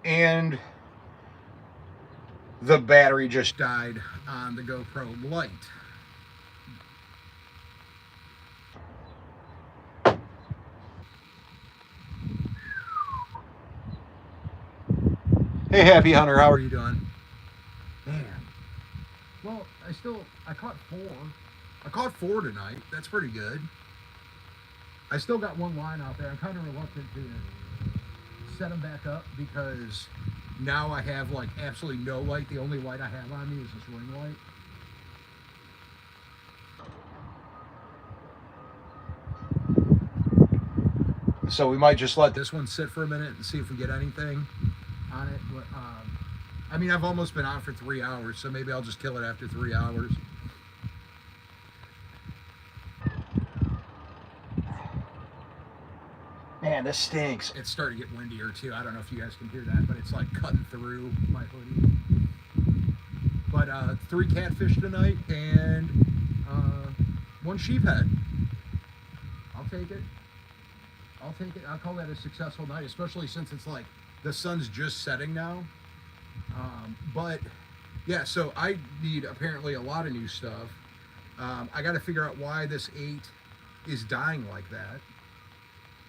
And the battery just died on the GoPro Lite. Hey, Happy Hunter, how are you doing? Man. Well, I caught 4. I caught 4 tonight. That's pretty good. I still got one line out there. I'm kind of reluctant to set them back up because now I have like absolutely no light. The only light I have on me is this ring light. So we might just let this one sit for a minute and see if we get anything on it. But, I mean, I've almost been on for 3 hours, so maybe I'll just kill it after 3 hours. Man, this stinks. It's starting to get windier too. I don't know if you guys can hear that, but it's like cutting through my hoodie. But 3 catfish tonight and 1 sheephead. I'll take it. I'll take it. I'll call that a successful night, especially since it's like the sun's just setting now. But yeah, so I need apparently a lot of new stuff. I got to figure out why this 8 is dying like that.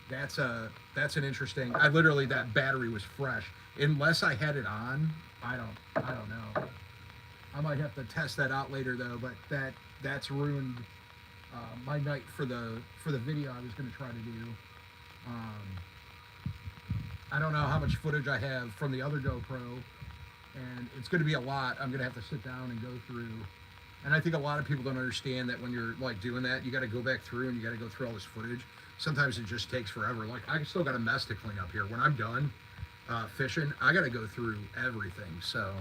That's an interesting. That battery was fresh. Unless I had it on, I don't know. I might have to test that out later though. But that's ruined my night for the video I was going to try to do. I don't know how much footage I have from the other GoPro, and it's going to be a lot. I'm going to have to sit down and go through. And I think a lot of people don't understand that when you're like doing that, you got to go back through and you got to go through all this footage. Sometimes it just takes forever. Like I still got a mess to clean up here. When I'm done fishing, I got to go through everything. So.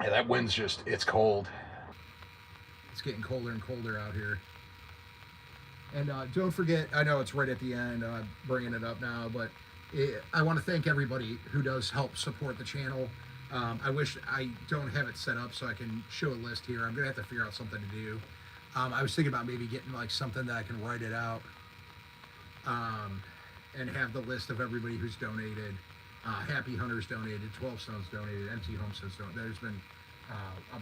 Yeah, that wind's it's cold. It's getting colder and colder out here. And don't forget, I know it's right at the end, bringing it up now, but I want to thank everybody who does help support the channel. I wish I don't have it set up so I can show a list here. I'm gonna have to figure out something to do. I was thinking about maybe getting like something that I can write it out, and have the list of everybody who's donated. Happy Hunters donated, 12 Stones donated, MT Homesteads donated. There's been a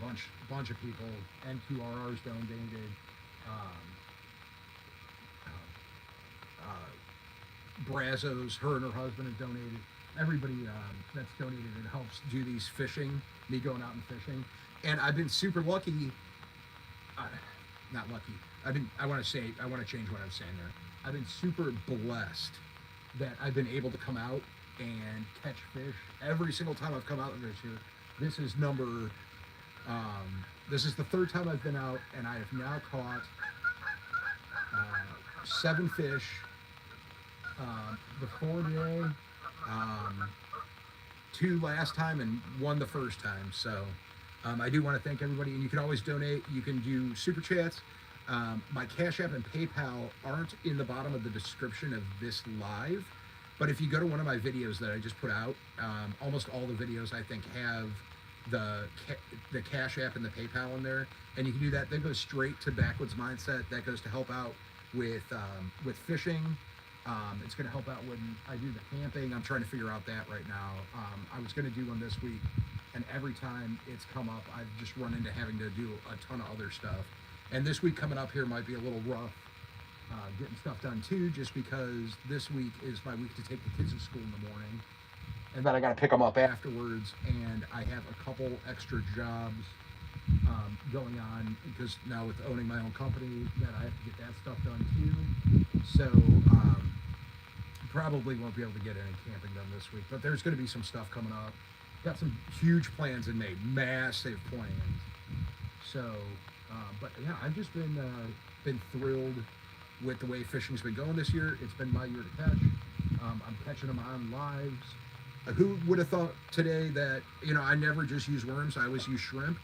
bunch of people. NQRR's donated. Brazos, her and her husband have donated. Everybody that's donated, it helps do these fishing, me going out and fishing. And I've been super lucky, not lucky, I want to change what I was saying there. I've been super blessed that I've been able to come out and catch fish every single time I've come out this year. This is this is the third time I've been out, and I have now caught 7 fish. Before today, 2 last time and 1 the first time. So I do want to thank everybody, and you can always donate. You can do super chats. My Cash App and PayPal aren't in the bottom of the description of this live, but if you go to one of my videos that I just put out, almost all the videos I think have the Cash App and the PayPal in there, and you can do that. That goes straight to Backwoods Mindset. That goes to help out with fishing. It's going to help out when I do the camping. I'm trying to figure out that right now. I was going to do one this week, and every time it's come up, I've just run into having to do a ton of other stuff. And this week coming up here might be a little rough getting stuff done too, just because this week is my week to take the kids to school in the morning, and then I got to pick them up afterwards, and I have a couple extra jobs going on, because now with owning my own company, that I have to get that stuff done too. So probably won't be able to get any camping done this week, but there's going to be some stuff coming up. Got some huge plans in May, massive plans. So, but yeah, I've just been thrilled with the way fishing's been going this year. It's been my year to catch. I'm catching them on lives. Who would have thought today that, I never just use worms, I always use shrimp,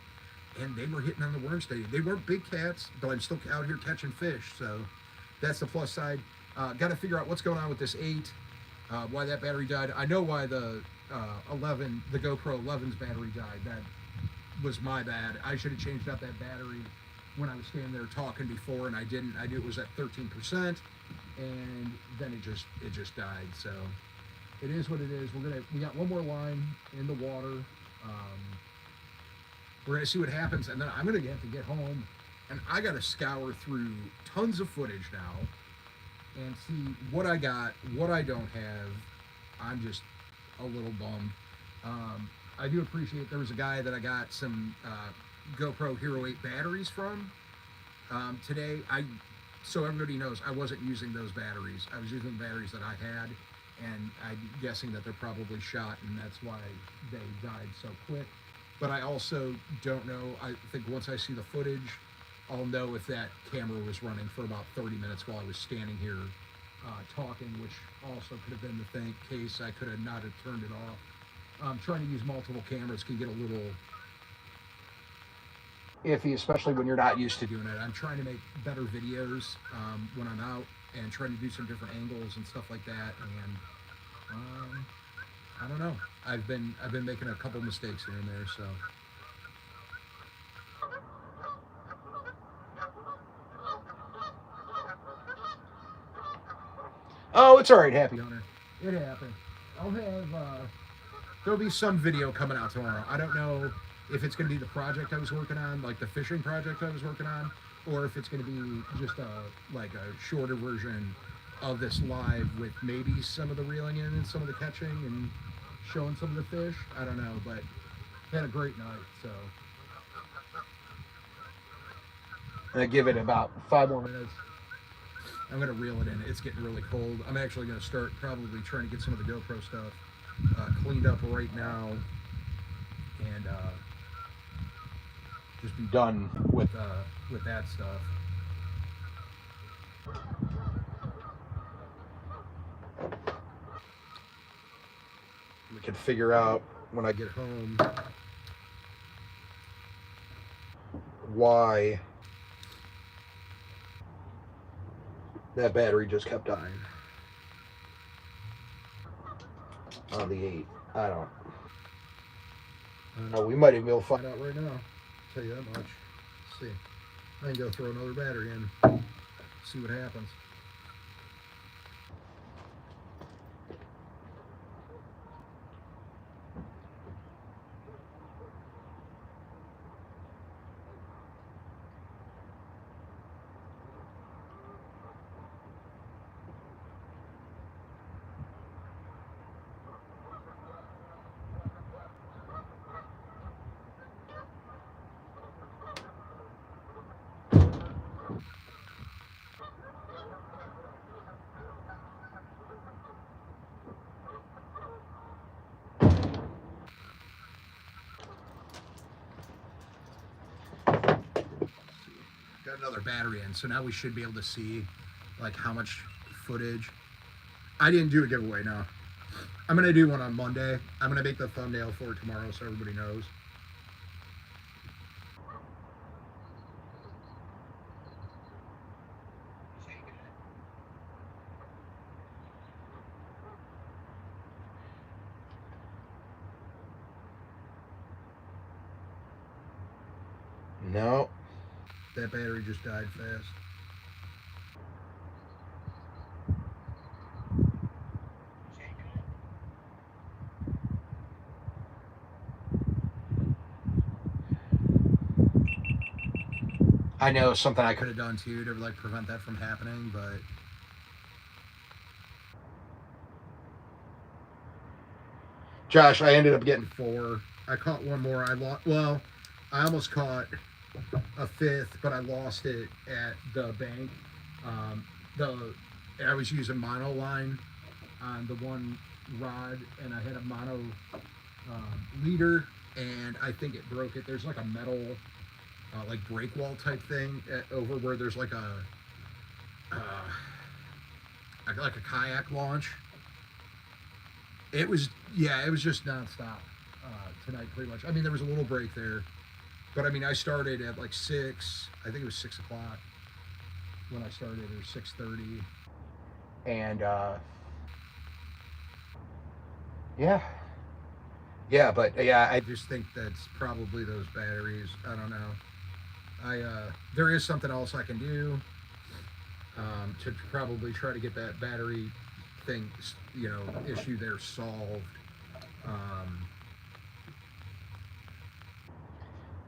and they were hitting on the worms today. They weren't big cats, but I'm still out here catching fish, so that's the plus side. Got to figure out what's going on with this 8, why that battery died. I know why the GoPro 11's battery died. That was my bad. I should have changed out that battery when I was standing there talking before, and I didn't. I knew it was at 13%, and then it just died. So it is what it is. We got one more line in the water. We're gonna see what happens, and then I'm gonna have to get home, and I gotta scour through tons of footage now and see what I got, what I don't have. I'm just a little bummed. I do appreciate, there was a guy that I got some GoPro Hero 8 batteries from today. So everybody knows I wasn't using those batteries. I was using the batteries that I had, and I'm guessing that they're probably shot, and that's why they died so quick. But I also don't know. I think once I see the footage, I'll know if that camera was running for about 30 minutes while I was standing here talking, which also could have been the case. I could have not have turned it off. Trying to use multiple cameras can get a little iffy, especially when you're not used to doing it. I'm trying to make better videos when I'm out, and trying to do some different angles and stuff like that. And I don't know. I've been making a couple mistakes here and there, so. Oh, it's all right, Happy Hunter. It happened. I'll have, there'll be some video coming out tomorrow. I don't know if it's going to be the project I was working on, like the fishing project I was working on, or if it's going to be just like a shorter version of this live with maybe some of the reeling in and some of the catching and showing some of the fish. I don't know, but had a great night, so. And I give it about 5 more minutes. I'm going to reel it in. It's getting really cold. I'm actually going to start probably trying to get some of the GoPro stuff cleaned up right now, and just be done with that stuff. We can figure out when I get home why that battery just kept dying on the 8. I don't. I don't know. We might even be able to find out right now. I'll tell you that much. Let's see. I can go throw another battery in. See what happens. Got another battery in, so now we should be able to see like how much footage. I didn't do a giveaway, no. I'm gonna do one on Monday. I'm gonna make the thumbnail for it tomorrow so everybody knows. No, that battery just died fast. I know something I could have done too to like prevent that from happening, but Josh, I ended up getting 4. I caught one more. I lost. Well, I almost caught a 5th, but I lost it at the bank. I was using mono line on the one rod, and I had a mono leader, and I think it broke it. There's like a metal like break wall type thing over where there's like a kayak launch. It was just nonstop tonight pretty much. I mean, there was a little break there, but I mean, I started at like 6. I think it was 6 o'clock when I started, or 6:30, and but I just think that's probably those batteries. I don't know. There is something else I can do to probably try to get that battery thing, issue there solved.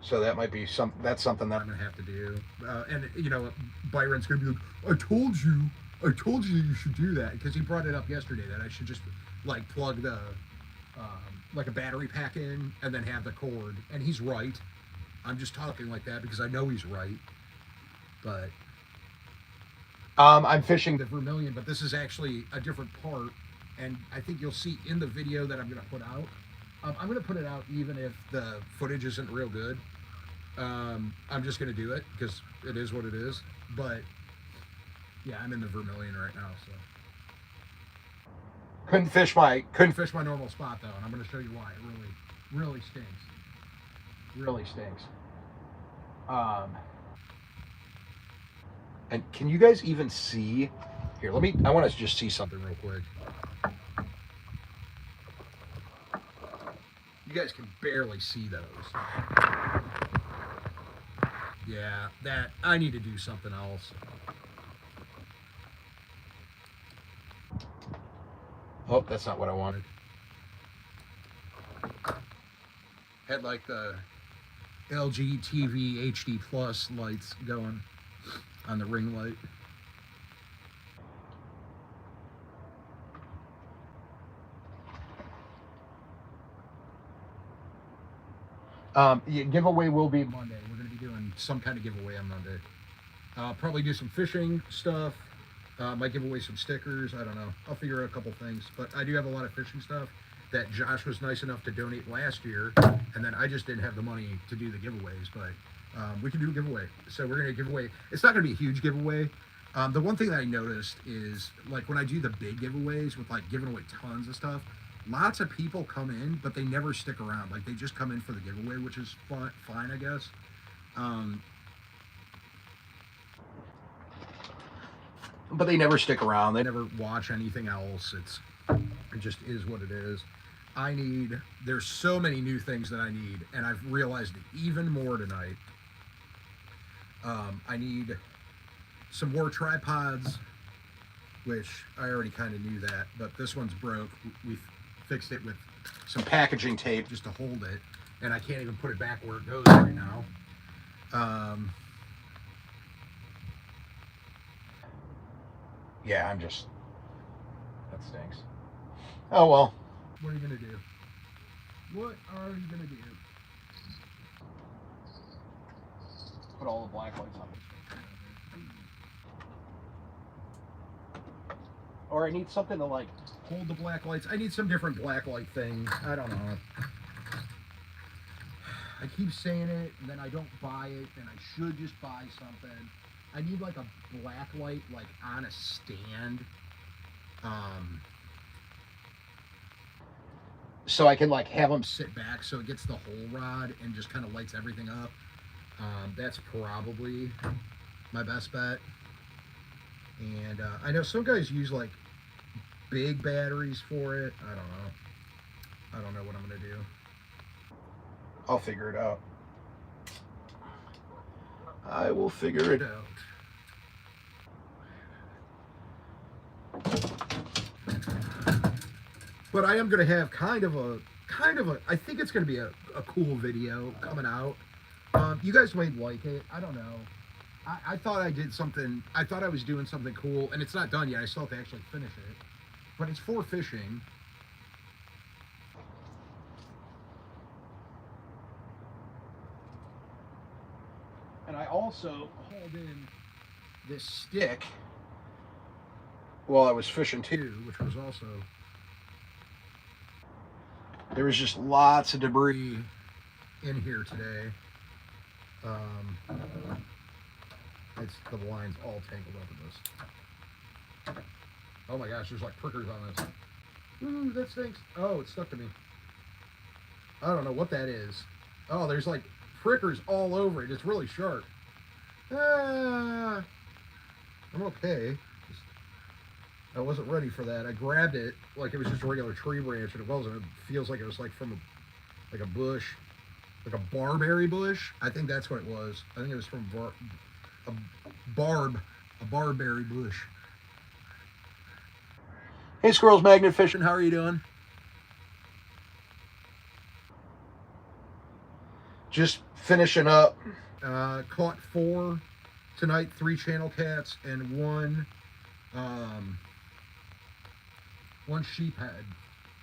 So that might be that's something that I'm gonna have to do. And Byron's gonna be like, I told you you should do that, because he brought it up yesterday that I should just like plug the like a battery pack in and then have the cord. And he's right. I'm just talking like that because I know he's right. But I'm fishing the Vermilion, but this is actually a different part, and I think you'll see in the video that I'm going to put out. I'm going to put it out even if the footage isn't real good. I'm just going to do it because it is what it is. But yeah, I'm in the Vermilion right now, so couldn't fish my normal spot though, and I'm going to show you why. It really stinks. Really stinks. And can you guys even see? Here, I want to just see something real quick. You guys can barely see those. Yeah, I need to do something else. Oh, that's not what I wanted. Had like the LG TV HD Plus lights going on the ring light. Giveaway will be Monday. We're going to be doing some kind of giveaway on Monday. Probably do some fishing stuff. Might give away some stickers. I don't know. I'll figure out a couple things. But I do have a lot of fishing stuff that Josh was nice enough to donate last year, and then I just didn't have the money to do the giveaways. But we can do a giveaway. So we're going to give away. It's not going to be a huge giveaway. The one thing that I noticed is, like, when I do the big giveaways with like giving away tons of stuff, lots of people come in, but they never stick around. Like, they just come in for the giveaway, which is fine, I guess. But they never stick around. They never watch anything else. It just is what it is. there's so many new things that I need, and I've realized it even more tonight. I need some more tripods, which I already kind of knew that, but this one's broke. We fixed it with some packaging tape just to hold it, and I can't even put it back where it goes right now. Yeah, that stinks. Oh well. What are you gonna do? What are you gonna do? Put all the black lights on. Or I need something to like hold the black lights. I need some different black light thing. I don't know. I keep saying it, and then I don't buy it, and I should just buy something. I need like a black light like on a stand. So I can like have them sit back so it gets the whole rod and just kind of lights everything up. That's probably my best bet. And I know some guys use like big batteries for it. I don't know what I'm gonna do. I'll figure it out. I will figure it out. But I am gonna have kind of a I think it's gonna be a cool video coming out. You guys might like it. I don't know. I thought I did something. I thought I was doing something cool, and it's not done yet. I still have to actually finish it. But it's for fishing. And I also hauled in this stick while I was fishing too, which was also... There was just lots of debris in here today. The line's all tangled up in this. Oh my gosh, there's like prickers on this. Ooh, that stinks. Oh, it stuck to me. I don't know what that is. Oh, there's like prickers all over it. It's really sharp. I'm okay. I wasn't ready for that. I grabbed it like it was just a regular tree branch, and it wasn't. It feels like it was like from a bush, like a barberry bush. I think that's what it was. I think it was from a barberry bush. Hey, Squirrels Magnet Fishing, how are you doing? Just finishing up. Caught 4 tonight, 3 channel cats and one sheephead,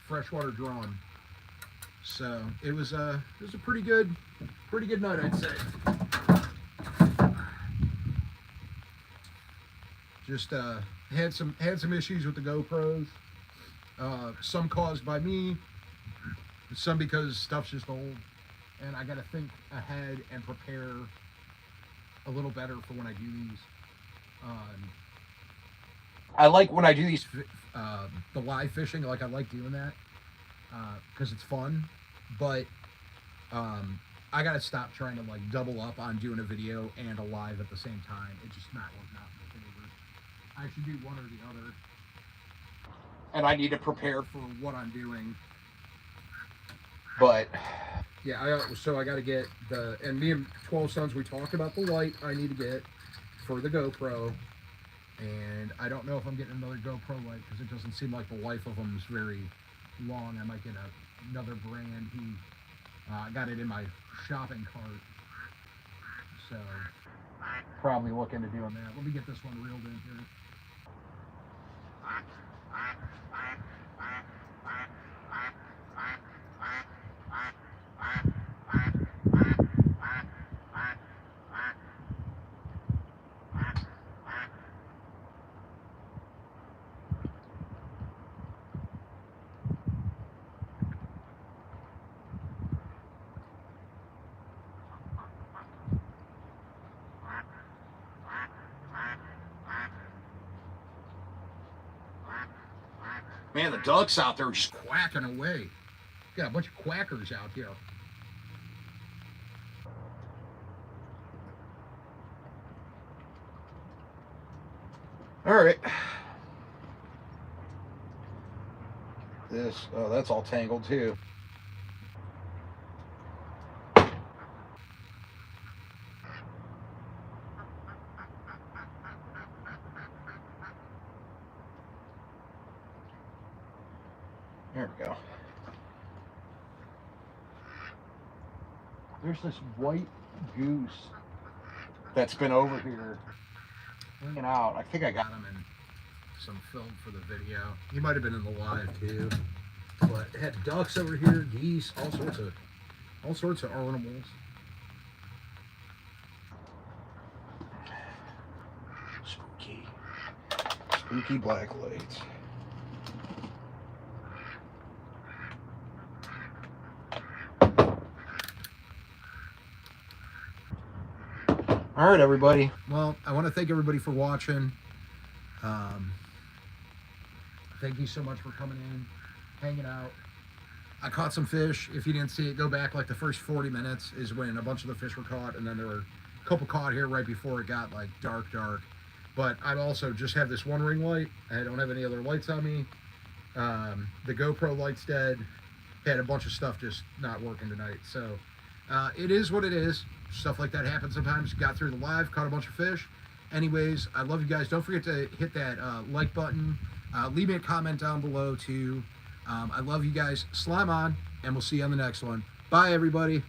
freshwater drawn. So it was a pretty good night, I'd say. Just had some issues with the GoPros. Some caused by me, some because stuff's just old, and I got to think ahead and prepare a little better for when I do these. I like when I do these the live fishing. Like I like doing that because it's fun, but I gotta stop trying to like double up on doing a video and a live at the same time. It's just not working out in my favor. I should do one or the other, and I need to prepare for what I'm doing. But yeah, so I got to get and me and 12 Sons, we talked about the light I need to get for the GoPro. And I don't know if I'm getting another GoPro light because it doesn't seem like the life of them is very long. I might get another brand. I got it in my shopping cart. So probably look into doing that. Let me get this one reeled in here. Man, the ducks out there are just quacking away. Got a bunch of quackers out here. All right. this. Oh, that's all tangled too. There we go. There's this white goose that's been over here hanging out. I think I got him in some film for the video. He might have been in the live too. But it had ducks over here, geese, all sorts of animals. Spooky black lights. All right, everybody. Well, I want to thank everybody for watching. Thank you so much for coming in, hanging out. I caught some fish. If you didn't see it, go back like the first 40 minutes is when a bunch of the fish were caught, and then there were a couple caught here right before it got like dark. But I also just have this one ring light. I don't have any other lights on me. The GoPro light's dead. Had a bunch of stuff just not working tonight. So it is what it is. Stuff like that happens sometimes. Got through the live, caught a bunch of fish. Anyways, I love you guys. Don't forget to hit that like button. Leave me a comment down below too. I love you guys. Slime on, and we'll see you on the next one. Bye, everybody.